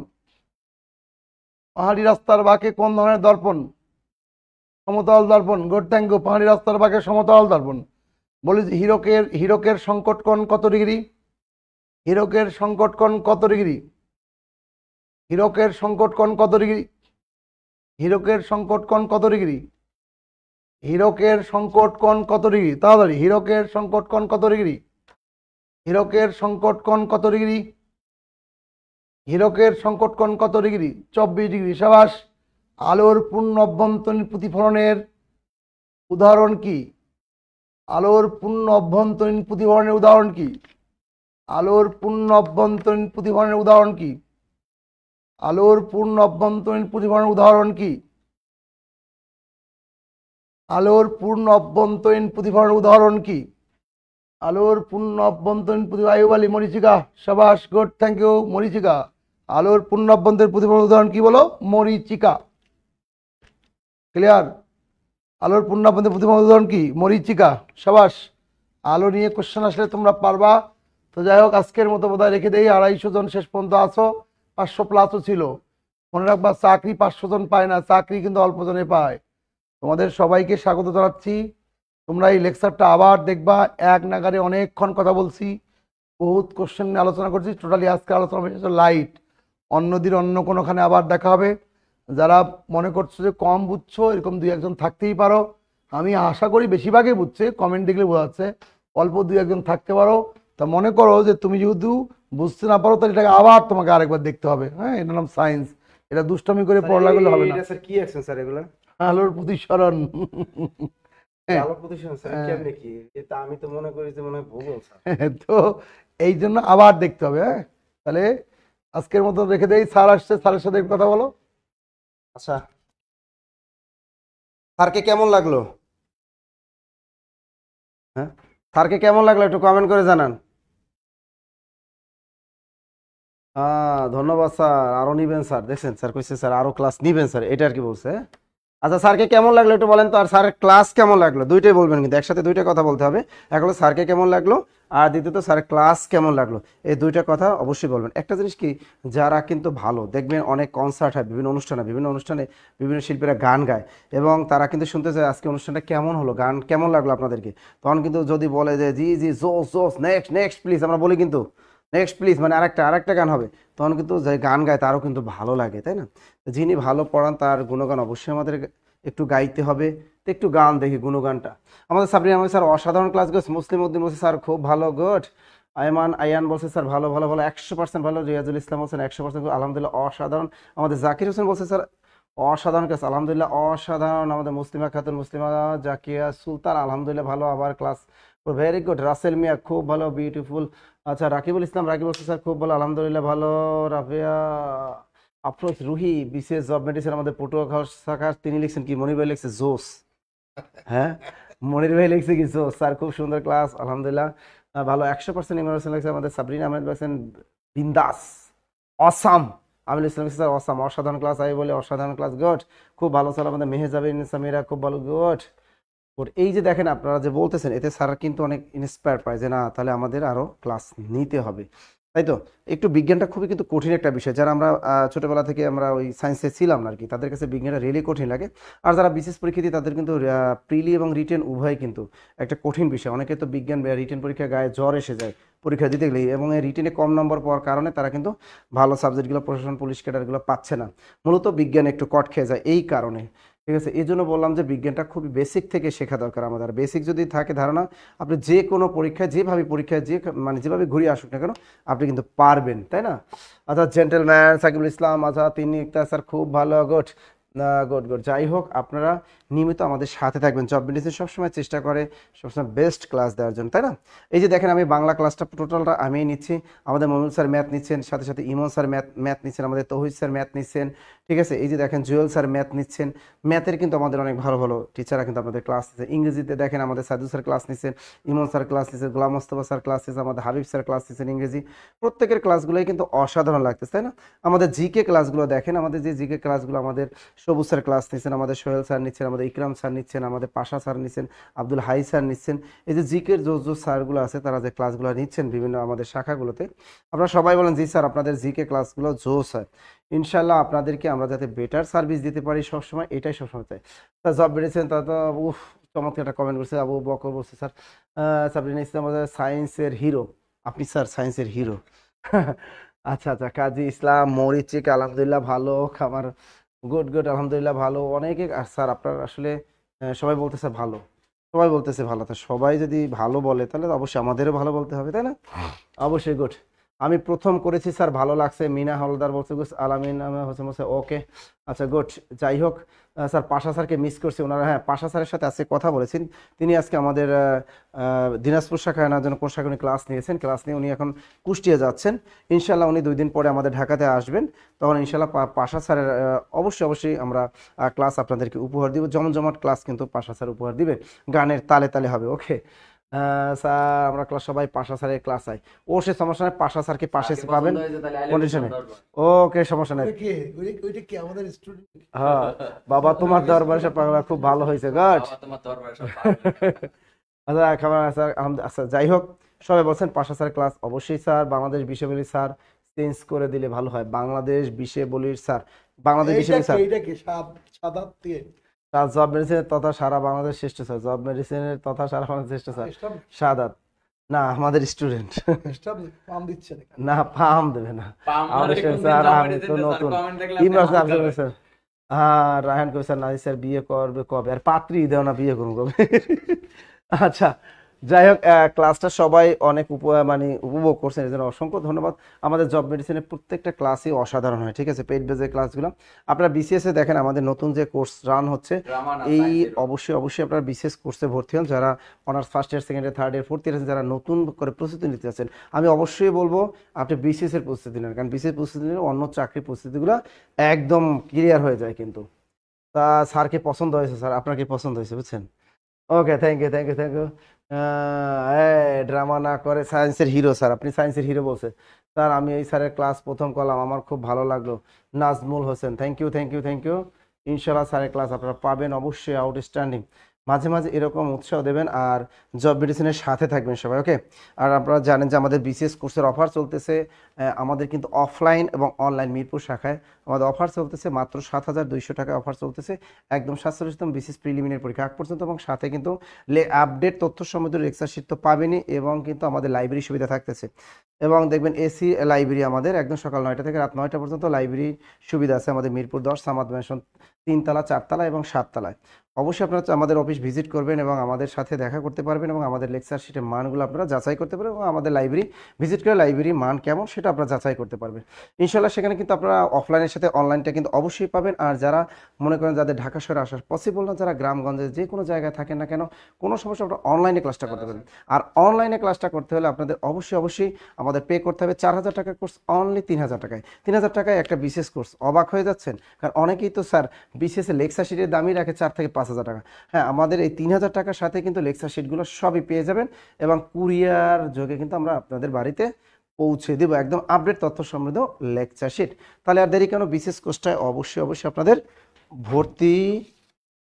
পাহাড়ি রাস্তার বাঁকে কোন ধরনের দর্পণ? সমতল দর্পণ। Good, thank you. পাহাড়ি রাস্তার বাঁকে সমতল দর্পণ। বলি হীরকের সংকট কোণ কত ডিগ্রি? হীরকের সংকট কোণ কত ডিগ্রি? হীরকের সংকট কোণ কত ডিগ্রি? হীরকের সংকট কোণ কত ডিগ্রি? হীরকের সংকট কোণ কত ডিগ্রি? তাড়াতাড়ি। হীরকের সংকট কোণ কত ডিগ্রি? হীরকের সংকট কোণ কত ডিগ্রি? হীরকের সংকট কোণ কত ডিগ্রি? 24 ডিগ্রি। সাবাস। আলোর পূর্ণ অভ্যন্তরীণ প্রতিফলনের উদাহরণ কি? আলোর পূর্ণ অভ্যন্তরীণ প্রতিফলনের উদাহরণ কি? আলোর পূর্ণ অভ্যন্তরীণ প্রতিফলনের উদাহরণ কি? আলোর পূর্ণ অভ্যন্তরীণ প্রতিফলনের উদাহরণ কি? আলোর পূর্ণ অভ্যন্তরীণ প্রতিফলনের উদাহরণ কি? আলোর পূর্ণ অভ্যন্তরীণ প্রতিফলন। আইয়ুব আলী, মরীচিকা। সাবাস, গুড, থ্যাংক ইউ। মরীচিকা। আলোর পূর্ণ অভ্যন্তরীণ প্রতিফলনের উদাহরণ কি বলো? মরীচিকা। ক্লিয়ার? আলোর পূর্ণ অভ্যন্তরীণ প্রতিফলনের উদাহরণ কি? মরীচিকা। সাবাস। আলো নিয়ে কোশ্চেন আসলে তোমরা পারবা। তো যাই হোক, আজকের মতো বোধহয় রেখে দেই। 250 জন শেষ পর্যন্ত আছো, 500 প্লাসও ছিল। মনে রাখবা, চাকরি 500 জন পায় না, চাকরি কিন্তু অল্প জনে পায়। তোমাদের সবাইকে স্বাগত জানাচ্ছি। তোমরা এই লেকচারটা আবার দেখবা। এক নাগারে অনেকক্ষণ কথা বলছি, বহুত কোশ্চেন নিয়ে আলোচনা করছি। টোটালি আজকে আলোচনা হয়েছে লাইট। অন্যদিন অন্য কোনোখানে আবার দেখা হবে। যারা মনে করছো যে কম বুঝছো, এরকম 2-1 জন থাকতেই পারো। আমি আশা করি বেশিরভাগই বুঝছে, কমেন্ট দেখলে বোঝা যাচ্ছে। অল্প 2-1 জন থাকতে পারো। তা মনে করো যে তুমি যেহেতু বুঝতে না পারো, তাহলে এটাকে আবার তোমাকে আরেকবার দেখতে হবে। হ্যাঁ, এটার নাম সায়েন্স। এটা দুষ্টামি করে পড়া গেলে হবে না। এটা স্যার কি অ্যাকশন স্যার এগুলা? আলোর প্রতিসরণ। আলোর প্রতিসরণ স্যার কেমনে কি? এটা আমি তো মনে করি যে মনে হয় ভূগোল স্যার। তো এই জন্য আবার দেখতে হবে। হ্যাঁ, তাহলে আজকের মতো রেখে দেই। স্যার আসছে, স্যারের সাথে একটু কথা বলো। আচ্ছা, স্যারকে কেমন লাগলো? হ্যাঁ, স্যারকে কেমন লাগলো একটু কমেন্ট করে জানান। ধন্যবাদ স্যার। আরো নিবেন স্যার? দেখছেন স্যার কইছে স্যার আরো ক্লাস নিবেন স্যার, এটা আর কি বলছে। আচ্ছা, স্যারকে কেমন লাগলো একটু বলেন তো। আর স্যারের ক্লাস কেমন লাগলো? দুইটাই বলবেন, কিন্তু একসাথে দুইটা কথা বলতে হবে। এক হলো স্যারকে কেমন লাগলো, আর দ্বিতীয়ত স্যারের ক্লাস কেমন লাগলো। এই দুইটা কথা অবশ্যই বলবেন। একটা জিনিস কি, যারা কিন্তু ভালো দেখবেন, অনেক কনসার্ট হয় বিভিন্ন অনুষ্ঠানে বিভিন্ন শিল্পীরা গান গায়, এবং তারা কিন্তু শুনতে চায় আজকে অনুষ্ঠানটা কেমন হলো, গান কেমন লাগলো আপনাদেরকে। তখন কিন্তু যদি বলে যে জি জি জোস জোস, নেক্সট নেক্সট প্লিজ, আমরা বলি কিন্তু নেক্সট প্লিজ মানে আরেকটা গান হবে, তখন কিন্তু যে গান গায় তারও কিন্তু ভালো লাগে, তাই না? যিনি ভালো পড়ান তার গুণগান অবশ্যই আমাদের একটু গাইতে হবে। তো একটু গান দেখি, গুণগানটা। আমাদের সাবরিন আহমেদ স্যার অসাধারণ ক্লাস গেছে। মুসলিম উদ্দিন বলছে স্যার খুব ভালো, গুড। আয়ান বলছে স্যার ভালো ভালো ভালো, 100% ভালো। রিয়াজুল ইসলাম বলছেন 100% আলহামদুলিল্লাহ অসাধারণ। আমাদের জাকির হোসেন বলছে স্যার অসাধারণ ক্লাস, আলহামদুলিল্লাহ অসাধারণ। আমাদের মুসলিমা খাতুন, মুসলিমা জাকিয়া সুলতান আলহামদুলিল্লাহ ভালো, আবার ক্লাস ভেরি গুড। রাসেল মিয়া খুব ভালো, বিউটিফুল। আচ্ছা, রাকিবুল ইসলাম রাকিব বলছে স্যার খুব ভালো, আলহামদুলিল্লাহ ভালো। Rafia Afroz Ruhi BCS job medicine, আমাদের পটুয়া শাখা, তিনি লিখছেন কি, মনির ভাই লিখছে জোস। হ্যাঁ, মনির ভাই লিখছে কি জোস। স্যার খুব সুন্দর ক্লাস, আলহামদুলিল্লাহ ভালো। 100% ইমরান হোসেন লিখছে। আমাদের সাবরিন আহমেদ বলছেন বিন্দাস, অসাম। আমিল ইসলাম স্যার অসাম, অসাধারণ ক্লাস। আমি বলে অসাধারণ ক্লাস, গুড, খুব ভালো স্যার। আমাদের মেহেজাবিন সামিরা খুব ভালো, গুড। এই যে দেখেন আপনারা যে বলতেছেন এতে স্যার কিন্তু অনেক ইন্সপায়ার পায় যে না তাহলে আমাদের আরো ক্লাস নিতে হবে, তাই তো। একটু বিজ্ঞানটা খুবই কিন্তু কঠিন একটা বিষয়, যারা আমরা ছোটবেলা থেকে আমরা ওই সায়েন্সে ছিলাম না আর কি, তাদের কাছে বিজ্ঞানটা রিয়েলি কঠিন লাগে। আর যারা বিশেষ পরীক্ষা দিই তাদের কিন্তু প্রিলি এবং রিটেন উভয় কিন্তু একটা কঠিন বিষয়। অনেকে তো বিজ্ঞান রিটেন পরীক্ষা গায়ে জ্বর এসে যায় পরীক্ষা দিতে গেলে, এবং এই রিটেনে কম নম্বর পাওয়ার কারণে তারা কিন্তু ভালো সাবজেক্টগুলো প্রশাসন পুলিশ ক্যাডারগুলো পাচ্ছে না, মূলত বিজ্ঞান একটু কট খেয়ে যায় এই কারণে। ঠিক আছে, এই জন্য বললাম যে বিজ্ঞানটা খুবই বেসিক থেকে শেখা দরকার আমাদের। বেসিক যদি থাকে ধারণা, আপনি যে কোনো পরীক্ষায় যেভাবে পরীক্ষায় মানে যেভাবে ঘুরিয়ে আসুক না কেন আপনি কিন্তু পারবেন, তাই না? আচ্ছা জেন্টেলম্যান সাকিবুল ইসলাম, আচ্ছা তিনি একটা স্যার খুব ভালো, গুড গুড গুড। যাই হোক আপনারা নিয়মিত আমাদের সাথে থাকবেন। জব মেডিসিন সবসময় চেষ্টা করে সবসময় বেস্ট ক্লাস দেওয়ার জন্য, তাই না? এই যে দেখেন আমি বাংলা ক্লাসটা টোটালটা আমি নিচ্ছি, আমাদের মমিনুল স্যার ম্যাথ নিচ্ছেন, সাথে সাথে ইমন স্যার ম্যাথ নিচ্ছেন, আমাদের তৌহিদ স্যার ম্যাথ নিচ্ছেন, ঠিক আছে। এই যে দেখেন জুয়েল স্যার ম্যাথ নিচ্ছেন, ম্যাথের কিন্তু আমাদের অনেক ভালো ভালো টিচাররা কিন্তু আপনাদের ক্লাস নিচ্ছে। ইংরেজিতে দেখেন আমাদের সাদু স্যার ক্লাস নিচ্ছেন, ইমন স্যার ক্লাস নিচ্ছেন, গোলাম মোস্তফা স্যার ক্লাস নিচ্ছেন, আমাদের হাবিব স্যার ক্লাস নিচ্ছেন ইংরেজি। প্রত্যেকের ক্লাসগুলোই কিন্তু অসাধারণ লাগতেছে, তাই না? আমাদের জিকে ক্লাসগুলো দেখেন, আমাদের যে জিকে ক্লাসগুলো আমাদের সবুজ স্যার ক্লাস নিচ্ছেন, আমাদের সোহেল স্যার নিচ্ছেন, আমাদের ইকরাম স্যার নিচ্ছেন, আমাদের পাশা স্যার নিচ্ছেন, আব্দুল হাই স্যার নিচ্ছেন। এই যে জিকের যে স্যারগুলো আছে তারা যে ক্লাসগুলো নিচ্ছেন বিভিন্ন আমাদের শাখাগুলোতে, আপনারা সবাই বলেন জি স্যার আপনাদের জিকে ক্লাসগুলো জো স্যার। ইনশাল্লাহ আপনাদেরকে আমরা যাতে বেটার সার্ভিস দিতে পারি সবসময়, এটাই সবসময় চাই। তা জব বেড়েছেন তা তো উফ, চমৎকার একটা কমেন্ট করছে আবু বকর বলছে স্যার সাবরিনা ইসলাম আমাদের সায়েন্সের হিরো, আপনি স্যার সায়েন্সের হিরো। আচ্ছা আচ্ছা, কাজী ইসলাম মরিচিক আলহামদুলিল্লাহ ভালো খাবার, গুড গুড আলহামদুলিল্লাহ ভালো। অনেকে স্যার আপনার আসলে সবাই বলতেছে ভালো, সবাই বলতেছে ভালো, তা সবাই যদি ভালো বলে তাহলে অবশ্যই আমাদেরও ভালো বলতে হবে, তাই না? অবশ্যই গুড। আমি প্রথম করেছি স্যার ভালো লাগছে, মিনা হলদার বলছে আলামিন হোসেন বলছে ওকে, আচ্ছা গুড। যাই হোক স্যার পাশা স্যারকে মিস করছি, ওনারা হ্যাঁ পাশা স্যারের সাথে আজকে কথা বলেছেন, তিনি আজকে আমাদের দিনাজপুর শাখায় না যেন কোন শাখায় উনি ক্লাস নিয়েছেন, ক্লাস নিয়ে উনি এখন কুষ্টিয়া যাচ্ছেন। ইনশাল্লাহ উনি 2 দিন পরে আমাদের ঢাকাতে আসবেন, তখন ইনশাল্লাহ পাশা স্যারের অবশ্যই অবশ্যই আমরা ক্লাস আপনাদেরকে উপহার দিব, জমজমাট ক্লাস কিন্তু পাশা স্যার উপহার দিবে, গানের তালে তালে হবে, ওকে। স্যার আমরা ক্লাস সবাই পাশা স্যারের ক্লাস আই, ও সে সমস্যা নেই, পাশা স্যারকে পাশে পাবেন কন্ডিশনে, ওকে সমস্যা নেই। হ্যাঁ বাবা তোমার দরবারে সব পাগলা খুব ভালো হয়েছে, গুড। আচ্ছা খাবার স্যার আচ্ছা যাই হোক সবাই বলছেন পাশা স্যার ক্লাস, অবশ্যই স্যার বাংলাদেশ বিষয়বলির স্যার চেঞ্জ করে দিলে ভালো হয়, বাংলাদেশ বিষয়বলির স্যার, বাংলাদেশ বিষয়বলির স্যার তার জব মেডিসিনের তথা সারা বাংলাদেশ শ্রেষ্ঠ স্যার, জব মেডিসিনের তথা সারা বাংলাদেশ শ্রেষ্ঠ স্যার সাদাত, না আমাদের স্টুডেন্ট না পাম দেবে না আমাদের স্যার, আমি তো নতুন ইমরান স্যার রায়হান কবি স্যার নাজির স্যার বিয়ে করবে কবে, আর পাত্রী দেও না বিয়ে করুন কবে। আচ্ছা যাই হোক ক্লাসটা সবাই অনেক মানে উপভোগ করছেন, এর জন্য অসংখ্য ধন্যবাদ। আমাদের জব মেডিসিনের প্রত্যেকটা ক্লাসই অসাধারণ হয়, ঠিক আছে, পেইড বেজের ক্লাসগুলো। আপনারা বিসিএস এ দেখেন আমাদের নতুন যে কোর্স রান হচ্ছে, এই অবশ্যই অবশ্যই আপনারা বিসিএস কোর্সে ভর্তি হন, যারা honours first year second year third year fourth year যারা নতুন করে প্রস্তুতি নিতে চাচ্ছেন, আমি অবশ্যই বলবো আপনি বিসিএস এর প্রস্তুতি নেন, কারণ বিসিএস প্রস্তুতি নিলে অন্য চাকরির প্রস্তুতিগুলো একদম ক্লিয়ার হয়ে যায় কিন্তু। তা স্যারকে পছন্দ হয়েছে, স্যার আপনার কি পছন্দ হয়েছে বুঝছেন? Okay thank you thank you thank you. Drama না করে সায়েন্সের হিরো স্যার, আপনি সায়েন্সের হিরো বলছেন স্যার, আমি এই স্যারের ক্লাস প্রথম করলাম আমার খুব ভালো লাগলো, Nazmul Hossain thank you thank you thank you. ইনশাল্লাহ স্যারের ক্লাস আপনারা পাবেন অবশ্যই আউটস্ট্যান্ডিং, মাঝে মাঝে এরকম উৎসাহ দেবেন আর জব মেডিসিনের সাথে থাকবেন সবাই, ওকে। আর আপনারা জানেন যে আমাদের বিসিএস কোর্সের অফার চলতেছে, আমাদের কিন্তু অফলাইন এবং অনলাইন মিরপুর শাখায় আমাদের অফার চলতেছে, মাত্র 7,200 টাকা অফার চলতেছে, একদম 47তম বিসিএস প্রিলিমিনারি পরীক্ষা আগ পর্যন্ত, এবং সাথে কিন্তু আপডেট তথ্য সমৃদ্ধ লেকচার শিট তো পাবেনই, এবং কিন্তু আমাদের লাইব্রেরি সুবিধা থাকতেছে, এবং দেখবেন এসি লাইব্রেরি আমাদের একদম সকাল 9টা থেকে রাত 9টা পর্যন্ত লাইব্রেরি সুবিধা আছে আমাদের মিরপুর 10 সামাদ ম্যানশন 3 তলা 4 তলা এবং 7 তলায়। অবশ্যই আপনারা আমাদের অফিস ভিজিট করবেন এবং আমাদের সাথে দেখা করতে পারবেন, এবং আমাদের লেকচার শিটের মানগুলো আপনারা যাচাই করতে পারবেন, এবং আমাদের লাইব্রেরি ভিজিট করে লাইব্রেরির মান কেমন সেটা আপনারা যাচাই করতে পারবেন ইনশাল্লাহ। সেখানে কিন্তু আপনারা অফলাইনের সাথে অনলাইনটা কিন্তু অবশ্যই পাবেন। আর যারা মনে করেন যাদের ঢাকা শহরে আসা পসিবল না, যারা গ্রামগঞ্জে যে কোনো জায়গায় থাকেন না কেন, কোনো সমস্যা আপনারা অনলাইনে ক্লাসটা করতে পারেন। আর অনলাইনে ক্লাসটা করতে হলে আপনাদের অবশ্যই অবশ্যই আমাদের পে করতে হবে 4,000 টাকার কোর্স অনলি 3,000 টাকায়, 3,000 টাকায় একটা বিশেষ কোর্স। অবাক হয়ে যাচ্ছেন, কারণ অনেকেই তো স্যার বিসিএস লেকচার শিটের দামই রাখে 4 থেকে 5,000 টাকা। হ্যাঁ আমাদের এই 3,000 টাকার সাথে কিন্তু লেকচার শিটগুলো সবই পেয়ে যাবেন, এবং কুরিয়ার যোগে কিন্তু আমরা আপনাদের বাড়িতে পৌঁছে দেবো একদম আপডেট তথ্য সমৃদ্ধ লেকচার শিট। তাহলে আর দেরি কেন, বিশেষ কোর্সটায় অবশ্যই অবশ্যই আপনাদের ভর্তি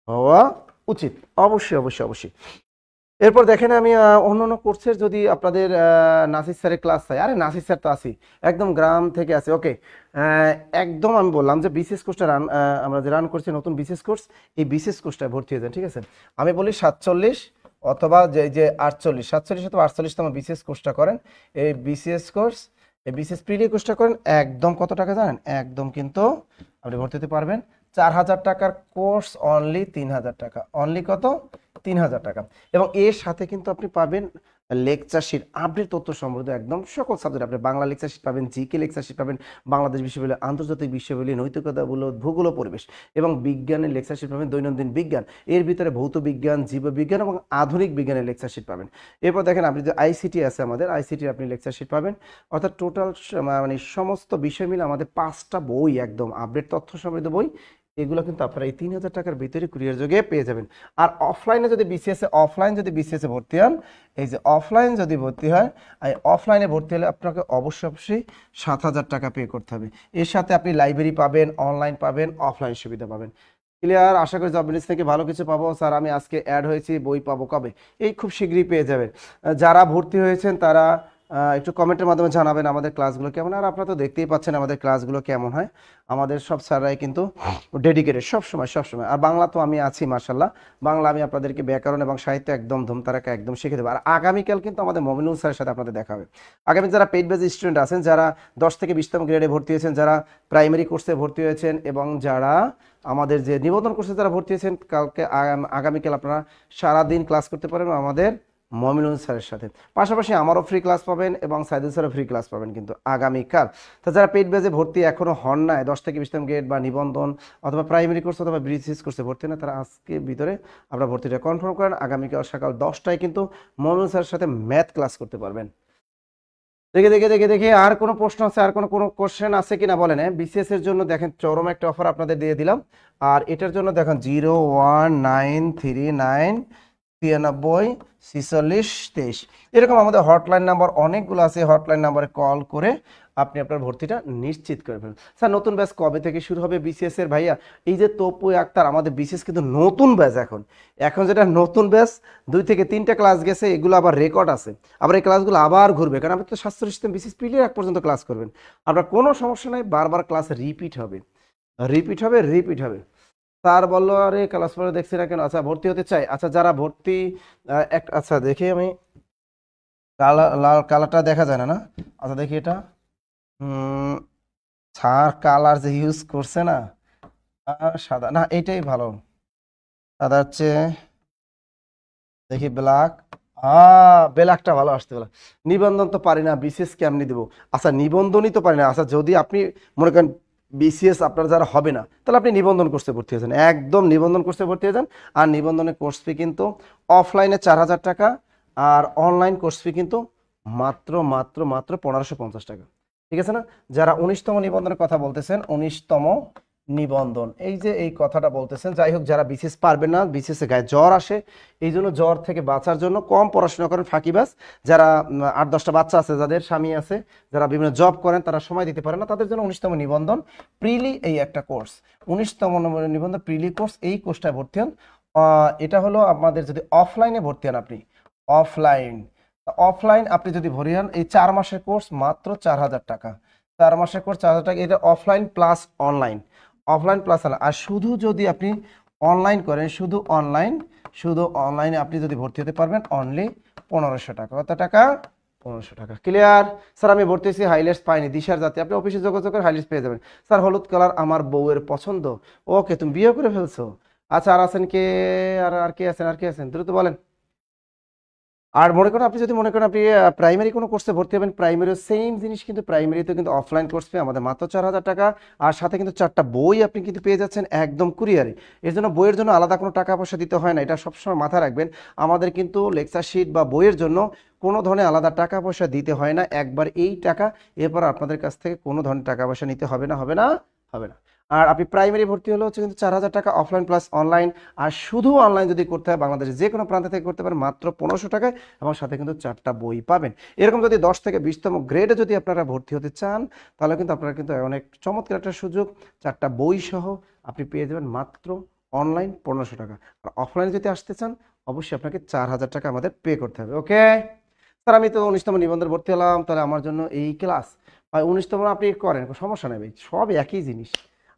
হওয়া উচিত। অবশ্যই অবশ্যই অবশ্যই। এরপর দেখেন আমি অন্যান্য কোর্সের যদি আপনাদের নাসির স্যারের ক্লাস চাই, আরে নাসির স্যার তো আছি, একদম গ্রাম থেকে আছে। ওকে, একদম আমি বললাম যে বিসিএস কোর্সটা আমরা যে রান করছি নতুন বিসিএস কোর্স, এই বিসিএস কোর্সটায় ভর্তি হয়ে যান, ঠিক আছে? আমি বলি 47 অথবা যে 48 অথবা 48 বিসিএস কোর্সটা করেন। এই বিসিএস কোর্স, এই বিসিএস প্রিলি কোর্সটা করেন, একদম কত টাকা জানেন? একদম কিন্তু আপনি ভর্তি হতে পারবেন 4000 টাকার কোর্স, অনলি 3000 টাকা, অনলি কত? 3000 টাকা। এবং এর সাথে কিন্তু আপনি পাবেন লেকচার শিট, আপডেট তথ্য সমৃদ্ধ একদম সকল সাবজেক্ট। আপনি বাংলা লেকচার শিট পাবেন, জিকে লেকচার শিট পাবেন, বাংলাদেশ বিশ্ববিদ্যালয়, আন্তর্জাতিক বিশ্ববিদ্যালয়, নৈতিকতামূলক, ভূগোল ও পরিবেশ এবং বিজ্ঞানের লেকচার শিট পাবেন, দৈনন্দিন বিজ্ঞান, এর ভিতরে ভৌত বিজ্ঞান, জীববিজ্ঞান এবং আধুনিক বিজ্ঞানের লেকচার শিট পাবেন। এরপর দেখেন আপনি যে আইসিটি আছে আমাদের, আইসিটি আপনি লেকচার শিট পাবেন। অর্থাৎ টোটাল মানে সমস্ত বিষয় মিলে আমাদের 5টা বই, একদম আপডেট তথ্য সমৃদ্ধ বই, এগুলো কিন্তু আপনারা এই 3000 টাকার ভিতরে কুরিয়ার যোগে পেয়ে যাবেন। আর অফলাইনে যদি বিসিএস ভর্তি হন, এই যে অফলাইন যদি ভর্তি হয়, এই অফলাইনে ভর্তি হলে আপনাকে অবশ্যই 7000 টাকা পে করতে হবে। এর সাথে আপনি লাইব্রেরি পাবেন, অনলাইন পাবেন, অফলাইন সুবিধা পাবেন। ক্লিয়ার? আশা করি জব বিলিজ থেকে ভালো কিছু পাবো। স্যার আমি আজকে অ্যাড হয়েছি, বই পাবো কবে? এই খুব শীঘ্রই পেয়ে যাবেন। যারা ভর্তি হয়েছেন তারা একটু কমেন্টের মাধ্যমে জানাবেন আমাদের ক্লাসগুলো কেমন। আর আপনারা তো দেখতেই পাচ্ছেন আমাদের ক্লাসগুলো কেমন হয়। আমাদের সব স্যাররাই কিন্তু ডেডিকেটেড সবসময়। আর বাংলা তো আমি আছি মার্শাল্লাহ, বাংলা আমি আপনাদেরকে ব্যাকরণ এবং সাহিত্য একদম ধুমতারাকা একদম শিখে দেবো। আর আগামীকাল কিন্তু আমাদের মমিনুল স্যারের সাথে আপনাদের দেখা হবে। আগামী যারা পেইড বেজ স্টুডেন্ট আছেন, যারা 10 থেকে 20তম গ্রেডে ভর্তি হয়েছেন, যারা প্রাইমারি কোর্সে ভর্তি হয়েছেন এবং যারা আমাদের যে নিবন্ধন কোর্সে যারা ভর্তি হয়েছেন, আগামীকাল আপনারা সারাদিন ক্লাস করতে পারেন আমাদের মমিনুল স্যারের সাথে। পাশাপাশি আমারও ফ্রি ক্লাস পাবেন এবং সাইদুল স্যারও ফ্রি ক্লাস পাবেন কিন্তু আগামীকাল। তো যারা পেইড বেজে ভর্তি এখনো হন নাই, 10 থেকে 20তম গ্রেড বা নিবন্ধন অথবা প্রাইমারি কোর্স অথবা বিসিএস কোর্সে ভর্তি না, তারা আজকে ভিতরে আপনারা ভর্তিটা কনফার্ম করেন। আগামীকাল সকাল 10টায় কিন্তু মমিনুল স্যারের সাথে ম্যাথ ক্লাস করতে পারবেন। দেখে আর কোনো প্রশ্ন আছে? আর কোনো কোশ্চেন আছে কিনা বলেন। বিসিএস এর জন্য দেখেন চরম একটা অফার আপনাদের দিয়ে দিলাম। আর এটার জন্য দেখেন 01939 93 46 23 এরকম আমাদের হটলাইন নাম্বার অনেকগুলো আছে। হটলাইন নাম্বারে কল করে আপনি আপনার ভর্তিটা নিশ্চিত করে ফেলুন। স্যার নতুন ব্যাচ কবে থেকে শুরু হবে বিসিএস এর? ভাইয়া এই যে তপু আক্তার, আমাদের বিসিএস কিন্তু নতুন ব্যাচ। এখন যেটা নতুন ব্যাচ 2 থেকে 3টা ক্লাস গেছে, এগুলো আবার রেকর্ড আছে, আবার এই ক্লাসগুলো আবার ঘুরবে, কারণ আপনি তো স্বাস্থ্য সিস্টেম বিসিএস প্রিলির এক পর্যন্ত ক্লাস করবেন। আপনার কোনো সমস্যা নাই, বারবার ক্লাস রিপিট হবে। স্যার বললো আরে ক্লাস পরে দেখছি না কেন? আচ্ছা ভর্তি হতে চাই, আচ্ছা যারা ভর্তি আচ্ছা দেখি আমি লাল কালারটা দেখা যায় না। আচ্ছা দেখি এটা, স্যার কালার যে ইউজ করছে না, সাদা না, এইটাই ভালো। সাদা হচ্ছে দেখি ব্ল্যাক, ব্ল্যাকটা ভালো আসতে বলে। নিবন্ধন তো পারি না, বিসিএস কেমনি দেবো? আচ্ছা নিবন্ধনই তো পারি না। আচ্ছা যদি আপনি মনে করেন বিসিএস আপনার যারা হবে না, তাহলে আপনি নিবন্ধন কোর্সে ভর্তি হয়ে যান, একদম নিবন্ধন কোর্সে ভর্তি হয়ে যান। আর নিবন্ধনের কোর্স ফি কিন্তু অফলাইনে 4000 টাকা, আর অনলাইন কোর্স ফি কিন্তু মাত্র 1550 টাকা। ঠিক আছে না? যারা 19তম নিবন্ধনের কথা বলতেছেন, 19তম নিবন্ধন, এই যে এই কথাটা বলতেছেন, যাই হোক, যারা বিসিএস পারবেন না, বিসিএস এ গায়ে জ্বর আসে, এই জন্য জ্বর থেকে বাঁচার জন্য কম পড়াশোনা করেন, ফাঁকিবাজ, যারা 8-10টা বাচ্চা আছে, যাদের স্বামী আছে, যারা বিভিন্ন জব করেন, তারা সময় দিতে পারে না, তাদের জন্য 19তম নিবন্ধন প্রিলি এই একটা কোর্স, 19তম নিবন্ধন প্রিলি কোর্স, এই কোর্সটায় ভর্তি হন। এটা হলো আমাদের যদি অফলাইনে ভর্তি হন, আপনি অফলাইন আপনি যদি ভর্তি হন, এই 4 মাসের কোর্স মাত্র 4000 টাকা, 4 মাসের কোর্স 4000 টাকা। এটা অফলাইন প্লাস অনলাইন, আর শুধু যদি আপনি অনলাইন করেন, শুধু অনলাইনে আপনি যদি ভর্তি হতে পারবেন অনলি 1500 টাকা। কত টাকা? 1500 টাকা। ক্লিয়ার? স্যার আমি ভর্তি হয়েছি, হাইলাইটস পাইনি, দিশার জাতি, আপনি অফিসে যোগাযোগ করে হাইলাইটস পেয়ে যাবেন। স্যার হলুদ কালার আমার বউয়ের পছন্দ। ওকে, তুমি বিয়ে করে ফেলছো? আচ্ছা আর আছেন কে? আর কে আছেন দ্রুত বলেন। আর আপনি যদি মনে করেন আপনি প্রাইমারি কোনো কোর্সে ভর্তি হবেন, প্রাইমারিও সেম জিনিস, কিন্তু প্রাইমারিতে কিন্তু অফলাইন কোর্স পেয়ে আমাদের মাত্র 4000 টাকা, আর সাথে কিন্তু 4টা বই আপনি কিন্তু পেয়ে যাচ্ছেন একদম কুরিয়ারে। এর জন্য বইয়ের জন্য আলাদা কোনো টাকা পয়সা দিতে হয় না, এটা সবসময় মাথায় রাখবেন। আমাদের কিন্তু লেকচার শিট বা বইয়ের জন্য কোনো ধরনের আলাদা টাকা পয়সা দিতে হয় না, একবার এই টাকা, এরপর আপনাদের কাছ থেকে কোনো ধরনের টাকা পয়সা নিতে হবে না। আর আপনি প্রাইমারি ভর্তি হলে হচ্ছে কিন্তু 4000 টাকা, অফলাইন প্লাস অনলাইন। আর শুধু অনলাইন যদি করতে হয়, বাংলাদেশের যে কোনো প্রান্ত থেকে করতে পারেন মাত্র 1500 টাকায়, এবং সাথে কিন্তু 4টা বই পাবেন। এরকম যদি 10 থেকে 20তম গ্রেডে যদি আপনারা ভর্তি হতে চান, তাহলে কিন্তু আপনারা কিন্তু অনেক চমৎকার একটা সুযোগ, 4টা বই সহ আপনি পেয়ে যাবেন মাত্র অনলাইন 1500 টাকা। আর অফলাইনে যদি আসতে চান অবশ্যই আপনাকে 4000 টাকা আমাদের পে করতে হবে। ওকে স্যার, আমি তো 19তম নিবন্ধন ভর্তি হলাম, তাহলে আমার জন্য এই ক্লাস ভাই 19তম আপনি করেন, কোনো সমস্যা নেই ভাই, সব একই জিনিস।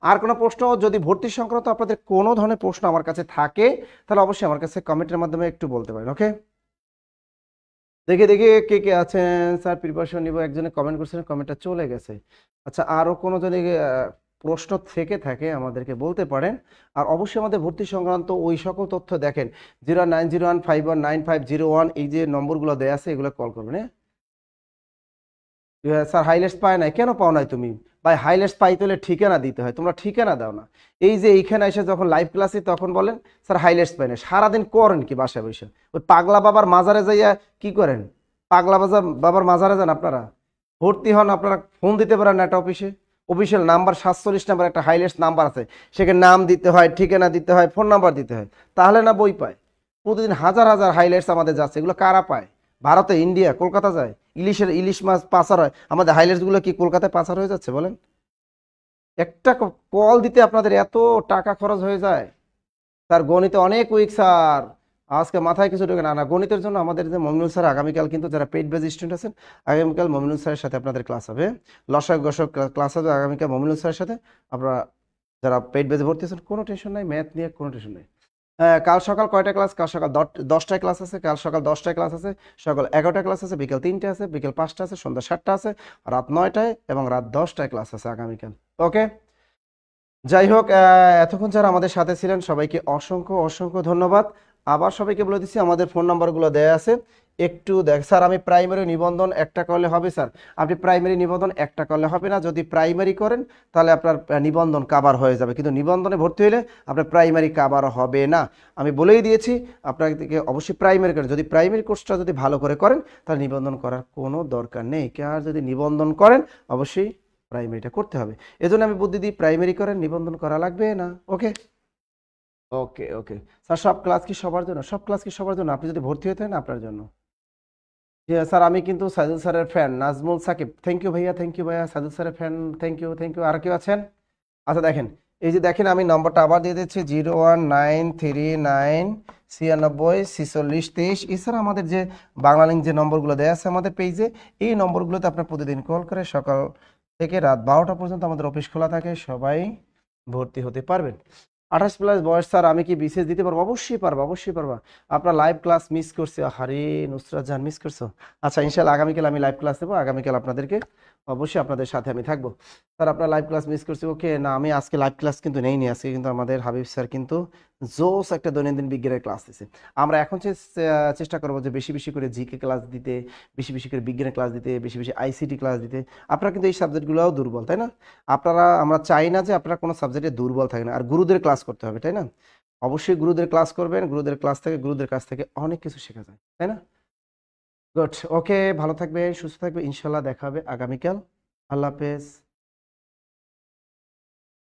আর কোনো প্রশ্ন যদি ভর্তি সংক্রান্ত আপনাদের কোনো ধরনের প্রশ্ন আমার কাছে থাকে তাহলে অবশ্যই আমার কাছে কমেন্টের মাধ্যমে একটু বলতে পারেন। ওকে, দেখে দেখে কে কে আছেন স্যার প্রিপারেশন নিব, একজনে কমেন্ট করছেন, কমেন্টটা চলে গেছে। আচ্ছা, আরও কোনো জনে প্রশ্ন থেকে থাকে আমাদেরকে বলতে পারেন। আর অবশ্যই আমাদের ভর্তি সংক্রান্ত ওই সকল তথ্য দেখেন 0901519501 এই যে নম্বরগুলো দেওয়া আছে এগুলো কল করবেন। স্যার হাইলাইটস পায় নাই, কেন পাও নাই তুমি? ভাই হাইলাইটস পাইতে হলে ঠিকানা দিতে হয়, তোমরা ঠিকানা দাও না। এই যে এইখানে এসে যখন লাইভ ক্লাসে তখন বলেন স্যার হাইলাইটস পাই না, সারাদিন করেন কি বাসায় বসে? ওই পাগলা বাবার মাজারে যাইয়া কি করেন? পাগলা বাবার মাজারে যান আপনারা, ভর্তি হন, আপনারা ফোন দিতে পারেন একটা অফিসে, অফিসিয়াল নাম্বার 47 নাম্বার একটা হাইলাইটস নাম্বার আছে, সেখানে নাম দিতে হয়, ঠিকানা দিতে হয়, ফোন নাম্বার দিতে হয়, তাহলে না বই পায়। প্রতিদিন হাজার হাজার হাইলাইটস আমাদের যাচ্ছে, এগুলো কারা পায়? ভারতে, ইন্ডিয়া, কলকাতা যায়, ইলিশ মাছ পাচার হয়, আমাদের হাইলাইটসগুলো কি কলকাতায় পাচার হয়ে যাচ্ছে বলেন? একটা কল দিতে আপনাদের এত টাকা খরচ হয়ে যায়। স্যার গণিতে অনেক উইক স্যার, আজকে মাথায় কিছু ঢোকে না। না, গণিতের জন্য আমাদের যে মমিনুল স্যার আগামীকাল কিন্তু যারা পেইড বেজ স্টুডেন্ট আছেন, আগামীকাল মমিনুল স্যারের সাথে আপনাদের ক্লাস হবে, লসাগু গসাগু ক্লাস হবে আগামীকাল মমিনুল স্যারের সাথে। আপনারা যারা পেইড বেজে ভর্তি আছেন কোনো টেনশন নাই, ম্যাথ নিয়ে কোনো টেনশন নেই। হ্যাঁ, কাল সকাল কয়টা ক্লাস? কাল সকাল 10টায় ক্লাস আছে, কাল সকাল 10টায় ক্লাস আছে, সকাল 11টায় ক্লাস আছে, বিকেল 3টে আছে, বিকেল 5টা আছে, সন্ধ্যা 7টা আছে, রাত 9টায় এবং রাত 10টায় ক্লাস আছে আগামীকাল। ওকে, যাই হোক, এতক্ষণ যারা আমাদের সাথে ছিলেন সবাইকে অসংখ্য অসংখ্য ধন্যবাদ। আবার সবাইকে বলে দিচ্ছি আমাদের ফোন নাম্বারগুলো দেয়া আছে, একটু দেখ। স্যার আমি প্রাইমারি নিবন্ধন একটা করলে হবে? স্যার আপনি প্রাইমারি নিবন্ধন একটা করলে হবে না, যদি প্রাইমারি করেন তাহলে আপনার নিবন্ধন কাভার হয়ে যাবে, কিন্তু নিবন্ধনে ভর্তি হলে আপনার প্রাইমারি কাভার হবে না। আমি বলেই দিয়েছি আপনাকে অবশ্যই প্রাইমারি করেন, যদি প্রাইমারি কোর্সটা যদি ভালো করে করেন তাহলে নিবন্ধন করার কোনো দরকার নেই। আর যদি নিবন্ধন করেন অবশ্যই প্রাইমারিটা করতে হবে। এজন্য আমি বুদ্ধি দিই প্রাইমারি করেন, নিবন্ধন করা লাগবে না। ওকে ওকে ওকে স্যার, সব ক্লাস কি সবার জন্য? সব ক্লাস কি সবার জন্য? আপনি যদি ভর্তি হতে না আপনার জন্য। স্যার আমি কিন্তু সাইদুল স্যারের fan, Nazmul Sakib, thank you ভাইয়া, থ্যাংক ইউ ভাইয়া, সাইদুল স্যারের fan, thank you thank you. আর কেউ আছেন? আচ্ছা দেখেন, এই যে দেখেন আমি নম্বরটা আবার দিয়ে দিচ্ছি 01939964623। এছাড়া আমাদের যে বাংলা লিঙ্ক যে নম্বরগুলো দেওয়া আছে আমাদের পেজে, এই নম্বরগুলোতে আপনার প্রতিদিন কল করে সকাল থেকে রাত 12টা পর্যন্ত আমাদের অফিস খোলা থাকে, সবাই ভর্তি হতে পারবেন। 28+ বয়স। স্যার আমি কি বিসিএস দিতে পারবো? অবশ্যই পারবো, অবশ্যই পারবা। আপনার লাইভ ক্লাস মিস করছে, হারে নুসরাত জান মিস করছো। আচ্ছা ইনশাল্লাহ আগামীকাল আমি লাইভ ক্লাস দেবো, আগামীকাল আপনাদেরকে অবশ্যই আপনাদের সাথে আমি থাকবো। স্যার আপনার লাইভ ক্লাস মিস করছি, ওকে না আমি আজকে লাইভ ক্লাস কিন্তু নেইনি, আজকে কিন্তু আমাদের হাবিব স্যার কিন্তু জোস একটা দৈনন্দিন বিজ্ঞানের ক্লাস দিচ্ছে। আমরা এখন চেষ্টা করবো যে বেশি বেশি করে জিকে ক্লাস দিতে, বেশি বেশি করে বিজ্ঞানের ক্লাস দিতে, বেশি বেশি আইসিটি ক্লাস দিতে। আপনারা কিন্তু এই সাবজেক্টগুলোও দুর্বল, তাই না? আপনারা, আমরা চাই না যে আপনারা কোনো সাবজেক্টে দুর্বল থাকেন, আর গুরুদের ক্লাস করতে হবে, তাই না? অবশ্যই গুরুদের ক্লাস করবেন, গুরুদের ক্লাস থেকে, গুরুদের কাছ থেকে অনেক কিছু শেখা যায়, তাই না? গুড, ওকে, ভালো থাকবে, সুস্থ থাকবে, ইনশাল্লাহ দেখা হবে আগামীকাল। আল্লাহ হাফেজ।